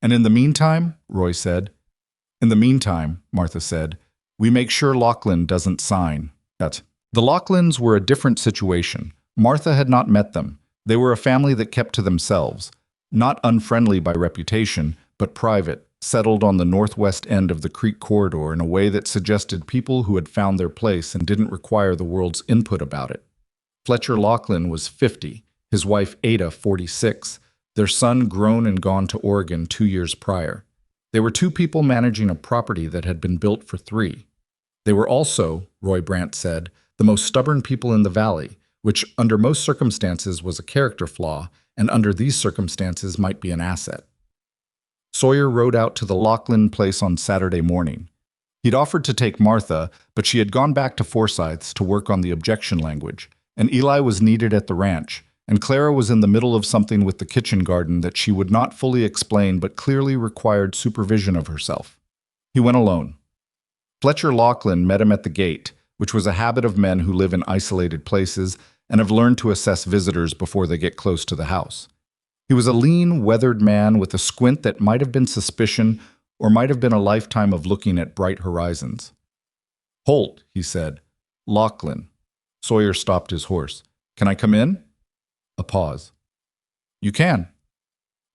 "And in the meantime," Roy said. "In the meantime," Martha said, "we make sure Lachlan doesn't sign." The Lachlans were a different situation. Martha had not met them. They were a family that kept to themselves, not unfriendly by reputation, but private, settled on the northwest end of the creek corridor in a way that suggested people who had found their place and didn't require the world's input about it. Fletcher Lachlan was 50, his wife Ada 46, their son grown and gone to Oregon 2 years prior. They were 2 people managing a property that had been built for 3. They were also, Roy Brandt said, the most stubborn people in the valley, which under most circumstances was a character flaw, and under these circumstances might be an asset. Sawyer rode out to the Lachlan place on Saturday morning. He'd offered to take Martha, but she had gone back to Forsyth's to work on the objection language, and Eli was needed at the ranch, and Clara was in the middle of something with the kitchen garden that she would not fully explain but clearly required supervision of herself. He went alone. Fletcher Lachlan met him at the gate, which was a habit of men who live in isolated places and have learned to assess visitors before they get close to the house. He was a lean, weathered man with a squint that might have been suspicion or might have been a lifetime of looking at bright horizons. "Holt," he said. "Lachlan." Sawyer stopped his horse. "Can I come in?" A pause. "You can."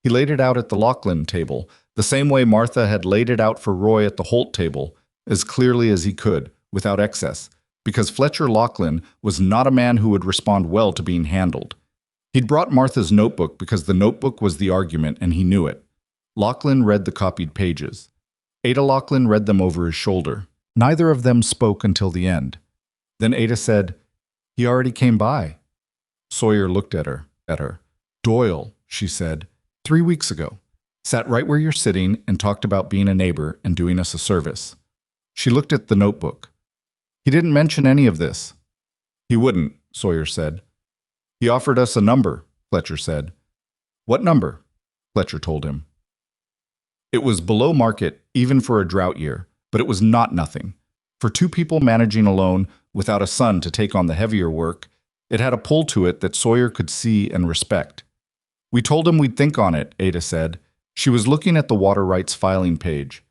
He laid it out at the Lachlan table, the same way Martha had laid it out for Roy at the Holt table, as clearly as he could, without excess, because Fletcher Lachlan was not a man who would respond well to being handled. He'd brought Martha's notebook because the notebook was the argument, and he knew it. Lachlan read the copied pages. Ada Lachlan read them over his shoulder. Neither of them spoke until the end. Then Ada said, "He already came by." Sawyer looked at her. "Doyle," she said, 3 weeks ago. Sat right where you're sitting and talked about being a neighbor and doing us a service." She looked at the notebook. "He didn't mention any of this." "He wouldn't," Sawyer said. "He offered us a number," Fletcher said. "What number?" Fletcher told him. It was below market, even for a drought year, but it was not nothing. For two people managing alone, without a son to take on the heavier work, it had a pull to it that Sawyer could see and respect. "We told him we'd think on it," Ada said. She was looking at the water rights filing page.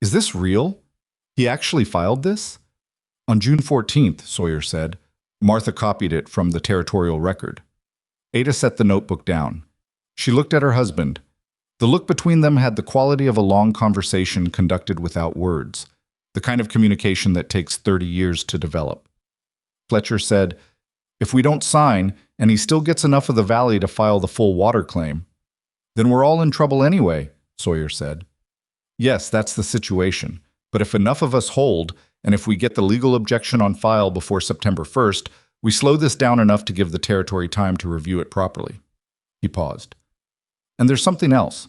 "Is this real? He actually filed this?" "On June 14th, Sawyer said. Martha copied it from the territorial record." Ada set the notebook down. She looked at her husband. The look between them had the quality of a long conversation conducted without words, the kind of communication that takes 30 years to develop. Fletcher said, "If we don't sign, and he still gets enough of the valley to file the full water claim, then we're all in trouble anyway," Sawyer said. "Yes, that's the situation. But if enough of us hold, and if we get the legal objection on file before September 1st, we slow this down enough to give the territory time to review it properly." He paused. "And there's something else.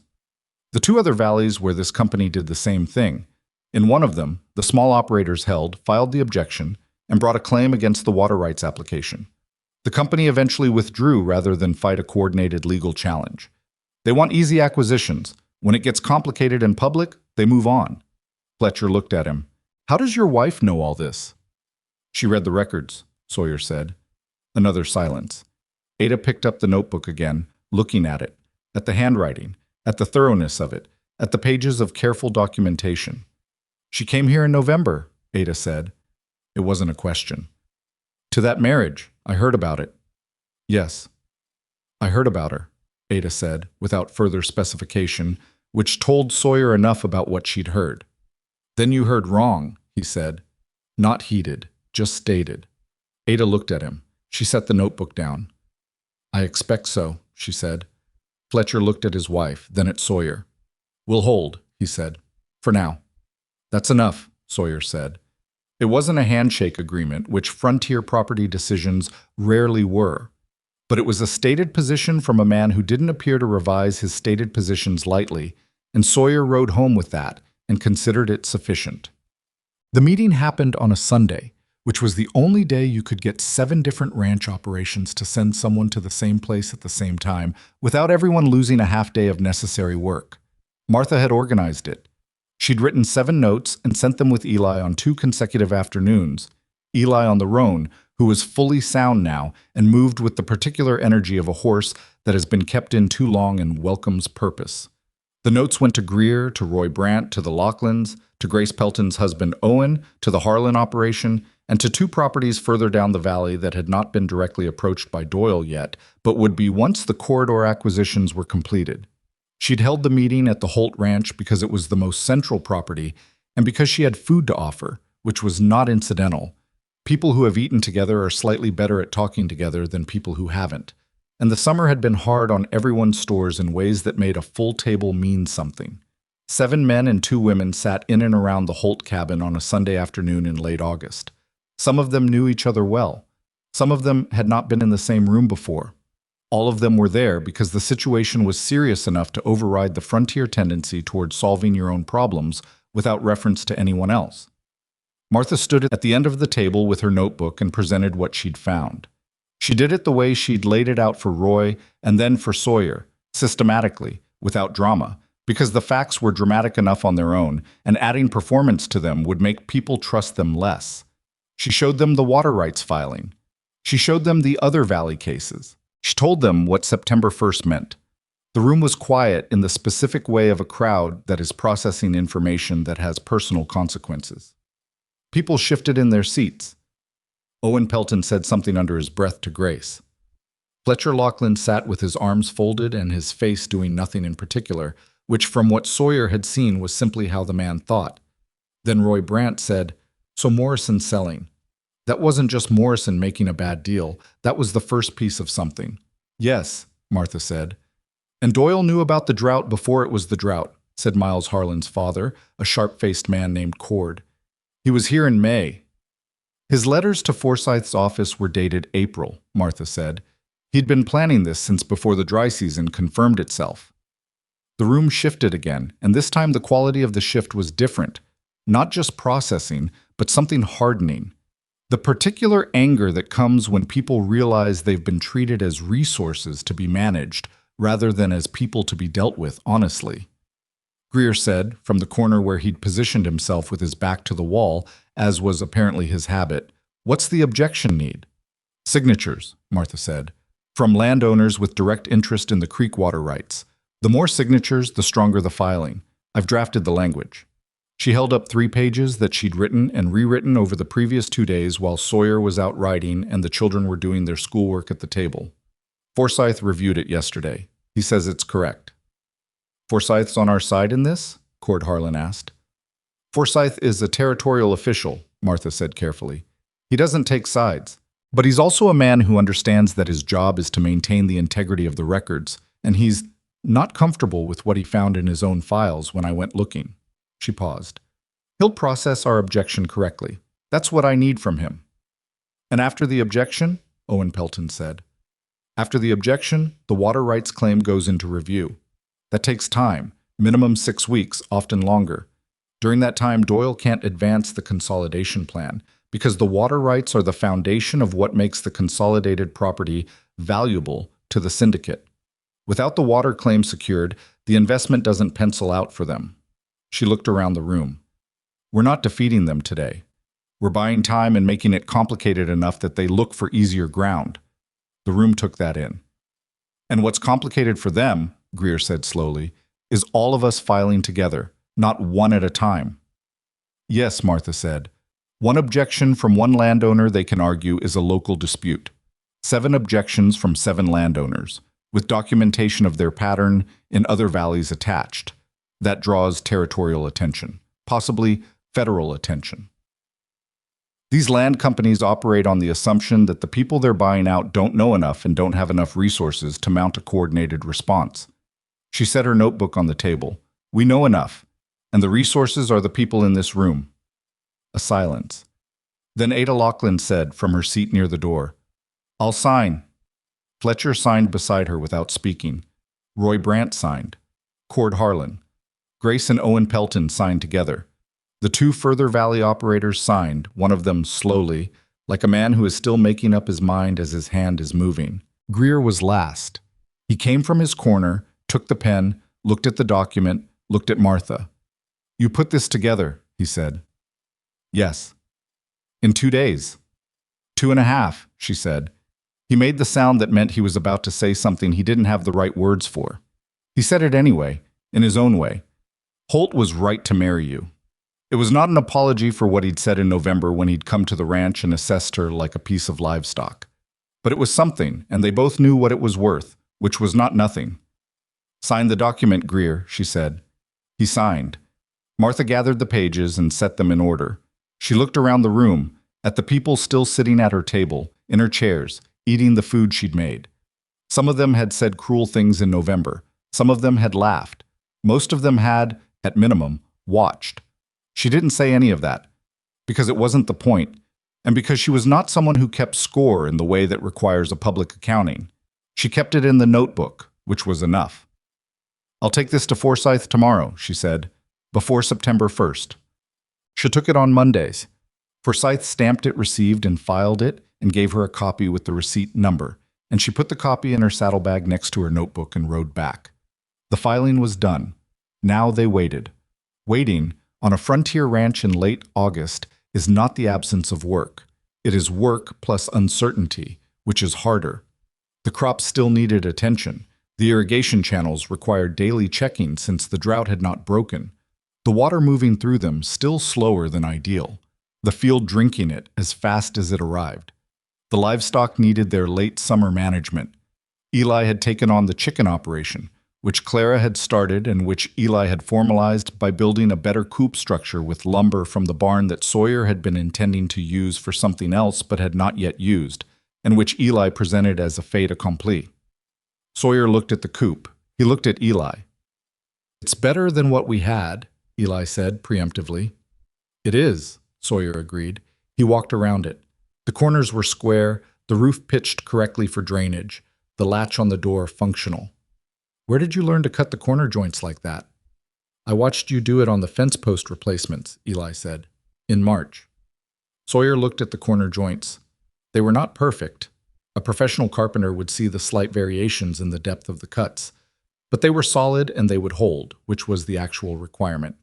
The two other valleys where this company did the same thing. In one of them, the small operators filed the objection, and brought a claim against the water rights application. The company eventually withdrew rather than fight a coordinated legal challenge. They want easy acquisitions. When it gets complicated in public, they move on." Fletcher looked at him. "How does your wife know all this?" "She read the records," Sawyer said. Another silence. Ada picked up the notebook again, looking at it, at the handwriting, at the thoroughness of it, at the pages of careful documentation. "She came here in November," Ada said. It wasn't a question. "To that marriage. I heard about it." "Yes, I heard about her," Ada said, without further specification, which told Sawyer enough about what she'd heard. "Then you heard wrong," he said. Not heated, just stated. Ada looked at him. She set the notebook down. "I expect so," she said. Fletcher looked at his wife, then at Sawyer. "We'll hold," he said. "For now." "That's enough," Sawyer said. It wasn't a handshake agreement, which frontier property decisions rarely were, but it was a stated position from a man who didn't appear to revise his stated positions lightly, and Sawyer rode home with that and considered it sufficient. The meeting happened on a Sunday, which was the only day you could get 7 different ranch operations to send someone to the same place at the same time without everyone losing a half day of necessary work. Martha had organized it. She'd written 7 notes and sent them with Eli on 2 consecutive afternoons. Eli on the roan, who was fully sound now and moved with the particular energy of a horse that has been kept in too long and welcomes purpose. The notes went to Greer, to Roy Brandt, to the Lachlans, to Grace Pelton's husband Owen, to the Harlan operation, and to 2 properties further down the valley that had not been directly approached by Doyle yet, but would be once the corridor acquisitions were completed. She'd held the meeting at the Holt Ranch because it was the most central property, and because she had food to offer, which was not incidental. People who have eaten together are slightly better at talking together than people who haven't. And the summer had been hard on everyone's stores in ways that made a full table mean something. 7 men and 2 women sat in and around the Holt cabin on a Sunday afternoon in late August. Some of them knew each other well. Some of them had not been in the same room before. All of them were there because the situation was serious enough to override the frontier tendency toward solving your own problems without reference to anyone else. Martha stood at the end of the table with her notebook and presented what she'd found. She did it the way she'd laid it out for Roy and then for Sawyer, systematically, without drama, because the facts were dramatic enough on their own, and adding performance to them would make people trust them less. She showed them the water rights filing. She showed them the other valley cases. She told them what September 1st meant. The room was quiet in the specific way of a crowd that is processing information that has personal consequences. People shifted in their seats. Owen Pelton said something under his breath to Grace. Fletcher Lachlan sat with his arms folded and his face doing nothing in particular, which from what Sawyer had seen was simply how the man thought. Then Roy Brandt said, "So Morrison's selling. That wasn't just Morrison making a bad deal. That was the first piece of something." "Yes," Martha said. "And Doyle knew about the drought before it was the drought," said Miles Harlan's father, a sharp-faced man named Cord. "He was here in May." His letters to Forsyth's office were dated April, Martha said. He'd been planning this since before the dry season confirmed itself. The room shifted again, and this time the quality of the shift was different. Not just processing, but something hardening. The particular anger that comes when people realize they've been treated as resources to be managed, rather than as people to be dealt with honestly. Greer said, from the corner where he'd positioned himself with his back to the wall, as was apparently his habit, "What's the objection need?" "Signatures," Martha said, "from landowners with direct interest in the creek water rights. The more signatures, the stronger the filing. I've drafted the language." She held up 3 pages that she'd written and rewritten over the previous 2 days while Sawyer was out riding and the children were doing their schoolwork at the table. "Forsyth reviewed it yesterday. He says it's correct." "Forsyth's on our side in this?" Cord Harlan asked. "Forsyth is a territorial official," Martha said carefully. "He doesn't take sides. But he's also a man who understands that his job is to maintain the integrity of the records, and he's not comfortable with what he found in his own files when I went looking." She paused. "He'll process our objection correctly. That's what I need from him." "And after the objection?" Owen Pelton said. "After the objection, the water rights claim goes into review. That takes time, minimum 6 weeks, often longer. During that time, Doyle can't advance the consolidation plan, because the water rights are the foundation of what makes the consolidated property valuable to the syndicate. Without the water claim secured, the investment doesn't pencil out for them." She looked around the room. "We're not defeating them today. We're buying time and making it complicated enough that they look for easier ground." The room took that in. "And what's complicated for them," Greer said slowly, "is all of us filing together, not one at a time." "Yes," Martha said. "One objection from one landowner they can argue is a local dispute. 7 objections from 7 landowners, with documentation of their pattern in other valleys attached. That draws territorial attention, possibly federal attention. These land companies operate on the assumption that the people they're buying out don't know enough and don't have enough resources to mount a coordinated response." She set her notebook on the table. "We know enough, and the resources are the people in this room." A silence. Then Ada Lachlan said from her seat near the door, "I'll sign." Fletcher signed beside her without speaking. Roy Brandt signed. Cord Harlan. Grace and Owen Pelton signed together. The 2 further valley operators signed, one of them slowly, like a man who is still making up his mind as his hand is moving. Greer was last. He came from his corner, took the pen, looked at the document, looked at Martha. "You put this together," he said. "Yes." "In 2 days." 2.5, she said. He made the sound that meant he was about to say something he didn't have the right words for. He said it anyway, in his own way. "Holt was right to marry you." It was not an apology for what he'd said in November when he'd come to the ranch and assessed her like a piece of livestock. But it was something, and they both knew what it was worth, which was not nothing. "Sign the document, Greer," she said. He signed. Martha gathered the pages and set them in order. She looked around the room, at the people still sitting at her table, in her chairs, eating the food she'd made. Some of them had said cruel things in November. Some of them had laughed. Most of them had, at minimum, watched. She didn't say any of that, because it wasn't the point, and because she was not someone who kept score in the way that requires a public accounting. She kept it in the notebook, which was enough. "I'll take this to Forsyth tomorrow," she said, "before September 1st. She took it on Mondays. Forsyth stamped it received and filed it and gave her a copy with the receipt number, and she put the copy in her saddlebag next to her notebook and rode back. The filing was done. Now they waited. Waiting, on a frontier ranch in late August, is not the absence of work. It is work plus uncertainty, which is harder. The crop still needed attention, The irrigation channels required daily checking since the drought had not broken, the water moving through them still slower than ideal, the field drinking it as fast as it arrived. The livestock needed their late summer management. Eli had taken on the chicken operation, which Clara had started and which Eli had formalized by building a better coop structure with lumber from the barn that Sawyer had been intending to use for something else but had not yet used, and which Eli presented as a fait accompli. Sawyer looked at the coop. He looked at Eli. "It's better than what we had," Eli said preemptively. "It is," Sawyer agreed. He walked around it. The corners were square, the roof pitched correctly for drainage, the latch on the door functional. "Where did you learn to cut the corner joints like that?" "I watched you do it on the fence post replacements," Eli said. "In March." Sawyer looked at the corner joints. They were not perfect. A professional carpenter would see the slight variations in the depth of the cuts. But they were solid and they would hold, which was the actual requirement.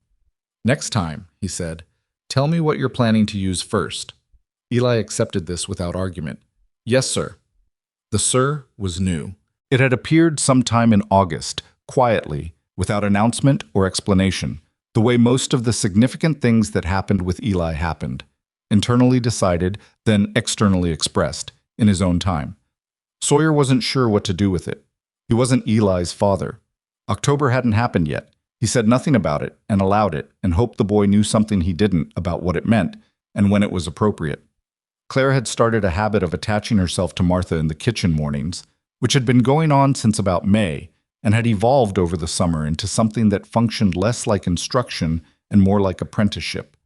"Next time," he said, "tell me what you're planning to use first." Eli accepted this without argument. "Yes, sir." The "sir" was new. It had appeared sometime in August, quietly, without announcement or explanation, the way most of the significant things that happened with Eli happened, internally decided, then externally expressed, in his own time. Sawyer wasn't sure what to do with it. He wasn't Eli's father. October hadn't happened yet. He said nothing about it and allowed it and hoped the boy knew something he didn't about what it meant and when it was appropriate. Clara had started a habit of attaching herself to Martha in the kitchen mornings, which had been going on since about May and had evolved over the summer into something that functioned less like instruction and more like apprenticeship.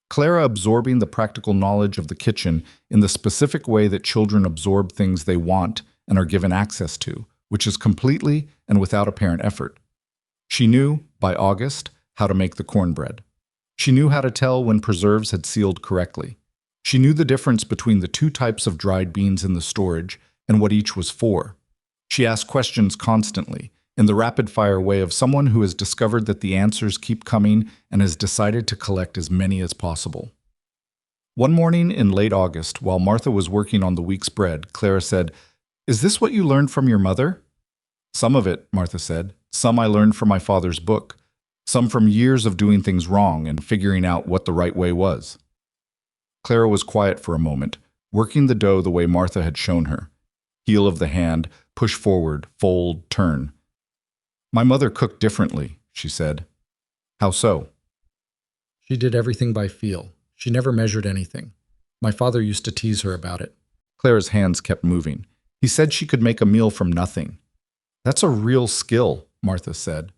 Clara absorbing the practical knowledge of the kitchen in the specific way that children absorb things they want and are given access to, which is completely and without apparent effort. She knew, by August, how to make the cornbread. She knew how to tell when preserves had sealed correctly. She knew the difference between the two types of dried beans in the storage and what each was for. She asked questions constantly, in the rapid-fire way of someone who has discovered that the answers keep coming and has decided to collect as many as possible. One morning in late August, while Martha was working on the week's bread, Clara said, "Is this what you learned from your mother?" "Some of it," Martha said. "Some I learned from my father's book. Some from years of doing things wrong and figuring out what the right way was." Clara was quiet for a moment, working the dough the way Martha had shown her. Heel of the hand, push forward, fold, turn. "My mother cooked differently," she said. "How so?" "She did everything by feel. She never measured anything. My father used to tease her about it." Clara's hands kept moving. "He said she could make a meal from nothing." "That's a real skill," Martha said.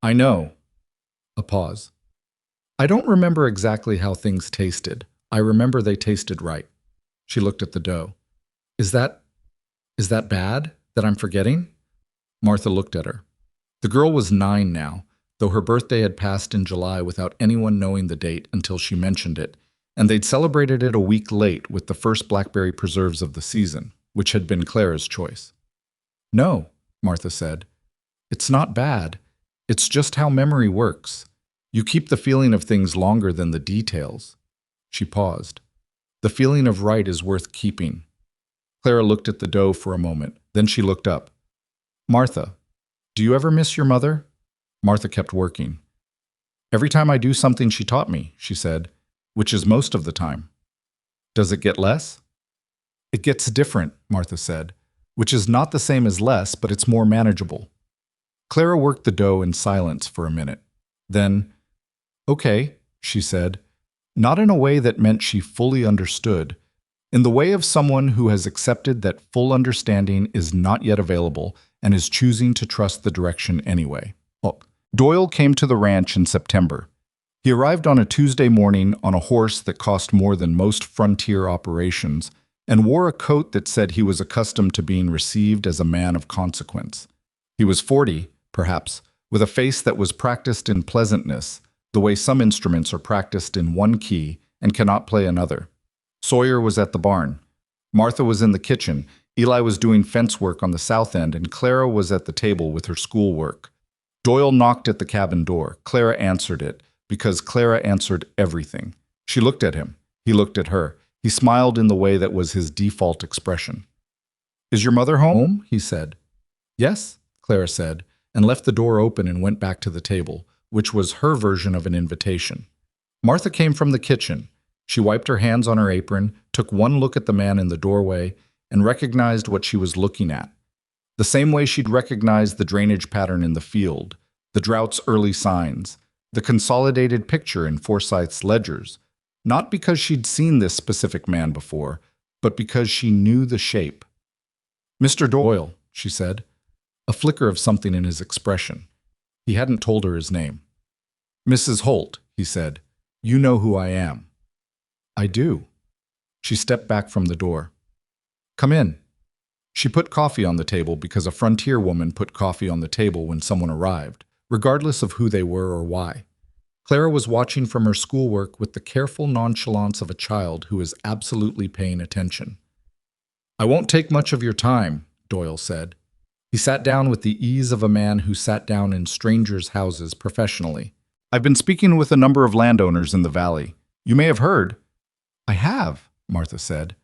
"I know." A pause. "I don't remember exactly how things tasted. I remember they tasted right." She looked at the dough. Is that bad? That I'm forgetting?" Martha looked at her. The girl was 9 now, though her birthday had passed in July without anyone knowing the date until she mentioned it, and they'd celebrated it a week late with the first blackberry preserves of the season, which had been Clara's choice. "No," Martha said. "It's not bad. It's just how memory works. You keep the feeling of things longer than the details." She paused. "The feeling of right is worth keeping." Clara looked at the dough for a moment. Then she looked up. "Martha, do you ever miss your mother?" Martha kept working. "Every time I do something she taught me," she said, "which is most of the time." "Does it get less?" "It gets different," Martha said, "which is not the same as less, but it's more manageable." Clara worked the dough in silence for a minute. Then, "Okay," she said, not in a way that meant she fully understood, in the way of someone who has accepted that full understanding is not yet available and is choosing to trust the direction anyway. Doyle came to the ranch in September. He arrived on a Tuesday morning on a horse that cost more than most frontier operations and wore a coat that said he was accustomed to being received as a man of consequence. He was 40, perhaps, with a face that was practiced in pleasantness, the way some instruments are practiced in one key and cannot play another. Sawyer was at the barn. Martha was in the kitchen. Eli was doing fence work on the south end, and Clara was at the table with her schoolwork. Doyle knocked at the cabin door. Clara answered it, because Clara answered everything. She looked at him. He looked at her. He smiled in the way that was his default expression. "Is your mother home?" he said. "Yes," Clara said, and left the door open and went back to the table, which was her version of an invitation. Martha came from the kitchen. She wiped her hands on her apron, took one look at the man in the doorway, and recognized what she was looking at. The same way she'd recognized the drainage pattern in the field, the drought's early signs, the consolidated picture in Forsyth's ledgers, not because she'd seen this specific man before, but because she knew the shape. "Mr. Doyle," she said, a flicker of something in his expression. He hadn't told her his name. "Mrs. Holt," he said, "you know who I am." "I do." She stepped back from the door. "Come in." She put coffee on the table because a frontier woman put coffee on the table when someone arrived, regardless of who they were or why. Clara was watching from her schoolwork with the careful nonchalance of a child who is absolutely paying attention. "I won't take much of your time," Doyle said. He sat down with the ease of a man who sat down in strangers' houses professionally. "I've been speaking with a number of landowners in the valley. You may have heard." "I have," Martha said.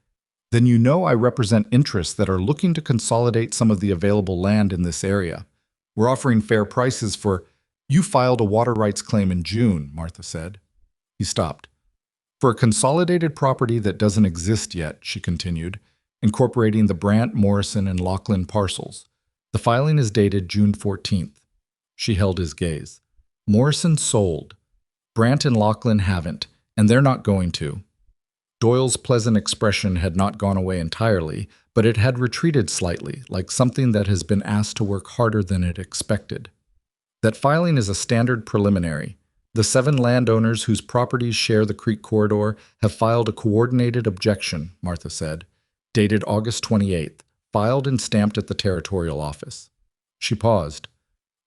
"Then you know I represent interests that are looking to consolidate some of the available land in this area. We're offering fair prices for—" "You filed a water rights claim in June," Martha said. He stopped. "For a consolidated property that doesn't exist yet," she continued, incorporating the Brant, Morrison, and Lachlan parcels. "The filing is dated June 14th. She held his gaze. "Morrison sold. Brant and Lachlan haven't, and they're not going to." Doyle's pleasant expression had not gone away entirely, but it had retreated slightly, like something that has been asked to work harder than it expected. "That filing is a standard preliminary. The 7 landowners whose properties share the creek corridor have filed a coordinated objection," Martha said, dated August 28th, filed and stamped at the territorial office. She paused.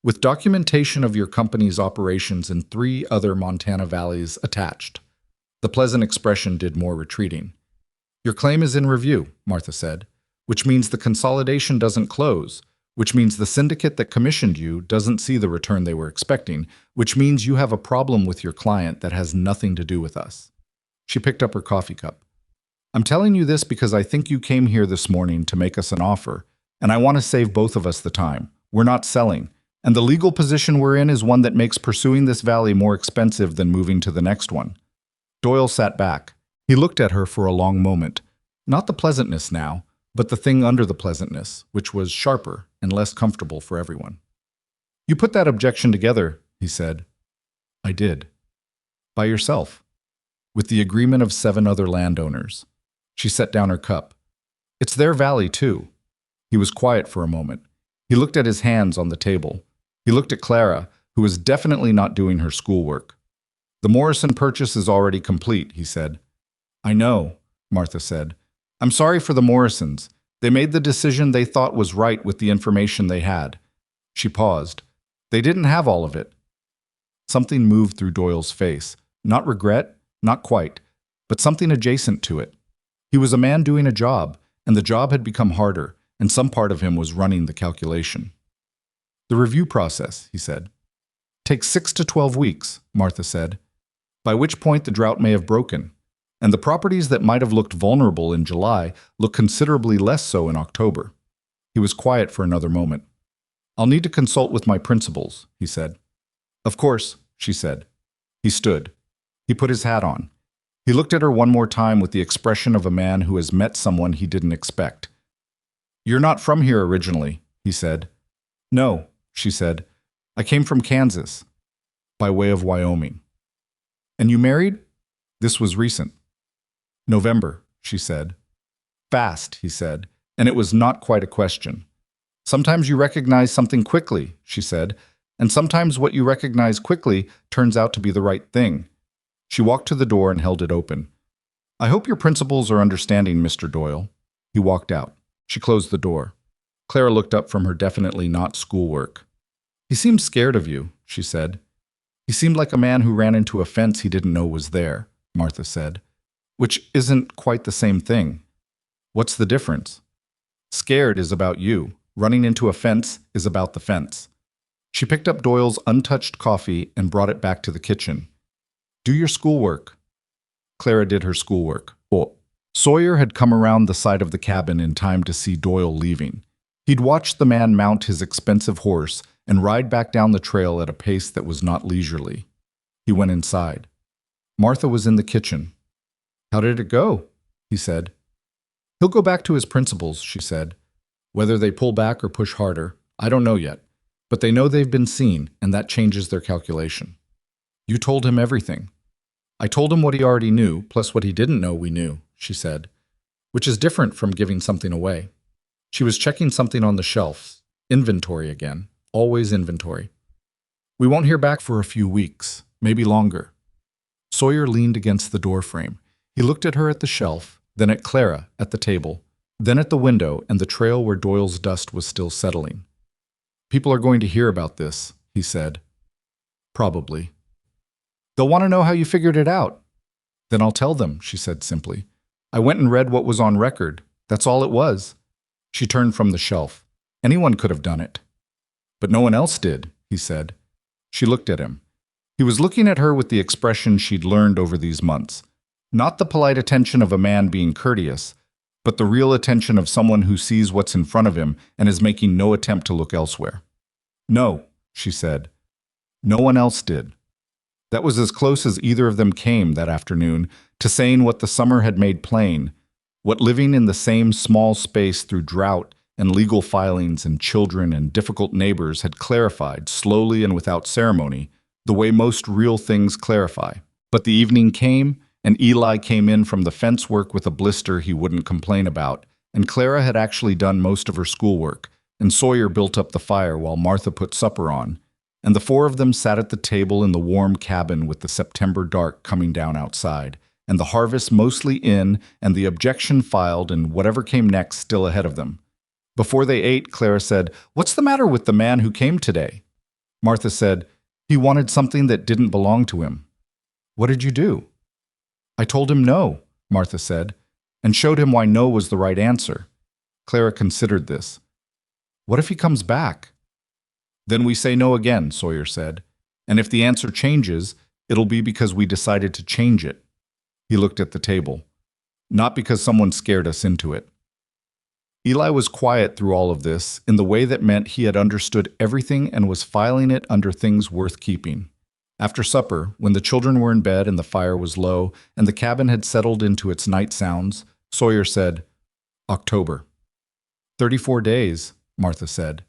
"With documentation of your company's operations in 3 other Montana valleys attached." The pleasant expression did more retreating. "Your claim is in review," Martha said, "which means the consolidation doesn't close, which means the syndicate that commissioned you doesn't see the return they were expecting, which means you have a problem with your client that has nothing to do with us." She picked up her coffee cup. "I'm telling you this because I think you came here this morning to make us an offer, and I want to save both of us the time. We're not selling, and the legal position we're in is one that makes pursuing this valley more expensive than moving to the next one." Doyle sat back. He looked at her for a long moment. Not the pleasantness now, but the thing under the pleasantness, which was sharper and less comfortable for everyone. "You put that objection together," he said. "I did." "By yourself?" "With the agreement of 7 other landowners." She set down her cup. "It's their valley, too." He was quiet for a moment. He looked at his hands on the table. He looked at Clara, who was definitely not doing her schoolwork. "The Morrison purchase is already complete," he said. "I know," Martha said. "I'm sorry for the Morrisons. They made the decision they thought was right with the information they had." She paused. "They didn't have all of it." Something moved through Doyle's face. Not regret, not quite, but something adjacent to it. He was a man doing a job, and the job had become harder, and some part of him was running the calculation. "The review process," he said. "Takes 6 to 12 weeks, Martha said, "by which point the drought may have broken, and the properties that might have looked vulnerable in July look considerably less so in October." He was quiet for another moment. "I'll need to consult with my principals," he said. "Of course," she said. He stood. He put his hat on. He looked at her one more time with the expression of a man who has met someone he didn't expect. "You're not from here originally," he said. "No," she said. "I came from Kansas, by way of Wyoming." "And you married?" This was recent. "November," she said. "Fast," he said, and it was not quite a question. "Sometimes you recognize something quickly," she said, "and sometimes what you recognize quickly turns out to be the right thing." She walked to the door and held it open. "I hope your principals are understanding, Mr. Doyle." He walked out. She closed the door. Clara looked up from her definitely not schoolwork. "He seemed scared of you," she said. "He seemed like a man who ran into a fence he didn't know was there," Martha said. "Which isn't quite the same thing." "What's the difference?" "Scared is about you. Running into a fence is about the fence." She picked up Doyle's untouched coffee and brought it back to the kitchen. "Do your schoolwork." Clara did her schoolwork. Sawyer had come around the side of the cabin in time to see Doyle leaving. He'd watched the man mount his expensive horse and ride back down the trail at a pace that was not leisurely. He went inside. Martha was in the kitchen. "How did it go?" he said. "He'll go back to his principles," she said. "Whether they pull back or push harder, I don't know yet. But they know they've been seen, and that changes their calculation." "You told him everything." "I told him what he already knew, plus what he didn't know we knew," she said, which is different from giving something away. She was checking something on the shelf. Inventory again. Always inventory. "We won't hear back for a few weeks, maybe longer." Sawyer leaned against the doorframe. He looked at her at the shelf, then at Clara at the table, then at the window and the trail where Doyle's dust was still settling. "People are going to hear about this," he said. "Probably." "They'll want to know how you figured it out." "Then I'll tell them," she said simply. "I went and read what was on record. That's all it was." She turned from the shelf. "Anyone could have done it." "But no one else did," he said. She looked at him. He was looking at her with the expression she'd learned over these months. Not the polite attention of a man being courteous, but the real attention of someone who sees what's in front of him and is making no attempt to look elsewhere. "No," she said. "No one else did." That was as close as either of them came that afternoon to saying what the summer had made plain, what living in the same small space through drought and legal filings and children and difficult neighbors had clarified, slowly and without ceremony, the way most real things clarify. But the evening came, and Eli came in from the fence work with a blister he wouldn't complain about, and Clara had actually done most of her schoolwork, and Sawyer built up the fire while Martha put supper on, and the four of them sat at the table in the warm cabin with the September dark coming down outside, and the harvest mostly in, and the objection filed, and whatever came next still ahead of them. Before they ate, Clara said, "What's the matter with the man who came today?" Martha said, "He wanted something that didn't belong to him." "What did you do?" "I told him no," Martha said, and showed him why no was the right answer. Clara considered this. "What if he comes back?" "Then we say no again," Sawyer said. "And if the answer changes, it'll be because we decided to change it." He looked at the table. "Not because someone scared us into it." Eli was quiet through all of this, in the way that meant he had understood everything and was filing it under things worth keeping. After supper, when the children were in bed and the fire was low and the cabin had settled into its night sounds, Sawyer said, "October." 34 days, Martha said.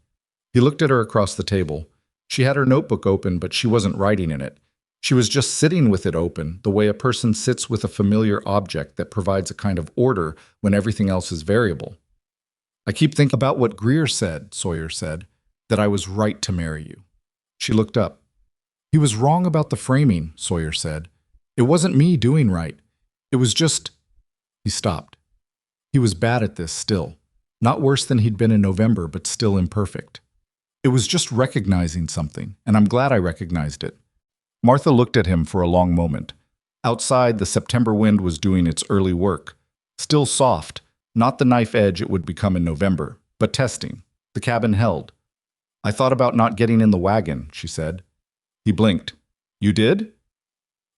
He looked at her across the table. She had her notebook open, but she wasn't writing in it. She was just sitting with it open, the way a person sits with a familiar object that provides a kind of order when everything else is variable. "I keep thinking about what Greer said," Sawyer said, "that I was right to marry you." She looked up. "He was wrong about the framing," Sawyer said. "It wasn't me doing right. It was just—" He stopped. He was bad at this still. Not worse than he'd been in November, but still imperfect. "It was just recognizing something, and I'm glad I recognized it." Martha looked at him for a long moment. Outside, the September wind was doing its early work. Still soft, not the knife edge it would become in November, but testing. The cabin held. "I thought about not getting in the wagon," she said. He blinked. "You did?"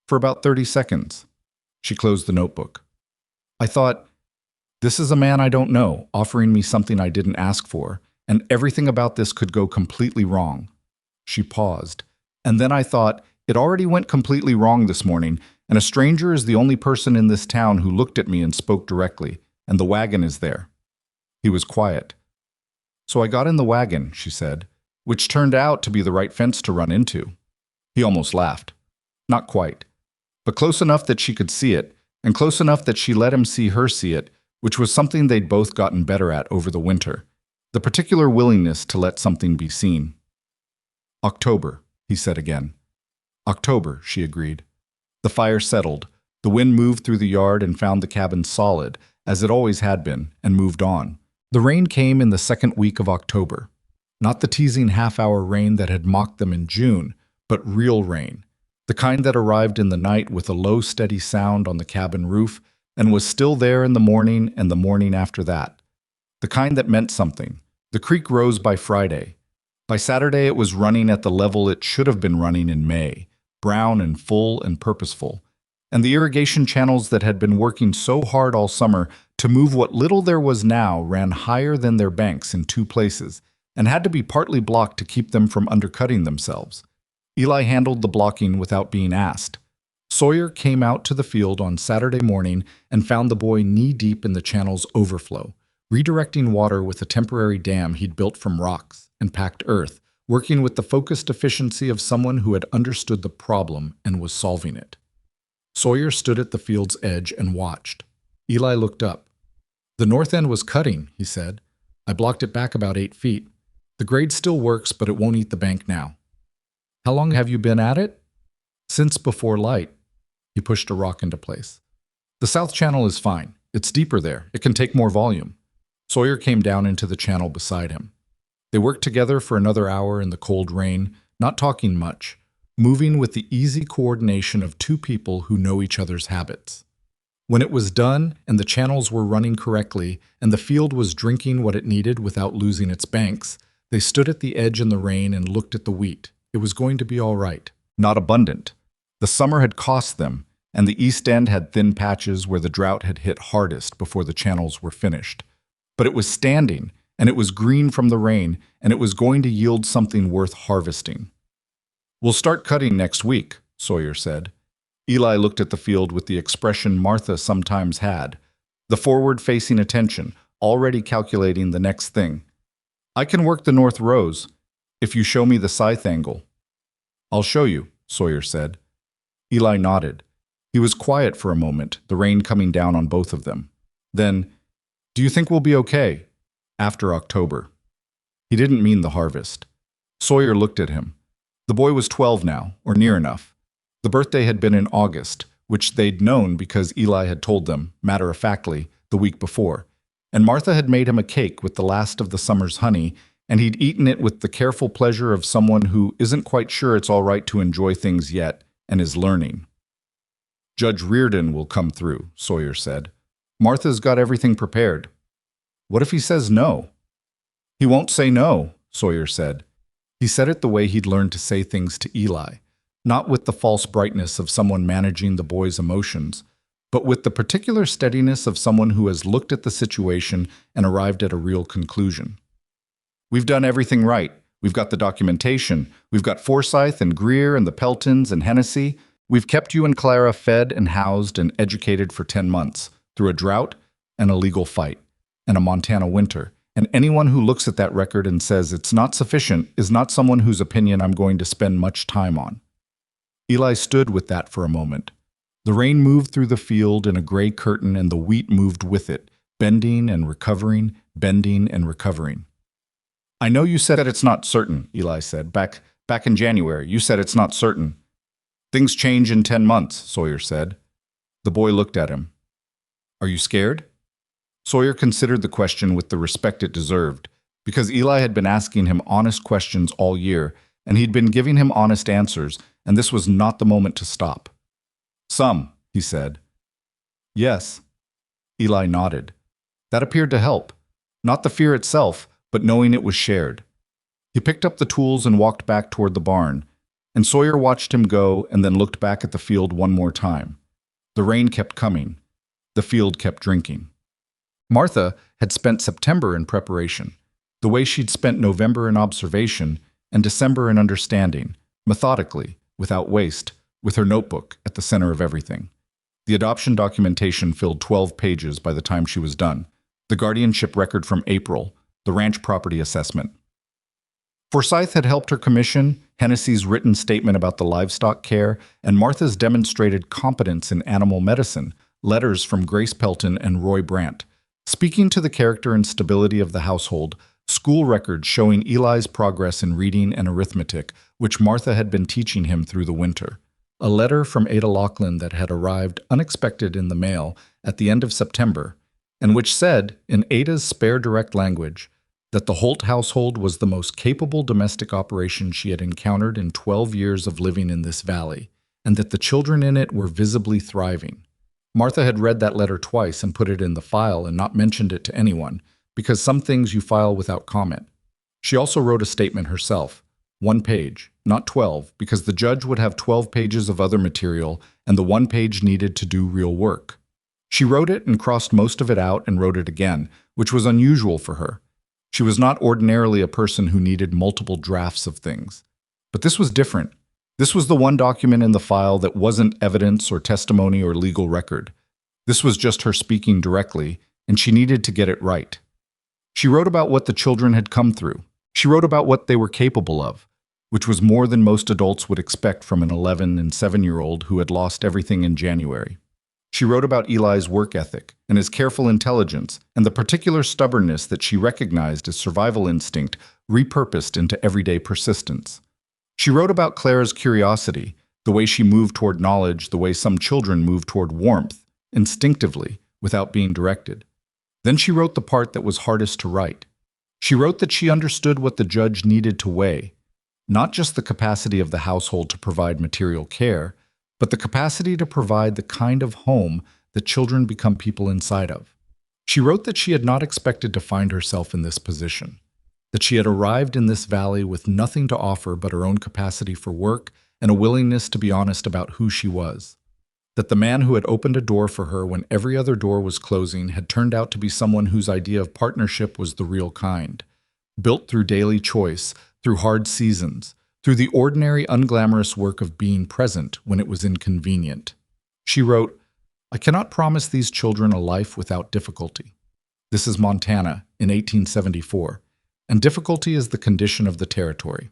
"For about 30 seconds. She closed the notebook. "I thought, this is a man I don't know, offering me something I didn't ask for, and everything about this could go completely wrong." She paused. "And then I thought, it already went completely wrong this morning, and a stranger is the only person in this town who looked at me and spoke directly, and the wagon is there." He was quiet. "So I got in the wagon," she said, "which turned out to be the right fence to run into." He almost laughed. Not quite, but close enough that she could see it, and close enough that she let him see her see it, which was something they'd both gotten better at over the winter, the particular willingness to let something be seen. "October," he said again. "October," she agreed. The fire settled. The wind moved through the yard and found the cabin solid, as it always had been, and moved on. The rain came in the second week of October. Not the teasing half-hour rain that had mocked them in June, but real rain, the kind that arrived in the night with a low, steady sound on the cabin roof and was still there in the morning and the morning after that. The kind that meant something. The creek rose by Friday. By Saturday it was running at the level it should have been running in May, brown and full and purposeful. and the irrigation channels that had been working so hard all summer to move what little there was now ran higher than their banks in 2 places, and had to be partly blocked to keep them from undercutting themselves. Eli handled the blocking without being asked. Sawyer came out to the field on Saturday morning and found the boy knee-deep in the channel's overflow, redirecting water with a temporary dam he'd built from rocks and packed earth, working with the focused efficiency of someone who had understood the problem and was solving it. Sawyer stood at the field's edge and watched. Eli looked up. "The north end was cutting," he said. "I blocked it back about 8 feet. The grade still works, but it won't eat the bank now." "How long have you been at it?" "Since before light." He pushed a rock into place. "The south channel is fine. It's deeper there. It can take more volume." Sawyer came down into the channel beside him. They worked together for another hour in the cold rain, not talking much, moving with the easy coordination of 2 people who know each other's habits. When it was done and the channels were running correctly and the field was drinking what it needed without losing its banks, they stood at the edge in the rain and looked at the wheat. It was going to be all right. Not abundant. The summer had cost them, and the east end had thin patches where the drought had hit hardest before the channels were finished. But it was standing, and it was green from the rain, and it was going to yield something worth harvesting. "We'll start cutting next week," Sawyer said. Eli looked at the field with the expression Martha sometimes had, the forward-facing attention, already calculating the next thing. "I can work the north rows, if you show me the scythe angle." "I'll show you," Sawyer said. Eli nodded. He was quiet for a moment, the rain coming down on both of them. Then, "Do you think we'll be okay after October?" He didn't mean the harvest. Sawyer looked at him. The boy was 12 now, or near enough. The birthday had been in August, which they'd known because Eli had told them, matter-of-factly, the week before. And Martha had made him a cake with the last of the summer's honey, and he'd eaten it with the careful pleasure of someone who isn't quite sure it's all right to enjoy things yet and is learning. "Judge Reardon will come through," Sawyer said. "Martha's got everything prepared." "What if he says no?" "He won't say no," Sawyer said. He said it the way he'd learned to say things to Eli, not with the false brightness of someone managing the boy's emotions, but with the particular steadiness of someone who has looked at the situation and arrived at a real conclusion. "We've done everything right. We've got the documentation. We've got Forsyth and Greer and the Peltons and Hennessy. We've kept you and Clara fed and housed and educated for 10 months, through a drought and a legal fight, and a Montana winter. And anyone who looks at that record and says it's not sufficient is not someone whose opinion I'm going to spend much time on." Eli stood with that for a moment. The rain moved through the field in a gray curtain and the wheat moved with it, bending and recovering, bending and recovering. "I know you said that it's not certain," Eli said. Back in January, you said it's not certain." "Things change in 10 months, Sawyer said. The boy looked at him. "Are you scared?" Sawyer considered the question with the respect it deserved, because Eli had been asking him honest questions all year, and he'd been giving him honest answers, and this was not the moment to stop. "Some," he said. "Yes." Eli nodded. That appeared to help. Not the fear itself, but knowing it was shared. He picked up the tools and walked back toward the barn, and Sawyer watched him go and then looked back at the field one more time. The rain kept coming. The field kept drinking. Martha had spent September in preparation, the way she'd spent November in observation and December in understanding, methodically, without waste, with her notebook at the center of everything. The adoption documentation filled 12 pages by the time she was done, the guardianship record from April, the ranch property assessment. Forsyth had helped her commission, Hennessy's written statement about the livestock care, and Martha's demonstrated competence in animal medicine, letters from Grace Pelton and Roy Brandt, speaking to the character and stability of the household, school records showing Eli's progress in reading and arithmetic, which Martha had been teaching him through the winter. A letter from Ada Lachlan that had arrived unexpected in the mail at the end of September, and which said, in Ada's spare direct language, that the Holt household was the most capable domestic operation she had encountered in 12 years of living in this valley, and that the children in it were visibly thriving. Martha had read that letter twice and put it in the file and not mentioned it to anyone, because some things you file without comment. She also wrote a statement herself, 1 page, not 12, because the judge would have 12 pages of other material and the one page needed to do real work. She wrote it and crossed most of it out and wrote it again, which was unusual for her. She was not ordinarily a person who needed multiple drafts of things. But this was different. This was the one document in the file that wasn't evidence or testimony or legal record. This was just her speaking directly, and she needed to get it right. She wrote about what the children had come through. She wrote about what they were capable of, which was more than most adults would expect from an 11 and 7-year-old who had lost everything in January. She wrote about Eli's work ethic and his careful intelligence and the particular stubbornness that she recognized as survival instinct repurposed into everyday persistence. She wrote about Clara's curiosity, the way she moved toward knowledge, the way some children move toward warmth, instinctively, without being directed. Then she wrote the part that was hardest to write. She wrote that she understood what the judge needed to weigh, not just the capacity of the household to provide material care, but the capacity to provide the kind of home that children become people inside of. She wrote that she had not expected to find herself in this position, that she had arrived in this valley with nothing to offer but her own capacity for work and a willingness to be honest about who she was, that the man who had opened a door for her when every other door was closing had turned out to be someone whose idea of partnership was the real kind, built through daily choice, through hard seasons, through the ordinary, unglamorous work of being present when it was inconvenient. She wrote, "I cannot promise these children a life without difficulty. This is Montana in 1874, and difficulty is the condition of the territory.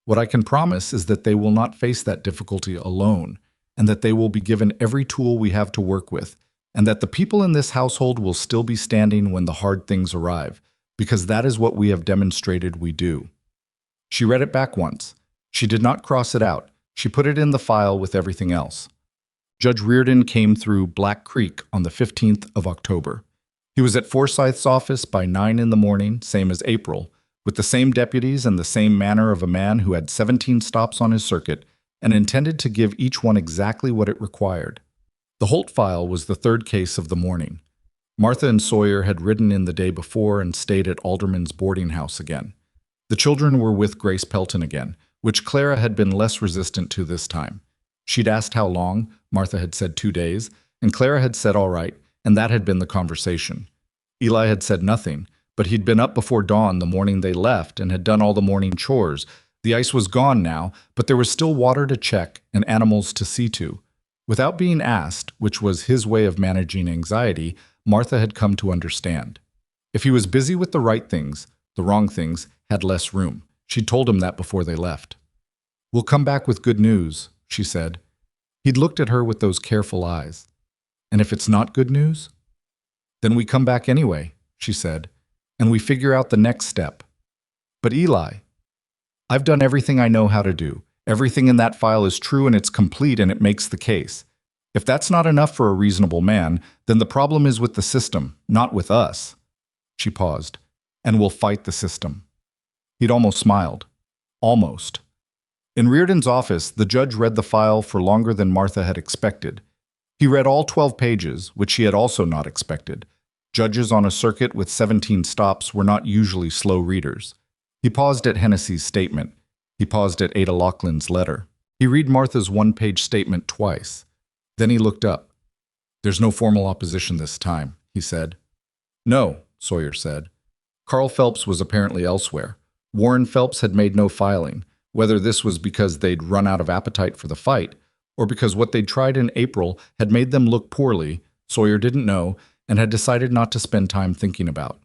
What I can promise is that they will not face that difficulty alone, and that they will be given every tool we have to work with, and that the people in this household will still be standing when the hard things arrive, because that is what we have demonstrated we do." She read it back once. She did not cross it out. She put it in the file with everything else. Judge Reardon came through Black Creek on the 15th of October. He was at Forsyth's office by 9 in the morning, same as April, with the same deputies and the same manner of a man who had 17 stops on his circuit and intended to give each one exactly what it required. The Holt file was the third case of the morning. Martha and Sawyer had ridden in the day before and stayed at Alderman's boarding house again. The children were with Grace Pelton again, which Clara had been less resistant to this time. She'd asked how long, Martha had said 2 days, and Clara had said all right, and that had been the conversation. Eli had said nothing, but he'd been up before dawn the morning they left and had done all the morning chores. The ice was gone now, but there was still water to check and animals to see to. Without being asked, which was his way of managing anxiety, Martha had come to understand. If he was busy with the right things, the wrong things had less room. She'd told him that before they left. "We'll come back with good news," she said. He'd looked at her with those careful eyes. "And if it's not good news?" "Then we come back anyway," she said, "and we figure out the next step." "But Eli, I've done everything I know how to do. Everything in that file is true and it's complete and it makes the case. If that's not enough for a reasonable man, then the problem is with the system, not with us." She paused. "And we'll fight the system." He'd almost smiled. Almost. In Reardon's office, the judge read the file for longer than Martha had expected. He read all 12 pages, which she had also not expected. Judges on a circuit with 17 stops were not usually slow readers. He paused at Hennessy's statement. He paused at Ada Laughlin's letter. He read Martha's one-page statement twice. Then he looked up. "There's no formal opposition this time," he said. "No," Sawyer said. Carl Phelps was apparently elsewhere. Warren Phelps had made no filing, whether this was because they'd run out of appetite for the fight, or because what they'd tried in April had made them look poorly, Sawyer didn't know, and had decided not to spend time thinking about.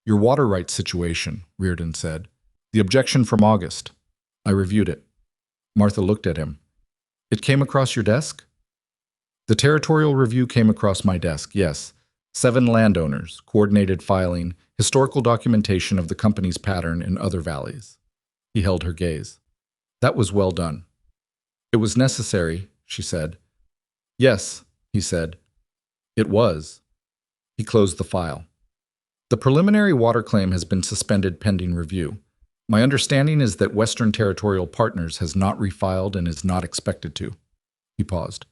"Your water rights situation," Reardon said. "The objection from August. I reviewed it." Martha looked at him. "It came across your desk?" "The territorial review came across my desk, yes. 7 landowners, coordinated filing, historical documentation of the company's pattern in other valleys." He held her gaze. "That was well done." "It was necessary," she said. "Yes," he said. "It was." He closed the file. "The preliminary water claim has been suspended pending review. My understanding is that Western Territorial Partners has not refiled and is not expected to." He paused.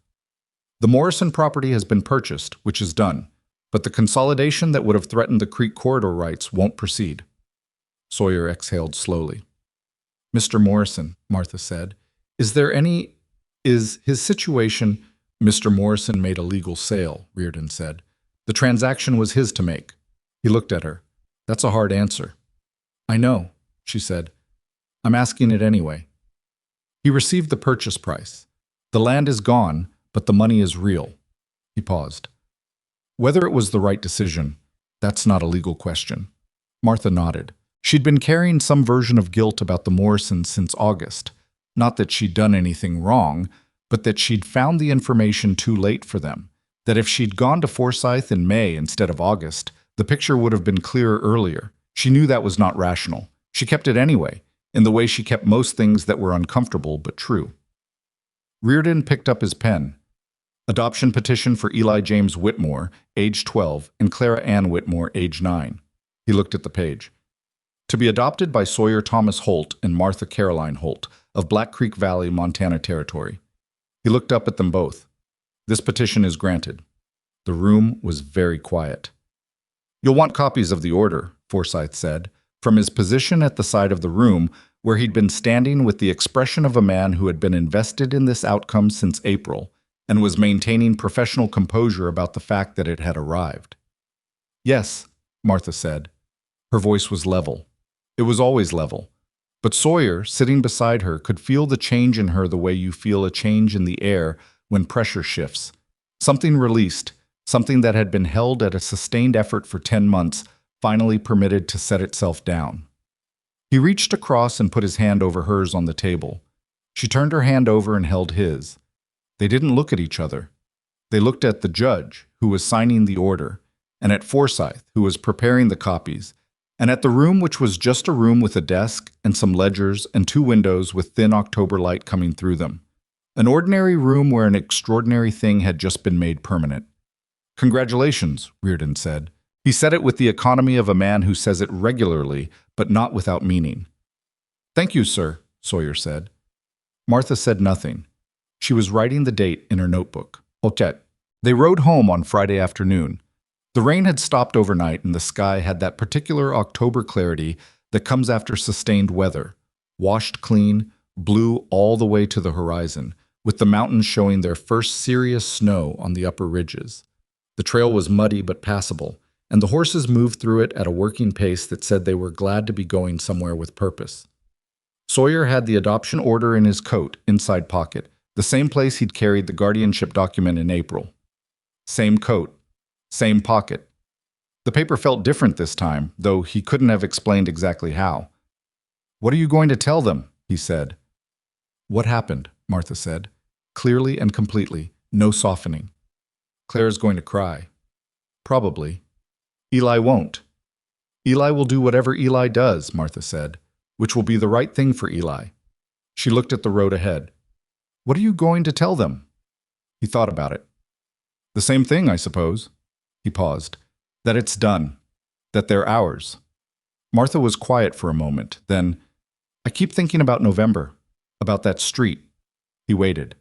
"The Morrison property has been purchased, which is done, but the consolidation that would have threatened the Creek corridor rights won't proceed." Sawyer exhaled slowly. "Mr. Morrison," Martha said, is his situation, Mr. Morrison made a legal sale, Reardon said. The transaction was his to make. He looked at her. That's a hard answer. I know, she said. I'm asking it anyway. He received the purchase price. The land is gone, but the money is real. He paused. Whether it was the right decision, that's not a legal question. Martha nodded. She'd been carrying some version of guilt about the Morrisons since August. Not that she'd done anything wrong, but that she'd found the information too late for them. That if she'd gone to Forsyth in May instead of August, the picture would have been clearer earlier. She knew that was not rational. She kept it anyway, in the way she kept most things that were uncomfortable but true. Reardon picked up his pen. Adoption petition for Eli James Whitmore, age 12, and Clara Ann Whitmore, age 9. He looked at the page. To be adopted by Sawyer Thomas Holt and Martha Caroline Holt of Black Creek Valley, Montana Territory. He looked up at them both. This petition is granted. The room was very quiet. You'll want copies of the order, Forsyth said, from his position at the side of the room where he'd been standing with the expression of a man who had been invested in this outcome since April and was maintaining professional composure about the fact that it had arrived. Yes, Martha said. Her voice was level. It was always level. But Sawyer, sitting beside her, could feel the change in her the way you feel a change in the air when pressure shifts. Something released, something that had been held at a sustained effort for 10 months, finally permitted to set itself down. He reached across and put his hand over hers on the table. She turned her hand over and held his. They didn't look at each other. They looked at the judge, who was signing the order, and at Forsyth, who was preparing the copies, and at the room which was just a room with a desk and some ledgers and 2 windows with thin October light coming through them. An ordinary room where an extraordinary thing had just been made permanent. Congratulations, Reardon said. He said it with the economy of a man who says it regularly, but not without meaning. Thank you, sir, Sawyer said. Martha said nothing. She was writing the date in her notebook. Okay. They rode home on Friday afternoon. The rain had stopped overnight and the sky had that particular October clarity that comes after sustained weather, washed clean, blue all the way to the horizon, with the mountains showing their first serious snow on the upper ridges. The trail was muddy but passable, and the horses moved through it at a working pace that said they were glad to be going somewhere with purpose. Sawyer had the adoption order in his coat, inside pocket, the same place he'd carried the guardianship document in April. Same coat. Same pocket. The paper felt different this time, though he couldn't have explained exactly how. What are you going to tell them? He said. What happened? Martha said. Clearly and completely, no softening. Claire's going to cry. Probably. Eli won't. Eli will do whatever Eli does, Martha said, which will be the right thing for Eli. She looked at the road ahead. What are you going to tell them? He thought about it. The same thing, I suppose. He paused. That it's done. That they're ours. Martha was quiet for a moment. Then, I keep thinking about November. About that street. He waited.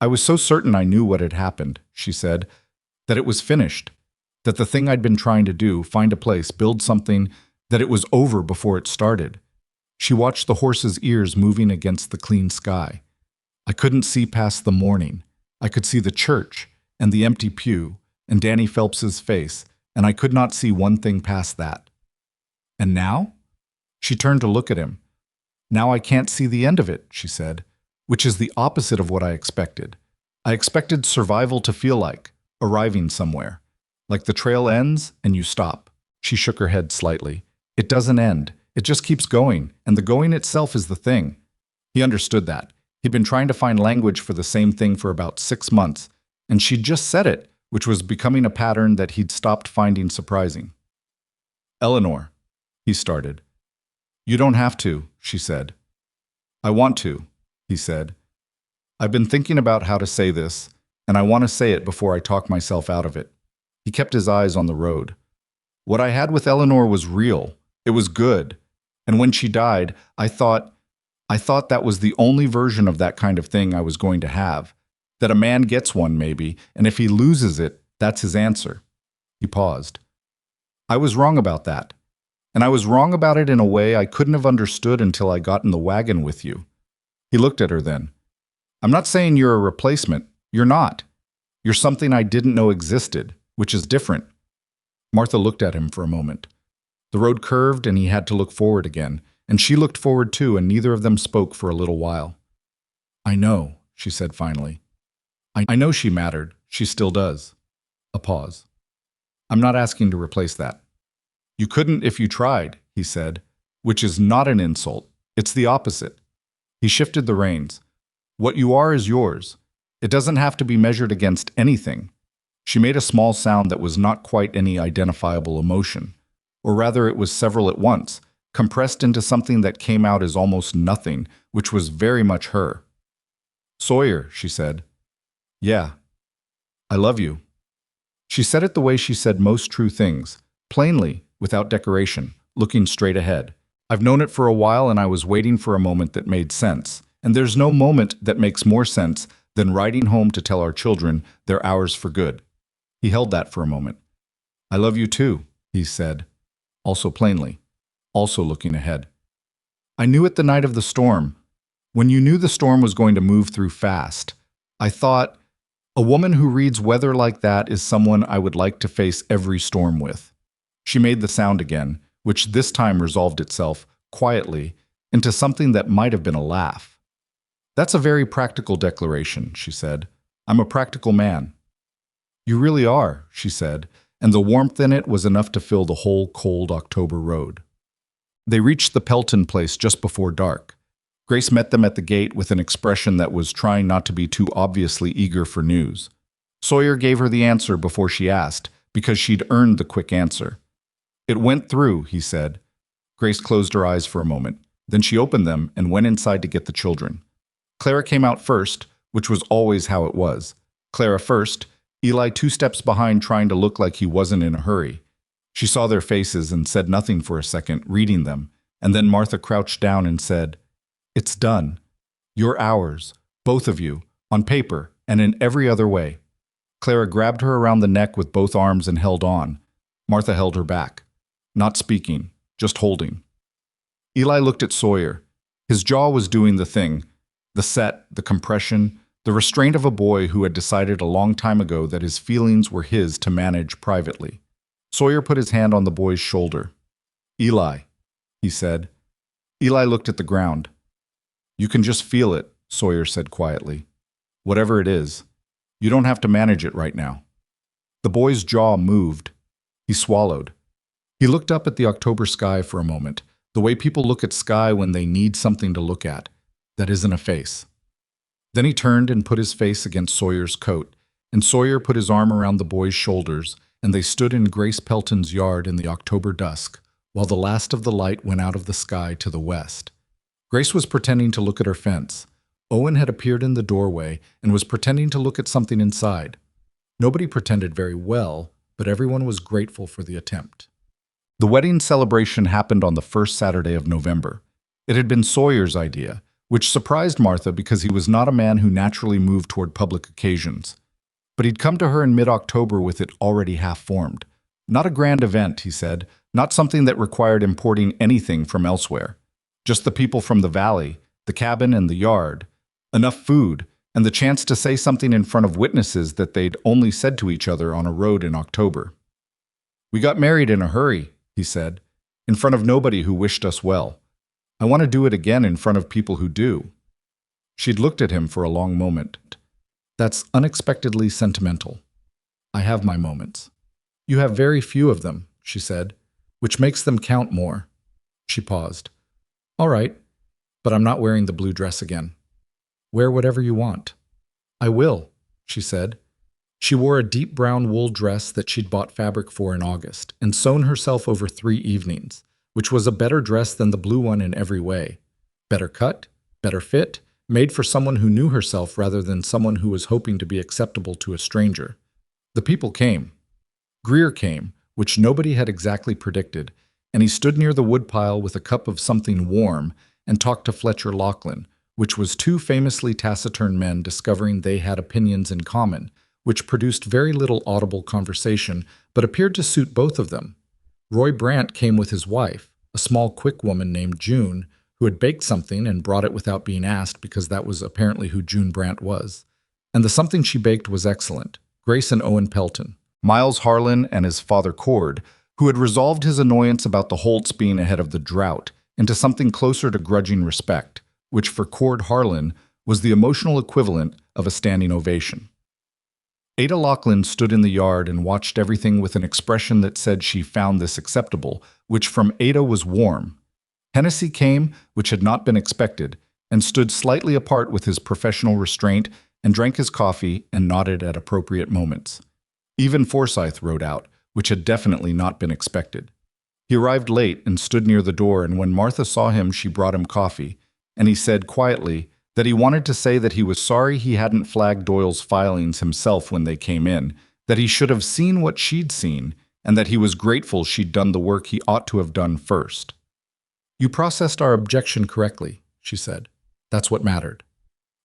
I was so certain I knew what had happened, she said. That it was finished. That the thing I'd been trying to do, find a place, build something, that it was over before it started. She watched the horse's ears moving against the clean sky. I couldn't see past the morning. I could see the church and the empty pew and Danny Phelps's face, and I could not see one thing past that. And now? She turned to look at him. Now I can't see the end of it, she said, which is the opposite of what I expected. I expected survival to feel like arriving somewhere, like the trail ends and you stop. She shook her head slightly. It doesn't end. It just keeps going, and the going itself is the thing. He understood that. He'd been trying to find language for the same thing for about 6 months, and she'd just said it, which was becoming a pattern that he'd stopped finding surprising. Eleanor, he started. You don't have to, she said. I want to, he said. I've been thinking about how to say this, and I want to say it before I talk myself out of it. He kept his eyes on the road. What I had with Eleanor was real. It was good. And when she died, I thought that was the only version of that kind of thing I was going to have. That a man gets one, maybe, and if he loses it, that's his answer. He paused. I was wrong about that. And I was wrong about it in a way I couldn't have understood until I got in the wagon with you. He looked at her then. I'm not saying you're a replacement. You're not. You're something I didn't know existed, which is different. Martha looked at him for a moment. The road curved and he had to look forward again, and she looked forward too, and neither of them spoke for a little while. I know, she said finally. I know she mattered. She still does. A pause. I'm not asking to replace that. You couldn't if you tried, he said, which is not an insult. It's the opposite. He shifted the reins. What you are is yours. It doesn't have to be measured against anything. She made a small sound that was not quite any identifiable emotion, or rather it was several at once, compressed into something that came out as almost nothing, which was very much her. Sawyer, she said. Yeah. I love you. She said it the way she said most true things, plainly, without decoration, looking straight ahead. I've known it for a while and I was waiting for a moment that made sense, and there's no moment that makes more sense than riding home to tell our children they're ours for good. He held that for a moment. I love you too, he said, also plainly, also looking ahead. I knew it the night of the storm. When you knew the storm was going to move through fast, I thought, a woman who reads weather like that is someone I would like to face every storm with. She made the sound again, which this time resolved itself, quietly, into something that might have been a laugh. That's a very practical declaration, she said. I'm a practical man. You really are, she said, and the warmth in it was enough to fill the whole cold October road. They reached the Pelton place just before dark. Grace met them at the gate with an expression that was trying not to be too obviously eager for news. Sawyer gave her the answer before she asked, because she'd earned the quick answer. It went through, he said. Grace closed her eyes for a moment. Then she opened them and went inside to get the children. Clara came out first, which was always how it was. Clara first, Eli 2 steps behind trying to look like he wasn't in a hurry. She saw their faces and said nothing for a second, reading them, and then Martha crouched down and said, It's done. You're ours, both of you, on paper and in every other way. Clara grabbed her around the neck with both arms and held on. Martha held her back, not speaking, just holding. Eli looked at Sawyer. His jaw was doing the thing, the set, the compression, the restraint of a boy who had decided a long time ago that his feelings were his to manage privately. Sawyer put his hand on the boy's shoulder. Eli, he said. Eli looked at the ground. You can just feel it, Sawyer said quietly. Whatever it is, you don't have to manage it right now. The boy's jaw moved. He swallowed. He looked up at the October sky for a moment, the way people look at sky when they need something to look at that isn't a face. Then he turned and put his face against Sawyer's coat, and Sawyer put his arm around the boy's shoulders, and they stood in Grace Pelton's yard in the October dusk, while the last of the light went out of the sky to the west. Grace was pretending to look at her fence. Owen had appeared in the doorway and was pretending to look at something inside. Nobody pretended very well, but everyone was grateful for the attempt. The wedding celebration happened on the first Saturday of November. It had been Sawyer's idea, which surprised Martha because he was not a man who naturally moved toward public occasions. But he'd come to her in mid-October with it already half-formed. Not a grand event, he said, not something that required importing anything from elsewhere. Just the people from the valley, the cabin and the yard, enough food, and the chance to say something in front of witnesses that they'd only said to each other on a road in October. We got married in a hurry, he said, in front of nobody who wished us well. I want to do it again in front of people who do. She'd looked at him for a long moment. That's unexpectedly sentimental. I have my moments. You have very few of them, she said, which makes them count more. She paused. All right, but I'm not wearing the blue dress again. Wear whatever you want. I will, she said. She wore a deep brown wool dress that she'd bought fabric for in August and sewn herself over 3 evenings, which was a better dress than the blue one in every way. Better cut, better fit, made for someone who knew herself rather than someone who was hoping to be acceptable to a stranger. The people came. Greer came, which nobody had exactly predicted, and he stood near the woodpile with a cup of something warm and talked to Fletcher Lachlan, which was 2 famously taciturn men discovering they had opinions in common, which produced very little audible conversation, but appeared to suit both of them. Roy Brandt came with his wife, a small, quick woman named June, who had baked something and brought it without being asked because that was apparently who June Brandt was. And the something she baked was excellent. Grace and Owen Pelton. Miles Harlan and his father Cord, who had resolved his annoyance about the Holtz being ahead of the drought into something closer to grudging respect, which for Cord Harlan was the emotional equivalent of a standing ovation. Ada Loughlin stood in the yard and watched everything with an expression that said she found this acceptable, which from Ada was warm. Hennessy came, which had not been expected, and stood slightly apart with his professional restraint and drank his coffee and nodded at appropriate moments. Even Forsyth rode out, which had definitely not been expected. He arrived late and stood near the door, and when Martha saw him, she brought him coffee, and he said quietly that he wanted to say that he was sorry he hadn't flagged Doyle's filings himself when they came in, that he should have seen what she'd seen, and that he was grateful she'd done the work he ought to have done first. "You processed our objection correctly," she said. "That's what mattered."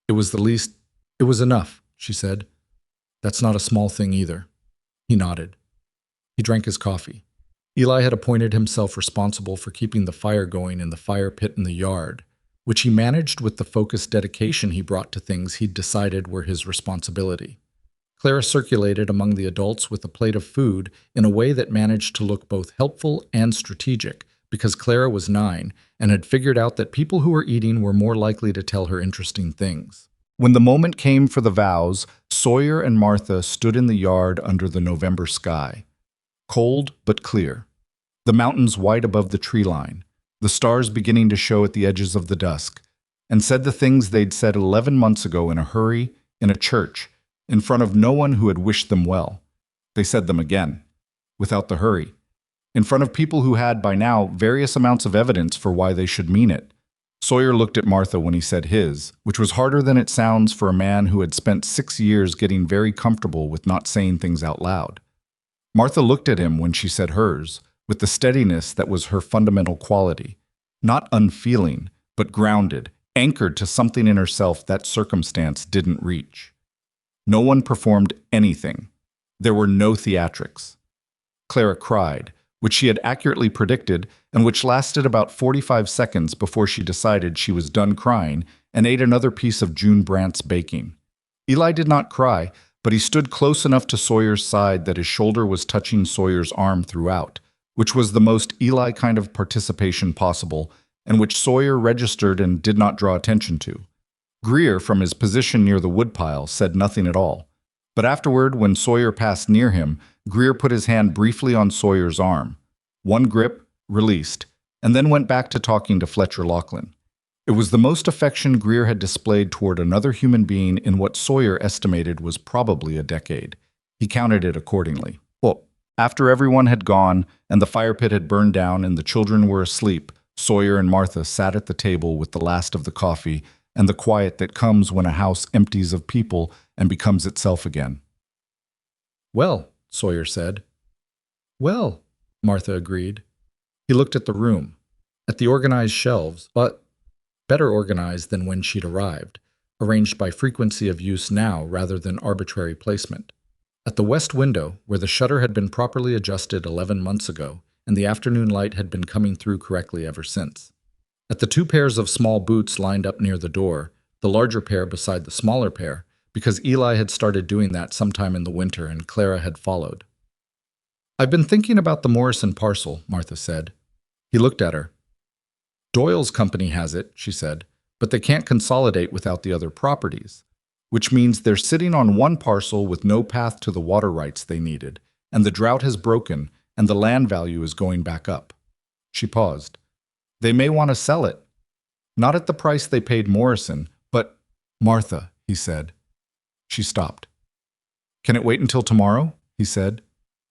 "It was the least—" "It was enough," she said. "That's not a small thing either." He nodded. He drank his coffee. Eli had appointed himself responsible for keeping the fire going in the fire pit in the yard, which he managed with the focused dedication he brought to things he'd decided were his responsibility. Clara circulated among the adults with a plate of food in a way that managed to look both helpful and strategic, because Clara was 9 and had figured out that people who were eating were more likely to tell her interesting things. When the moment came for the vows, Sawyer and Martha stood in the yard under the November sky. Cold but clear. The mountains white above the tree line, the stars beginning to show at the edges of the dusk, and said the things they'd said 11 months ago in a hurry, in a church, in front of no one who had wished them well. They said them again, without the hurry, in front of people who had, by now, various amounts of evidence for why they should mean it. Sawyer looked at Martha when he said his, which was harder than it sounds for a man who had spent 6 years getting very comfortable with not saying things out loud. Martha looked at him when she said hers, with the steadiness that was her fundamental quality, not unfeeling, but grounded, anchored to something in herself that circumstance didn't reach. No one performed anything. There were no theatrics. Clara cried, which she had accurately predicted and which lasted about 45 seconds before she decided she was done crying and ate another piece of June Brandt's baking. Eli did not cry, but he stood close enough to Sawyer's side that his shoulder was touching Sawyer's arm throughout, which was the most Eli kind of participation possible, and which Sawyer registered and did not draw attention to. Greer, from his position near the woodpile, said nothing at all. But afterward, when Sawyer passed near him, Greer put his hand briefly on Sawyer's arm. One grip, released, and then went back to talking to Fletcher Loughlin. It was the most affection Greer had displayed toward another human being in what Sawyer estimated was probably a decade. He counted it accordingly. Well, after everyone had gone, and the fire pit had burned down and the children were asleep, Sawyer and Martha sat at the table with the last of the coffee and the quiet that comes when a house empties of people and becomes itself again. "Well," Sawyer said. "Well," Martha agreed. He looked at the room, at the organized shelves, but better organized than when she'd arrived, arranged by frequency of use now rather than arbitrary placement. At the west window, where the shutter had been properly adjusted 11 months ago, and the afternoon light had been coming through correctly ever since. At the 2 pairs of small boots lined up near the door, the larger pair beside the smaller pair, because Eli had started doing that sometime in the winter and Clara had followed. "I've been thinking about the Morrison parcel," Martha said. He looked at her. "Doyle's company has it," she said, "but they can't consolidate without the other properties, which means they're sitting on one parcel with no path to the water rights they needed, and the drought has broken, and the land value is going back up." She paused. "They may want to sell it. Not at the price they paid Morrison, but—" "Martha," he said. She stopped. "Can it wait until tomorrow?" he said.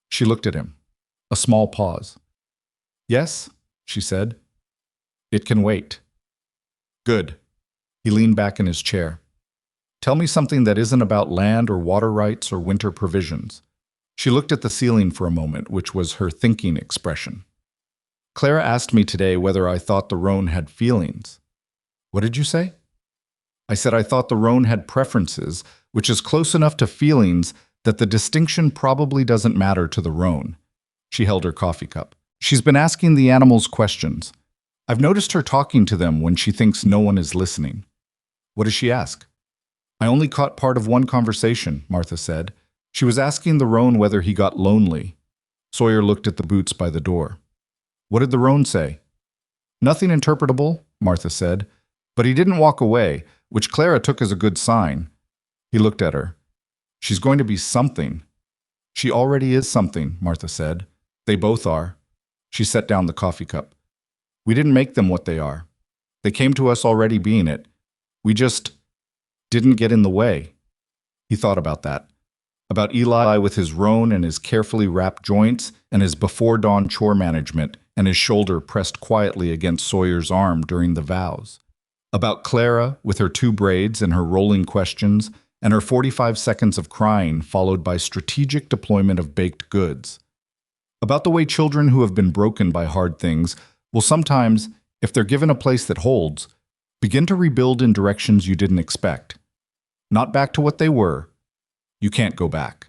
She looked at him. A small pause. "Yes," she said. "It can wait." "Good." He leaned back in his chair. "Tell me something that isn't about land or water rights or winter provisions." She looked at the ceiling for a moment, which was her thinking expression. "Clara asked me today whether I thought the roan had feelings." "What did you say?" "I said I thought the roan had preferences, which is close enough to feelings that the distinction probably doesn't matter to the roan." She held her coffee cup. "She's been asking the animals questions. I've noticed her talking to them when she thinks no one is listening." "What does she ask?" I only caught part of one conversation, Martha said. She was asking the roan whether he got lonely. Sawyer looked at the boots by the door. What did the roan say? Nothing interpretable, Martha said, but he didn't walk away, which Clara took as a good sign. He looked at her. She's going to be something. She already is something, Martha said. They both are. She set down the coffee cup. We didn't make them what they are. They came to us already being it. We just didn't get in the way. He thought about that. About Eli with his roan and his carefully wrapped joints and his before-dawn chore management and his shoulder pressed quietly against Sawyer's arm during the vows. About Clara with her 2 braids and her rolling questions and her 45 seconds of crying followed by strategic deployment of baked goods. About the way children who have been broken by hard things will sometimes, if they're given a place that holds, begin to rebuild in directions you didn't expect. Not back to what they were. You can't go back.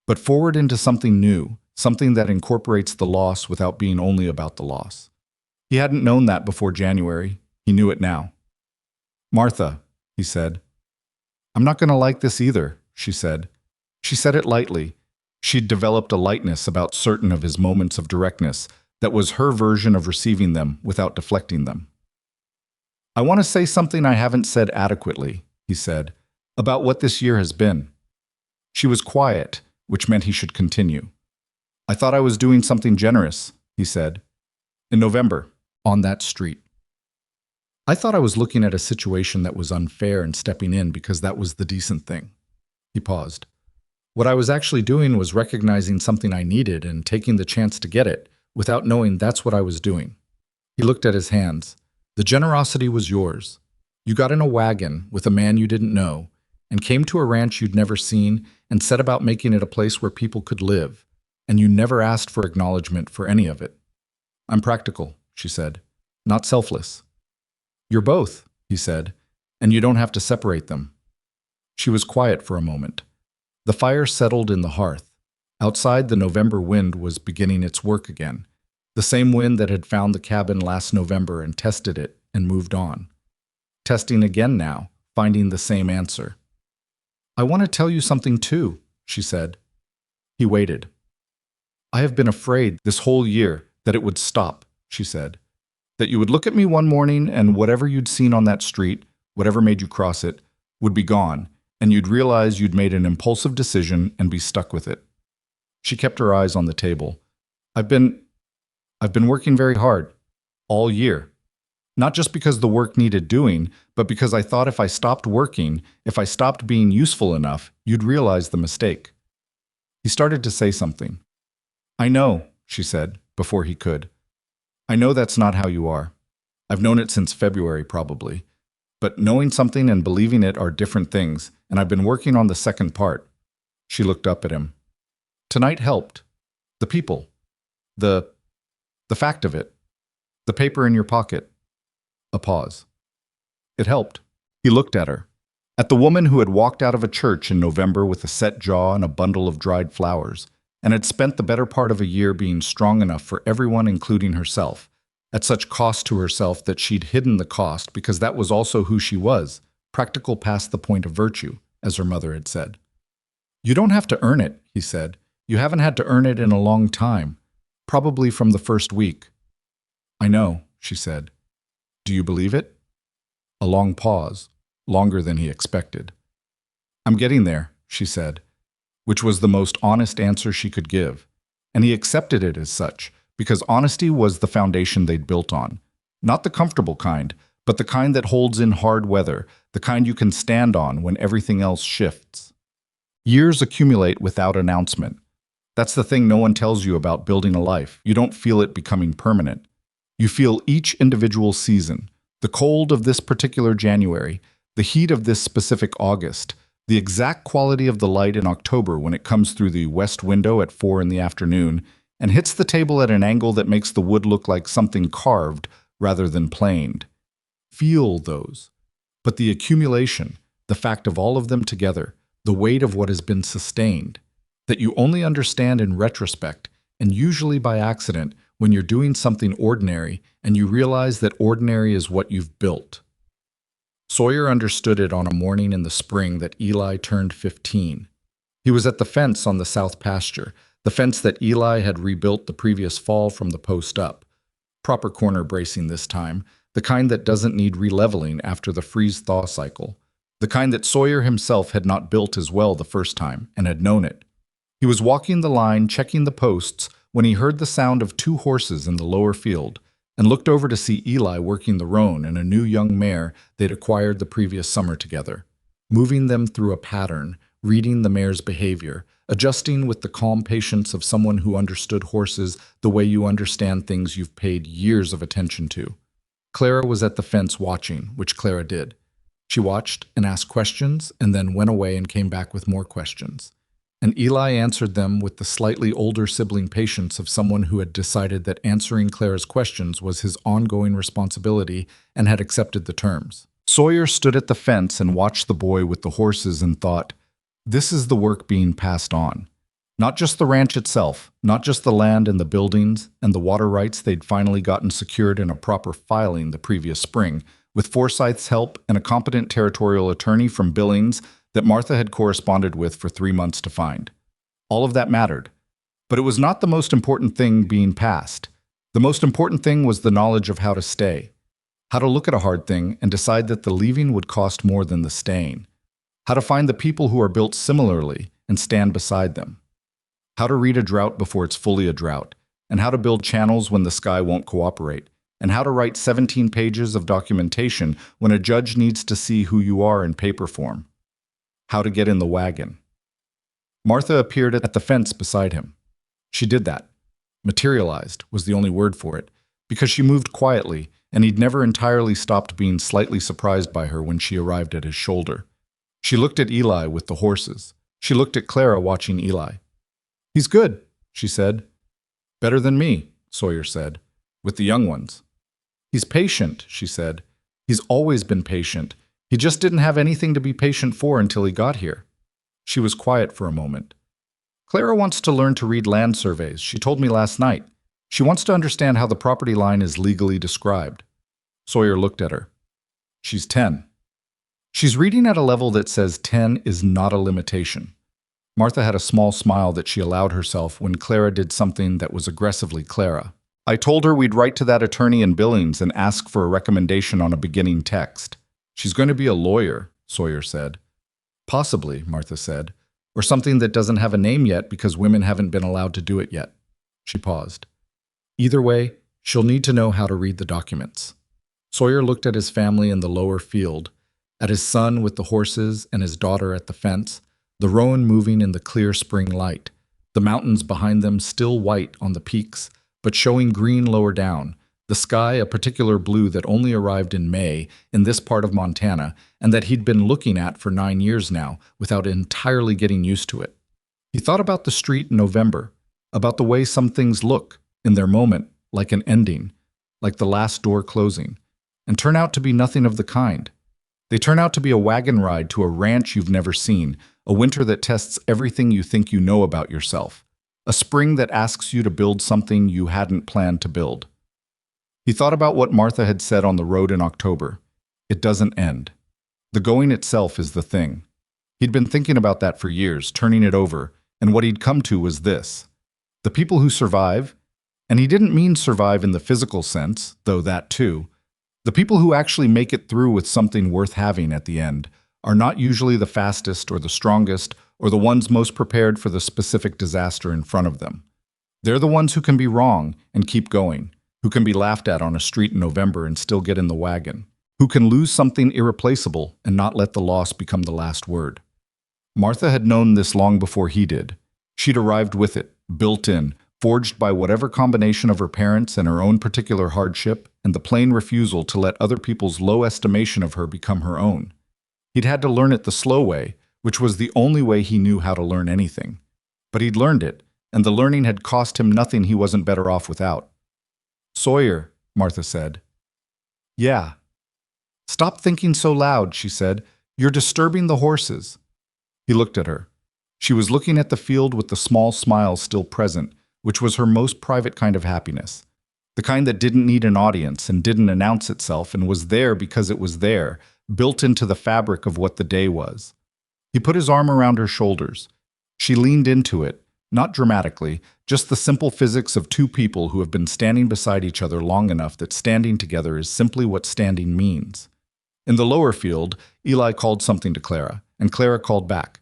But forward into something new, something that incorporates the loss without being only about the loss. He hadn't known that before January. He knew it now. Martha, he said. I'm not going to like this either, she said. She said it lightly. She'd developed a lightness about certain of his moments of directness that was her version of receiving them without deflecting them. I want to say something I haven't said adequately, he said, about what this year has been. She was quiet, which meant he should continue. I thought I was doing something generous, he said. In November, on that street. I thought I was looking at a situation that was unfair and stepping in because that was the decent thing. He paused. What I was actually doing was recognizing something I needed and taking the chance to get it without knowing that's what I was doing. He looked at his hands. The generosity was yours. You got in a wagon with a man you didn't know and came to a ranch you'd never seen and set about making it a place where people could live, and you never asked for acknowledgement for any of it. I'm practical, she said, not selfless. You're both, he said, and you don't have to separate them. She was quiet for a moment. The fire settled in the hearth. Outside, the November wind was beginning its work again, the same wind that had found the cabin last November and tested it and moved on. Testing again now, finding the same answer. I want to tell you something too, she said. He waited. I have been afraid this whole year that it would stop, she said. That you would look at me one morning and whatever you'd seen on that street, whatever made you cross it, would be gone, and you'd realize you'd made an impulsive decision and be stuck with it. She kept her eyes on the table. I've been working very hard, all year. Not just because the work needed doing, but because I thought if I stopped working, if I stopped being useful enough, you'd realize the mistake. He started to say something. I know, she said, before he could. I know that's not how you are. I've known it since February, probably. But knowing something and believing it are different things, and I've been working on the second part. She looked up at him. Tonight helped. The people. The fact of it. The paper in your pocket. A pause. It helped. He looked at her. At the woman who had walked out of a church in November with a set jaw and a bundle of dried flowers, and had spent the better part of a year being strong enough for everyone, including herself, at such cost to herself that she'd hidden the cost because that was also who she was, practical past the point of virtue, as her mother had said. You don't have to earn it, he said. You haven't had to earn it in a long time, probably from the first week. I know, she said. Do you believe it? A long pause, longer than he expected. I'm getting there, she said, which was the most honest answer she could give, and he accepted it as such, because honesty was the foundation they'd built on. Not the comfortable kind, but the kind that holds in hard weather, the kind you can stand on when everything else shifts. Years accumulate without announcement. That's the thing no one tells you about building a life. You don't feel it becoming permanent. You feel each individual season, the cold of this particular January, the heat of this specific August, the exact quality of the light in October when it comes through the west window at 4 in the afternoon and hits the table at an angle that makes the wood look like something carved rather than planed. Feel those. But the accumulation, the fact of all of them together, the weight of what has been sustained, that you only understand in retrospect and usually by accident when you're doing something ordinary and you realize that ordinary is what you've built. Sawyer understood it on a morning in the spring that Eli turned 15. He was at the fence on the south pasture, the fence that Eli had rebuilt the previous fall from the post up. Proper corner bracing this time, the kind that doesn't need releveling after the freeze-thaw cycle, the kind that Sawyer himself had not built as well the first time and had known it. He was walking the line, checking the posts, when he heard the sound of 2 horses in the lower field, and looked over to see Eli working the roan and a new young mare they'd acquired the previous summer together, moving them through a pattern, reading the mare's behavior, adjusting with the calm patience of someone who understood horses the way you understand things you've paid years of attention to. Clara was at the fence watching, which Clara did. She watched and asked questions and then went away and came back with more questions. And Eli answered them with the slightly older sibling patience of someone who had decided that answering Clara's questions was his ongoing responsibility and had accepted the terms. Sawyer stood at the fence and watched the boy with the horses and thought, this is the work being passed on. Not just the ranch itself, not just the land and the buildings and the water rights they'd finally gotten secured in a proper filing the previous spring, with Forsyth's help and a competent territorial attorney from Billings that Martha had corresponded with for 3 months to find. All of that mattered. But it was not the most important thing being passed. The most important thing was the knowledge of how to stay, how to look at a hard thing and decide that the leaving would cost more than the staying, how to find the people who are built similarly and stand beside them, how to read a drought before it's fully a drought, and how to build channels when the sky won't cooperate, and how to write 17 pages of documentation when a judge needs to see who you are in paper form. How to get in the wagon. Martha appeared at the fence beside him. She did that. Materialized was the only word for it, because she moved quietly, and he'd never entirely stopped being slightly surprised by her when she arrived at his shoulder. She looked at Eli with the horses. She looked at Clara watching Eli. He's good, she said. Better than me, Sawyer said, with the young ones. He's patient, she said. He's always been patient. He just didn't have anything to be patient for until he got here. She was quiet for a moment. Clara wants to learn to read land surveys, she told me last night. She wants to understand how the property line is legally described. Sawyer looked at her. She's 10. She's reading at a level that says 10 is not a limitation. Martha had a small smile that she allowed herself when Clara did something that was aggressively Clara. I told her we'd write to that attorney in Billings and ask for a recommendation on a beginning text. She's going to be a lawyer, Sawyer said. Possibly, Martha said, or something that doesn't have a name yet because women haven't been allowed to do it yet. She paused. Either way, she'll need to know how to read the documents. Sawyer looked at his family in the lower field, at his son with the horses and his daughter at the fence, the roan moving in the clear spring light, the mountains behind them still white on the peaks, but showing green lower down, the sky a particular blue that only arrived in May in this part of Montana and that he'd been looking at for 9 years now without entirely getting used to it. He thought about the street in November, about the way some things look, in their moment, like an ending, like the last door closing, and turn out to be nothing of the kind. They turn out to be a wagon ride to a ranch you've never seen, a winter that tests everything you think you know about yourself, a spring that asks you to build something you hadn't planned to build. He thought about what Martha had said on the road in October. It doesn't end. The going itself is the thing. He'd been thinking about that for years, turning it over, and what he'd come to was this. The people who survive, and he didn't mean survive in the physical sense, though that too, the people who actually make it through with something worth having at the end are not usually the fastest or the strongest or the ones most prepared for the specific disaster in front of them. They're the ones who can be wrong and keep going, who can be laughed at on a street in November and still get in the wagon, who can lose something irreplaceable and not let the loss become the last word. Martha had known this long before he did. She'd arrived with it, built in, forged by whatever combination of her parents and her own particular hardship and the plain refusal to let other people's low estimation of her become her own. He'd had to learn it the slow way, which was the only way he knew how to learn anything. But he'd learned it, and the learning had cost him nothing he wasn't better off without. Sawyer, Martha said. Yeah. Stop thinking so loud, she said. You're disturbing the horses. He looked at her. She was looking at the field with the small smile still present, which was her most private kind of happiness. The kind that didn't need an audience and didn't announce itself and was there because it was there, built into the fabric of what the day was. He put his arm around her shoulders. She leaned into it, not dramatically, just the simple physics of two people who have been standing beside each other long enough that standing together is simply what standing means. In the lower field, Eli called something to Clara, and Clara called back.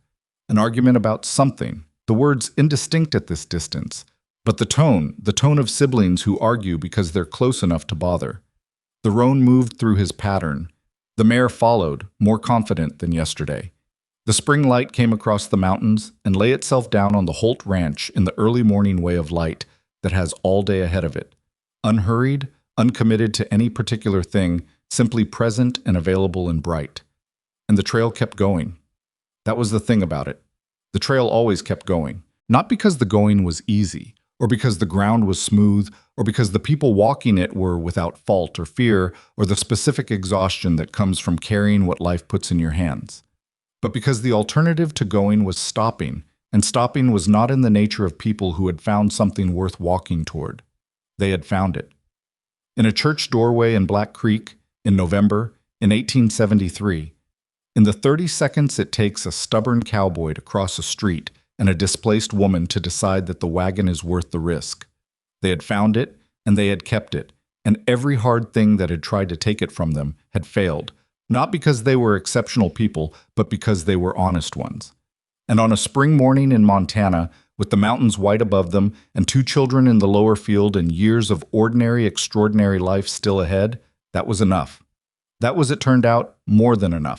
An argument about something, the words indistinct at this distance, but the tone of siblings who argue because they're close enough to bother. The roan moved through his pattern. The mare followed, more confident than yesterday. The spring light came across the mountains and lay itself down on the Holt Ranch in the early morning way of light that has all day ahead of it. Unhurried, uncommitted to any particular thing, simply present and available and bright. And the trail kept going. That was the thing about it. The trail always kept going. Not because the going was easy, or because the ground was smooth, or because the people walking it were without fault or fear, or the specific exhaustion that comes from carrying what life puts in your hands. But because the alternative to going was stopping, and stopping was not in the nature of people who had found something worth walking toward. They had found it. In a church doorway in Black Creek, in November, in 1873, in the 30 seconds it takes a stubborn cowboy to cross a street and a displaced woman to decide that the wagon is worth the risk. They had found it, and they had kept it, and every hard thing that had tried to take it from them had failed, not because they were exceptional people, but because they were honest ones. And on a spring morning in Montana, with the mountains white above them and two children in the lower field and years of ordinary, extraordinary life still ahead, that was enough. That was, it turned out, more than enough.